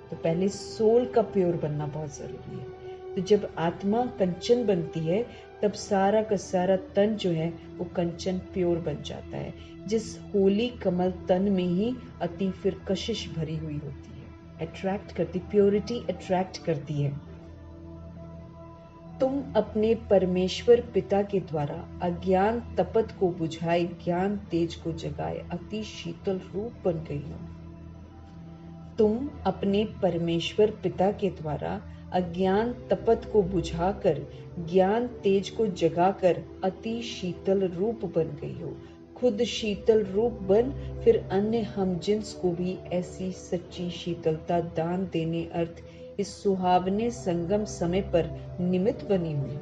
तो पहले सोल का प्योर बनना बहुत जरूरी है। तो जब आत्मा कंचन बनती है तब सारा का सारा तन जो है वो कंचन प्योर बन जाता है। जिस होली कमल तन में ही अति फिर कशिश भरी हुई होती है, अट्रैक्ट करती, प्योरिटी अट्रैक्ट करती है। तुम अपने परमेश्वर पिता के द्वारा अज्ञान तपत को बुझाए, ज्ञान तेज को जगाए अति शीतल रूप बन गई हो। तुम अपने परमेश्वर पिता के द्वारा अज्ञान तपत को बुझाकर ज्ञान तेज को जगाकर अति शीतल रूप बन गई हो। खुद शीतल रूप बन फिर अन्य हमजिन्स को भी ऐसी सच्ची शीतलता दान देने अर्थ इस सुहावने संगम समय पर निमित्त बनी हुई।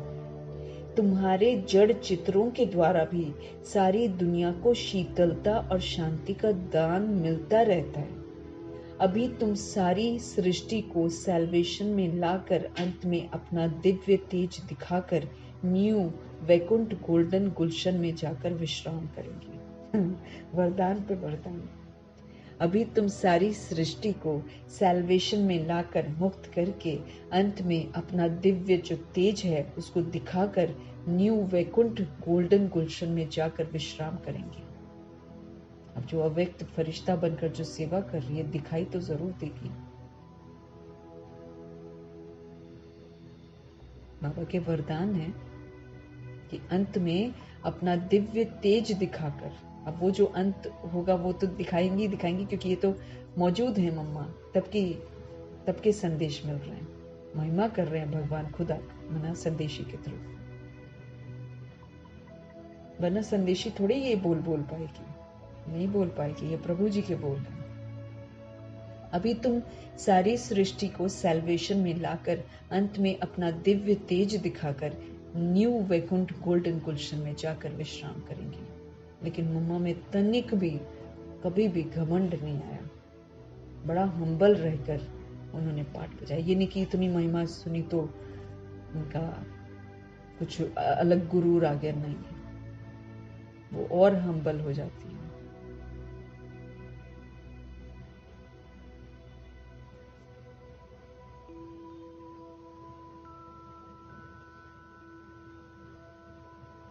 तुम्हारे जड़ चित्रों के द्वारा भी सारी दुनिया को शीतलता और शांति का दान मिलता रहता है। अभी तुम सारी सृष्टि को सैल्वेशन में लाकर अंत में अपना दिव्य तेज दिखाकर न्यू वैकुंठ गोल्डन गुलशन में जाकर विश्राम करेंगे। वरदान पे वरदान। अभी तुम सारी सृष्टि को सैल्वेशन में लाकर मुक्त करके अंत में अपना दिव्य जो तेज है उसको दिखाकर न्यू वैकुंठ गोल्डन गुलशन में जाकर विश्राम करेंगे। अब जो अव्यक्त फरिश्ता बनकर जो सेवा कर रही है दिखाई तो जरूर देगी। बाबा के वरदान है कि अंत में अपना दिव्य तेज दिखाकर, अब वो जो अंत होगा वो तो दिखाएंगी क्योंकि ये तो मौजूद है मम्मा, तब के संदेश मिल रहे हैं, महिमा कर रहे हैं भगवान खुदा मना संदेशी के थ्रू। वरना संदेशी थोड़ी ये बोल पाएगी, नहीं बोल पाएगी, ये प्रभु जी के बोल हैं। अभी तुम सारी सृष्टि को सैल्वेशन में लाकर अंत में अपना दिव्य तेज दिखाकर न्यू वैकुंठ गोल्डन गुलशन में जाकर विश्राम करेंगे। लेकिन मम्मा में तनिक भी कभी भी घमंड नहीं आया, बड़ा हम्बल रहकर उन्होंने पाठ बजाया। ये नहीं कि इतनी महिमा सुनी तो उनका कुछ अलग गुरूर आ गया, नहीं, वो और हम्बल हो जाती है।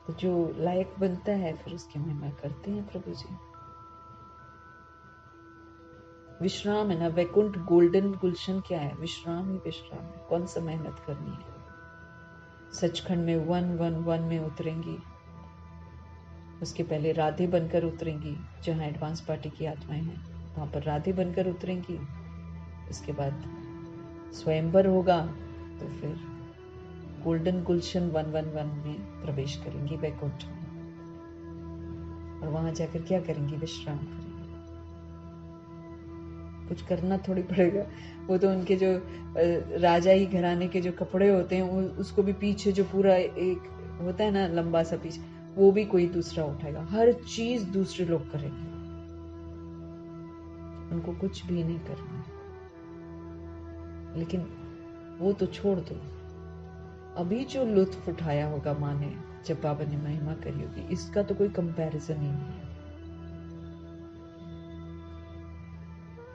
तो जो लायक बनता है फिर उसकी महिमा करते हैं प्रभु जी। विश्राम है ना, वैकुंठ गोल्डन गुलशन क्या है? विश्राम ही विश्राम है। कौन सा मेहनत करनी है? सचखंड में 111 में उतरेंगी, उसके पहले राधे बनकर उतरेंगी, जहाँ एडवांस पार्टी की आत्माएं हैं वहां पर राधे बनकर उतरेंगी। उसके बाद स्वयंवर होगा तो फिर गोल्डन गुलशन 111 में प्रवेश करेंगी वैकुंठ में, और वहां जाकर क्या करेंगी? विश्राम करेंगी। कुछ करना थोड़ी पड़ेगा, वो तो उनके जो राजा ही घराने के जो कपड़े होते हैं उसको भी पीछे जो पूरा एक होता है ना लंबा सा पीछे, वो भी कोई दूसरा उठाएगा। हर चीज दूसरे लोग करेंगे, उनको कुछ भी नहीं करना है। लेकिन वो तो छोड़ दो, अभी जो लुत्फ उठाया होगा माँ ने जब बाबा ने महिमा करी होगी, इसका तो कोई कंपैरिजन ही नहीं है।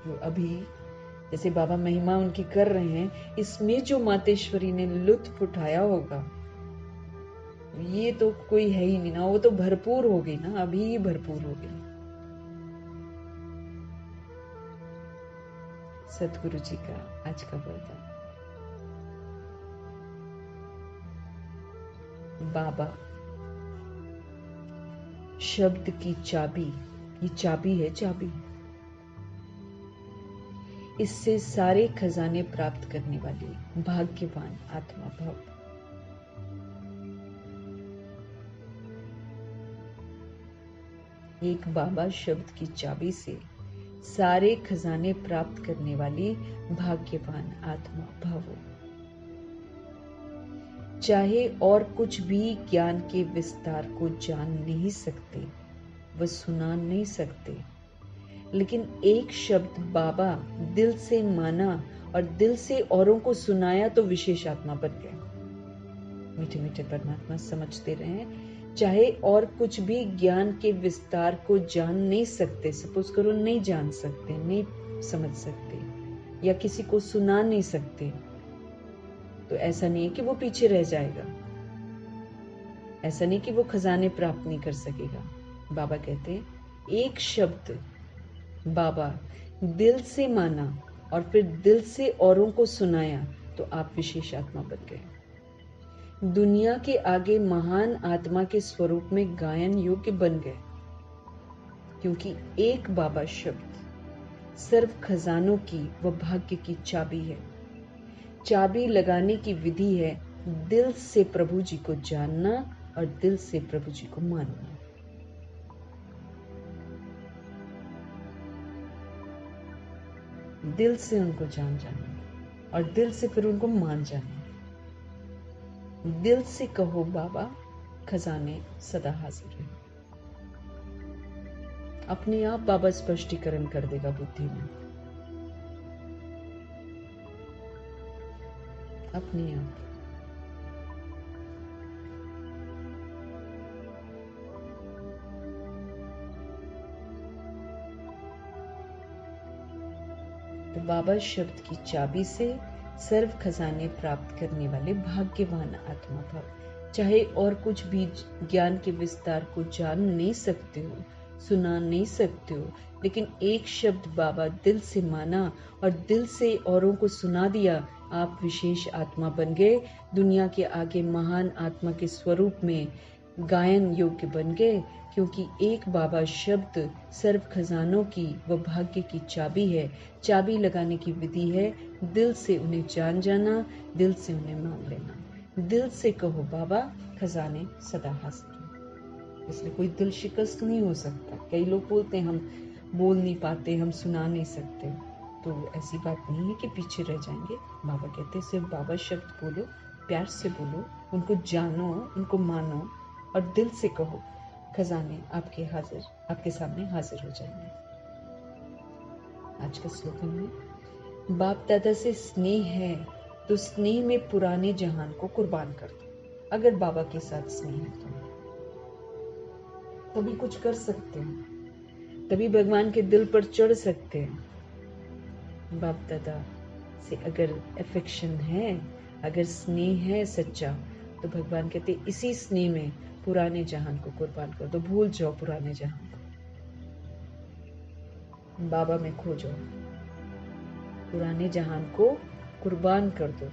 जो अभी जैसे बाबा महिमा उनकी कर रहे हैं, इसमें जो मातेश्वरी ने लुत्फ उठाया होगा, ये तो कोई है ही नहीं ना, वो तो भरपूर हो गई ना, अभी ही भरपूर हो गई। सतगुरु जी का आज का वरदान। बाबा शब्द की चाबी, ये चाबी है, चाबी, इससे सारे खजाने प्राप्त करने वाली भाग्यवान आत्मा भव। एक बाबा शब्द की चाबी से सारे खजाने प्राप्त करने वाली भाग्यवान आत्मा भव। चाहे और कुछ भी ज्ञान के विस्तार को जान नहीं सकते, वह सुना नहीं सकते, लेकिन एक शब्द बाबा दिल से माना और दिल से औरों को सुनाया तो विशेष आत्मा बन गए। मीठे मीठे परमात्मा समझते रहे, चाहे और कुछ भी ज्ञान के विस्तार को जान नहीं सकते, सपोज करो नहीं जान सकते, नहीं समझ सकते, या किसी को सुना नहीं सकते, तो ऐसा नहीं है कि वो पीछे रह जाएगा। ऐसा नहीं कि वो खजाने प्राप्त नहीं कर सकेगा। बाबा कहते हैं एक शब्द बाबा दिल से माना और फिर दिल से औरों को सुनाया तो आप विशेष आत्मा बन गए। दुनिया के आगे महान आत्मा के स्वरूप में गायन योग्य बन गए, क्योंकि एक बाबा शब्द सर्व खजानों की व भाग्य की चाबी है। चाबी लगाने की विधि है दिल से प्रभु जी को जानना और दिल से प्रभु जी को मानना। दिल से उनको जान जाना और दिल से फिर उनको मान जाना। दिल से कहो बाबा खजाने सदा हाजिर है। अपने आप बाबा स्पष्टीकरण कर देगा बुद्धि में, अपने आप। तो बाबा शब्द की चाबी से सर्व खजाने प्राप्त करने वाले भाग्यवान आत्मा भव। चाहे और कुछ भी ज्ञान के विस्तार को जान नहीं सकते हो, सुना नहीं सकते हो, लेकिन एक शब्द बाबा दिल से माना और दिल से औरों को सुना दिया, आप विशेष आत्मा बन गए। दुनिया के आगे महान आत्मा के स्वरूप में गायन योग्य बन गए, क्योंकि एक बाबा शब्द सर्व खजानों की व भाग्य की चाबी है। चाबी लगाने की विधि है दिल से उन्हें जान जाना, दिल से उन्हें मान लेना। दिल से कहो बाबा खजाने सदा हाजिर है। इसलिए कोई दिल शिकस्त नहीं हो सकता। कई लोग बोलते हैं हम बोल नहीं पाते, हम सुना नहीं सकते, तो ऐसी बात नहीं है कि पीछे रह जाएंगे। बाबा कहते हैं सिर्फ बाबा शब्द बोलो, प्यार से बोलो, उनको जानो, उनको मानो और दिल से कहो, खजाने आपके सामने हाजिर हो जाएंगे। आज का स्लोगन है बाप दादा से स्नेह है तो स्नेह में पुराने जहान को कुर्बान कर दो। अगर बाबा के साथ स्नेह है तो तभी कुछ कर सकते हैं, तभी भगवान के दिल पर चढ़ सकते हैं। बाप दादा से अगर अफेक्शन है, अगर स्नेह है सच्चा, तो भगवान कहते इसी स्नेह में पुराने जहान को कुर्बान कर दो। भूल जाओ पुराने जहान को, बाबा में खो जाओ, पुराने जहान को कुर्बान कर दो।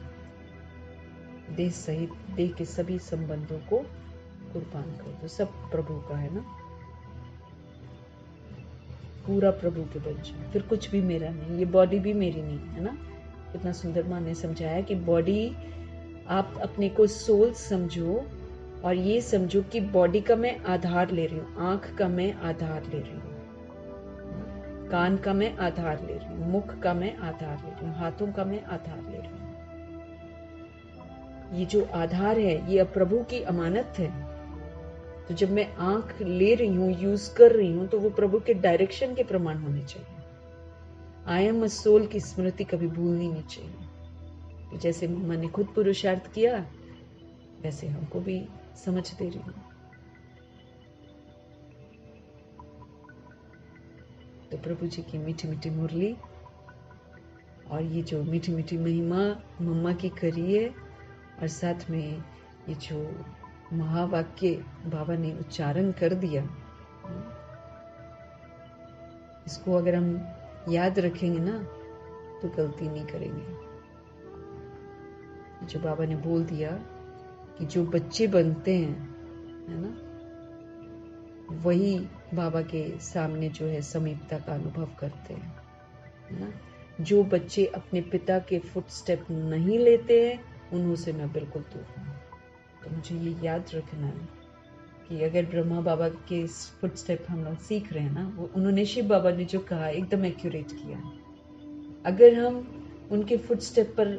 देह सहित देह के सभी संबंधों को कुर्बान कर दो। सब प्रभु का है ना, पूरा प्रभु के बन जाओ, फिर कुछ भी मेरा नहीं, ये बॉडी भी मेरी नहीं है ना। कितना सुंदर माँ ने समझाया कि बॉडी, आप अपने को सोल समझो और ये समझो कि बॉडी का मैं आधार ले रही हूँ, आंख का मैं आधार ले रही हूँ, कान का मैं आधार ले रही हूँ, मुख का मैं आधार ले रही हूँ, हाथों का मैं आधार ले रही हूँ। ये जो आधार है ये अब प्रभु की अमानत है। तो जब मैं आंख ले रही हूँ, यूज कर रही हूँ, तो वो प्रभु के डायरेक्शन के प्रमाण होने चाहिए। आई एम अ सोल की स्मृति कभी भूलनी नहीं चाहिए। तो जैसे मम्मा ने खुद पुरुषार्थ किया, वैसे हमको भी समझ दे रही हूँ। तो प्रभु जी की मीठी मीठी मुरली और ये जो मीठी मीठी महिमा मम्मा की करी है, और साथ में ये जो महावाक्य बाबा ने उच्चारण कर दिया, इसको अगर हम याद रखेंगे ना तो गलती नहीं करेंगे। जो बाबा ने बोल दिया कि जो बच्चे बनते हैं, है ना, वही बाबा के सामने जो है समीपता का अनुभव करते हैं, है ना। जो बच्चे अपने पिता के फुटस्टेप नहीं लेते हैं, उन्हों से मैं बिल्कुल दूर हूँ। तो मुझे ये याद रखना है कि अगर ब्रह्मा बाबा के फुटस्टेप हम लोग सीख रहे हैं ना, वो उन्होंने शिव बाबा ने जो कहा एकदम एक्यूरेट किया। अगर हम उनके फुटस्टेप पर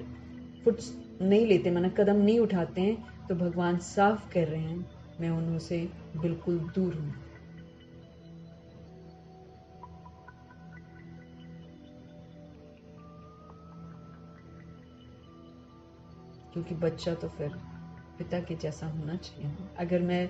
फुट नहीं लेते, माना कदम नहीं उठाते हैं, तो भगवान साफ कर रहे हैं मैं उन्हों से बिल्कुल दूर हूँ। क्योंकि बच्चा तो फिर पिता के जैसा होना चाहिए।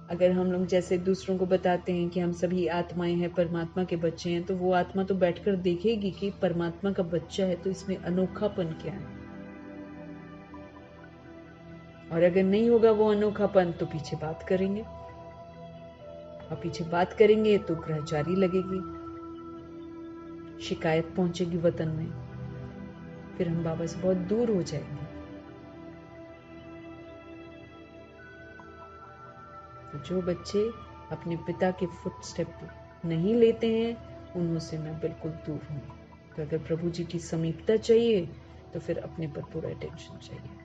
अगर हम लोग जैसे दूसरों को बताते हैं कि हम सभी आत्माएं हैं, परमात्मा के बच्चे हैं, तो वो आत्मा तो बैठकर देखेगी कि परमात्मा का बच्चा है तो इसमें अनोखापन क्या है। और अगर नहीं होगा वो अनोखापन तो पीछे बात करेंगे, और पीछे बात करेंगे तो ग्रहचारी लगेगी, शिकायत पहुंचेगी वतन में, फिर हम बाबा से बहुत दूर हो जाएंगे। तो जो बच्चे अपने पिता के फुटस्टेप नहीं लेते हैं उनमें से मैं बिल्कुल दूर हूं। तो अगर प्रभु जी की समीपता चाहिए तो फिर अपने पर पूरा अटेंशन चाहिए।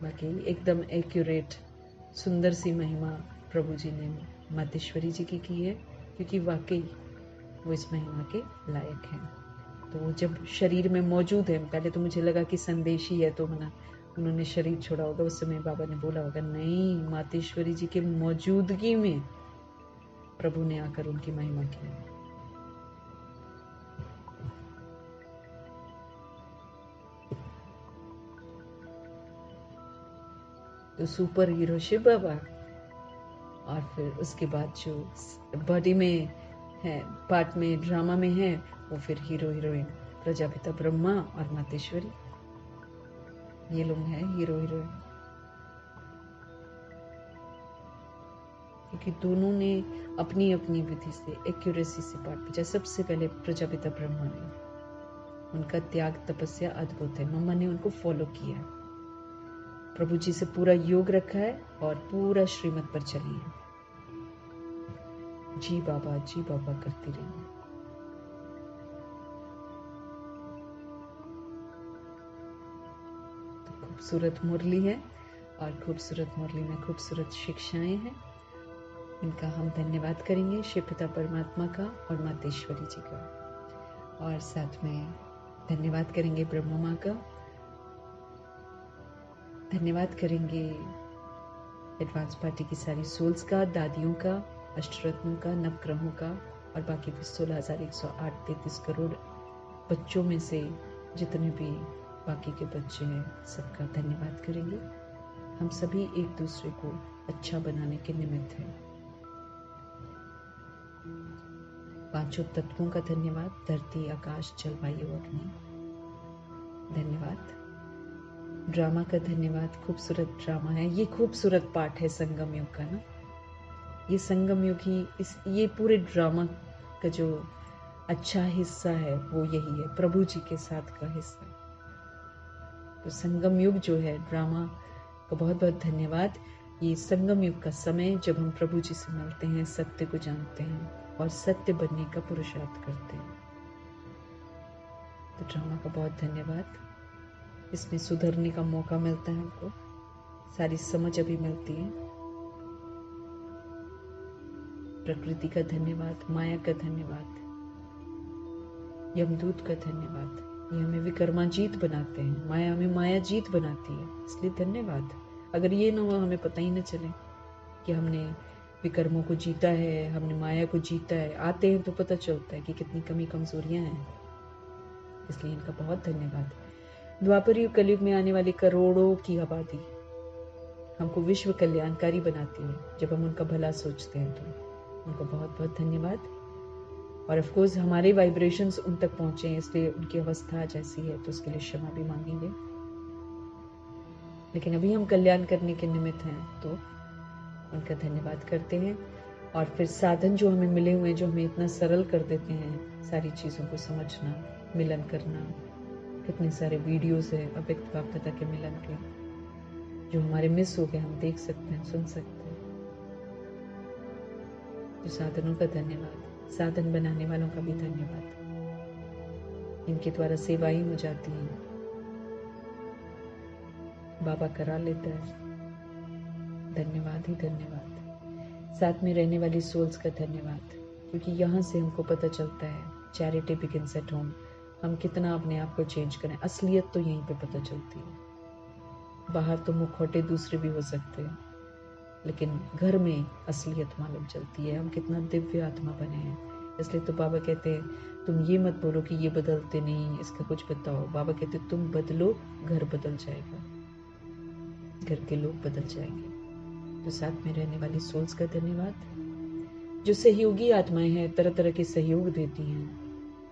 बाकी एकदम एक्यूरेट सुंदर सी महिमा प्रभु जी ने मातेश्वरी जी की है, क्योंकि वाकई वो इस महिमा के लायक हैं। तो वो जब शरीर में मौजूद है, पहले तो मुझे लगा कि संदेशी है तो मना उन्होंने शरीर छोड़ा होगा, उस समय बाबा ने बोला होगा नहीं, मातेश्वरी जी के मौजूदगी में प्रभु ने आकर उनकी महिमा की। तो सुपर हीरो शिव बाबा, और फिर उसके बाद जो बॉडी में है, पार्ट में, ड्रामा में है, वो फिर हीरो हीरोइन प्रजापिता ब्रह्मा और मातेश्वरी, ये लोग हैं हीरो हीरोइन। क्योंकि दोनों ने अपनी अपनी विधि से एक्यूरेसी से पाठ पूजा। सबसे पहले प्रजापिता ब्रह्मा ने, उनका त्याग तपस्या अद्भुत है, मम्मा ने उनको फॉलो किया, प्रभु जी से पूरा योग रखा है और पूरा श्रीमत पर चली है, जी बाबा करती रही। तो खूबसूरत मुरली है, और खूबसूरत मुरली में खूबसूरत शिक्षाएं हैं। इनका हम धन्यवाद करेंगे शिव पिता परमात्मा का और मातेश्वरी जी का, और साथ में धन्यवाद करेंगे ब्रह्मा माँ का, धन्यवाद करेंगे एडवांस पार्टी की सारी सोल्स का, दादियों का, अष्टरत्नों का, नवग्रहों का, और बाकी भी 16,108 करोड़ बच्चों में से जितने भी बाकी के बच्चे हैं सबका धन्यवाद करेंगे। हम सभी एक दूसरे को अच्छा बनाने के निमित्त हैं। पांचों तत्वों का धन्यवाद, धरती, आकाश, जल, वायु, अग्नि, धन्यवाद। ड्रामा का धन्यवाद, खूबसूरत ड्रामा है, ये खूबसूरत पार्ट है संगम युग का ना, ये संगम युग ही ये पूरे ड्रामा का जो अच्छा हिस्सा है वो यही है, प्रभु जी के साथ का हिस्सा। तो संगम युग जो है ड्रामा का बहुत बहुत धन्यवाद। ये संगम युग का समय जब हम प्रभु जी से मिलते हैं, सत्य को जानते हैं और सत्य बनने का पुरुषार्थ करते हैं। तो ड्रामा का बहुत धन्यवाद, इसमें सुधरने का मौका मिलता है, हमको सारी समझ अभी मिलती है। प्रकृति का धन्यवाद, माया का धन्यवाद, यमदूत का धन्यवाद, ये हमें विकर्माजीत बनाते हैं, माया हमें माया जीत बनाती है, इसलिए धन्यवाद। अगर ये ना हो, हमें पता ही न चले कि हमने विकर्मों को जीता है, हमने माया को जीता है। आते हैं तो पता चलता है कि कितनी कमी कमजोरियां हैं, इसलिए इनका बहुत धन्यवाद। द्वापर युग कलयुग में आने वाली करोड़ों की आबादी हमको विश्व कल्याणकारी बनाती है जब हम उनका भला सोचते हैं, तो उनका बहुत बहुत धन्यवाद। और ऑफ कोर्स हमारे वाइब्रेशंस उन तक पहुंचे हैं, इसलिए उनकी अवस्था जैसी है तो उसके लिए क्षमा भी मांगेंगे, लेकिन अभी हम कल्याण करने के निमित्त हैं तो उनका धन्यवाद करते हैं। और फिर साधन जो हमें मिले हुए हैं, जो हमें इतना सरल कर देते हैं सारी चीज़ों को समझना, मिलन करना, कितने सारे वीडियोस है अव्यक्त बाप दादा के मिलन के जो हमारे मिस हो गए, हम देख सकते हैं, सुन सकते हैं। तो साधनों का धन्यवाद, साधन बनाने वालों का भी धन्यवाद, इनके द्वारा सेवाएं हो जाती हैं, बाबा करा लेता है, धन्यवाद ही धन्यवाद। साथ में रहने वाली सोल्स का धन्यवाद, क्योंकि यहाँ से हमको पता चलता है चैरिटी बिगिंस एट होम, हम कितना अपने आप को चेंज करें। असलियत तो यहीं पे पता चलती है, बाहर तो मुखौटे दूसरे भी हो सकते हैं, लेकिन घर में असलियत मालूम चलती है, हम कितना दिव्य आत्मा बने हैं। इसलिए तो बाबा कहते हैं तुम ये मत बोलो कि ये बदलते नहीं, इसका कुछ बताओ। बाबा कहते तुम बदलो, घर बदल जाएगा, घर के लोग बदल जाएंगे। तो साथ में रहने वाली सोल्स का धन्यवाद, जो सहयोगी आत्माएं हैं, तरह तरह के सहयोग देती हैं,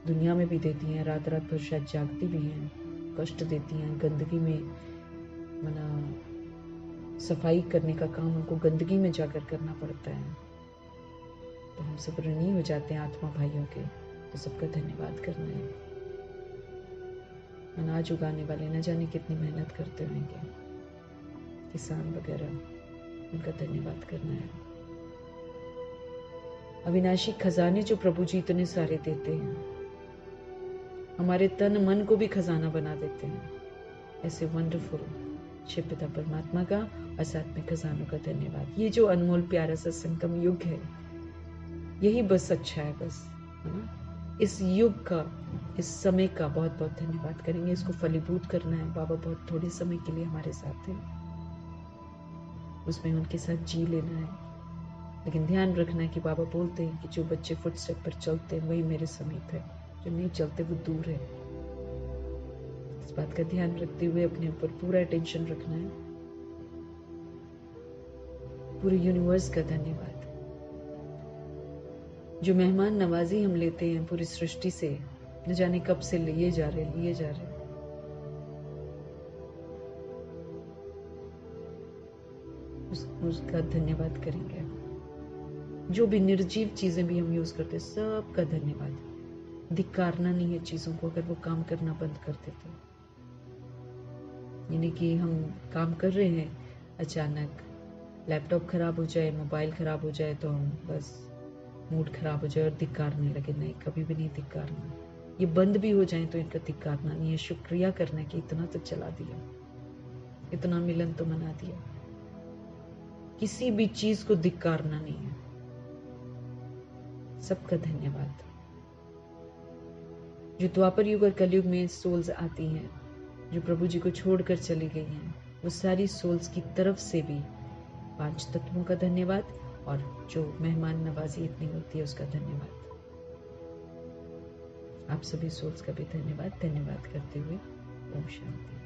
दुनिया में भी देती हैं, रात रात भर शायद जागती भी हैं, कष्ट देती हैं, गंदगी में मना सफाई करने का काम उनको गंदगी में जाकर करना पड़ता है, तो हम सब ऋणी हो जाते हैं आत्मा भाइयों के। तो सबका धन्यवाद करना है। अनाज उगाने वाले न जाने कितनी मेहनत करते होंगे, किसान वगैरह, उनका धन्यवाद करना है। अविनाशी खजाने जो प्रभु जी इतने सारे देते हैं, हमारे तन मन को भी खजाना बना देते हैं, ऐसे वंडरफुल शिव पिता परमात्मा का और साथ में खजानों का धन्यवाद। ये जो अनमोल प्यारा सा संगम युग है, यही बस अच्छा है, बस है ना। इस युग का, इस समय का बहुत बहुत धन्यवाद करेंगे। इसको फलीभूत करना है। बाबा बहुत थोड़े समय के लिए हमारे साथ है, उसमें उनके साथ जी लेना है। लेकिन ध्यान रखना है कि बाबा बोलते हैं कि जो बच्चे फुटस्टेप पर चलते हैं वही मेरे समीप है, जो नहीं चलते वो दूर है। इस बात का ध्यान रखते हुए अपने ऊपर पूरा अटेंशन रखना है। पूरे यूनिवर्स का धन्यवाद। जो मेहमान नवाजी हम लेते हैं पूरी सृष्टि से, न जाने कब से लिए जा रहे उसका धन्यवाद करेंगे। जो भी निर्जीव चीजें भी हम यूज करते, सबका धन्यवाद। धिक्कारना नहीं है चीजों को, अगर वो काम करना बंद कर देते। यानी कि हम काम कर रहे हैं, अचानक लैपटॉप खराब हो जाए, मोबाइल खराब हो जाए, तो हम बस मूड खराब हो जाए और धिक्कारने लगे। नहीं, कभी भी नहीं धिक्कारना। ये बंद भी हो जाए तो इनका धिक्कारना नहीं है, शुक्रिया करना कि इतना तो चला दिया, इतना मिलन तो मना दिया। किसी भी चीज को धिक्कारना नहीं है। सबका धन्यवाद। जो द्वापर युग और कलयुग में सोल्स आती हैं, जो प्रभु जी को छोड़कर चली गई हैं, वो सारी सोल्स की तरफ से भी 5 तत्वों का धन्यवाद, और जो मेहमान नवाजी इतनी होती है उसका धन्यवाद। आप सभी सोल्स का भी धन्यवाद करते हुए ओम शांति।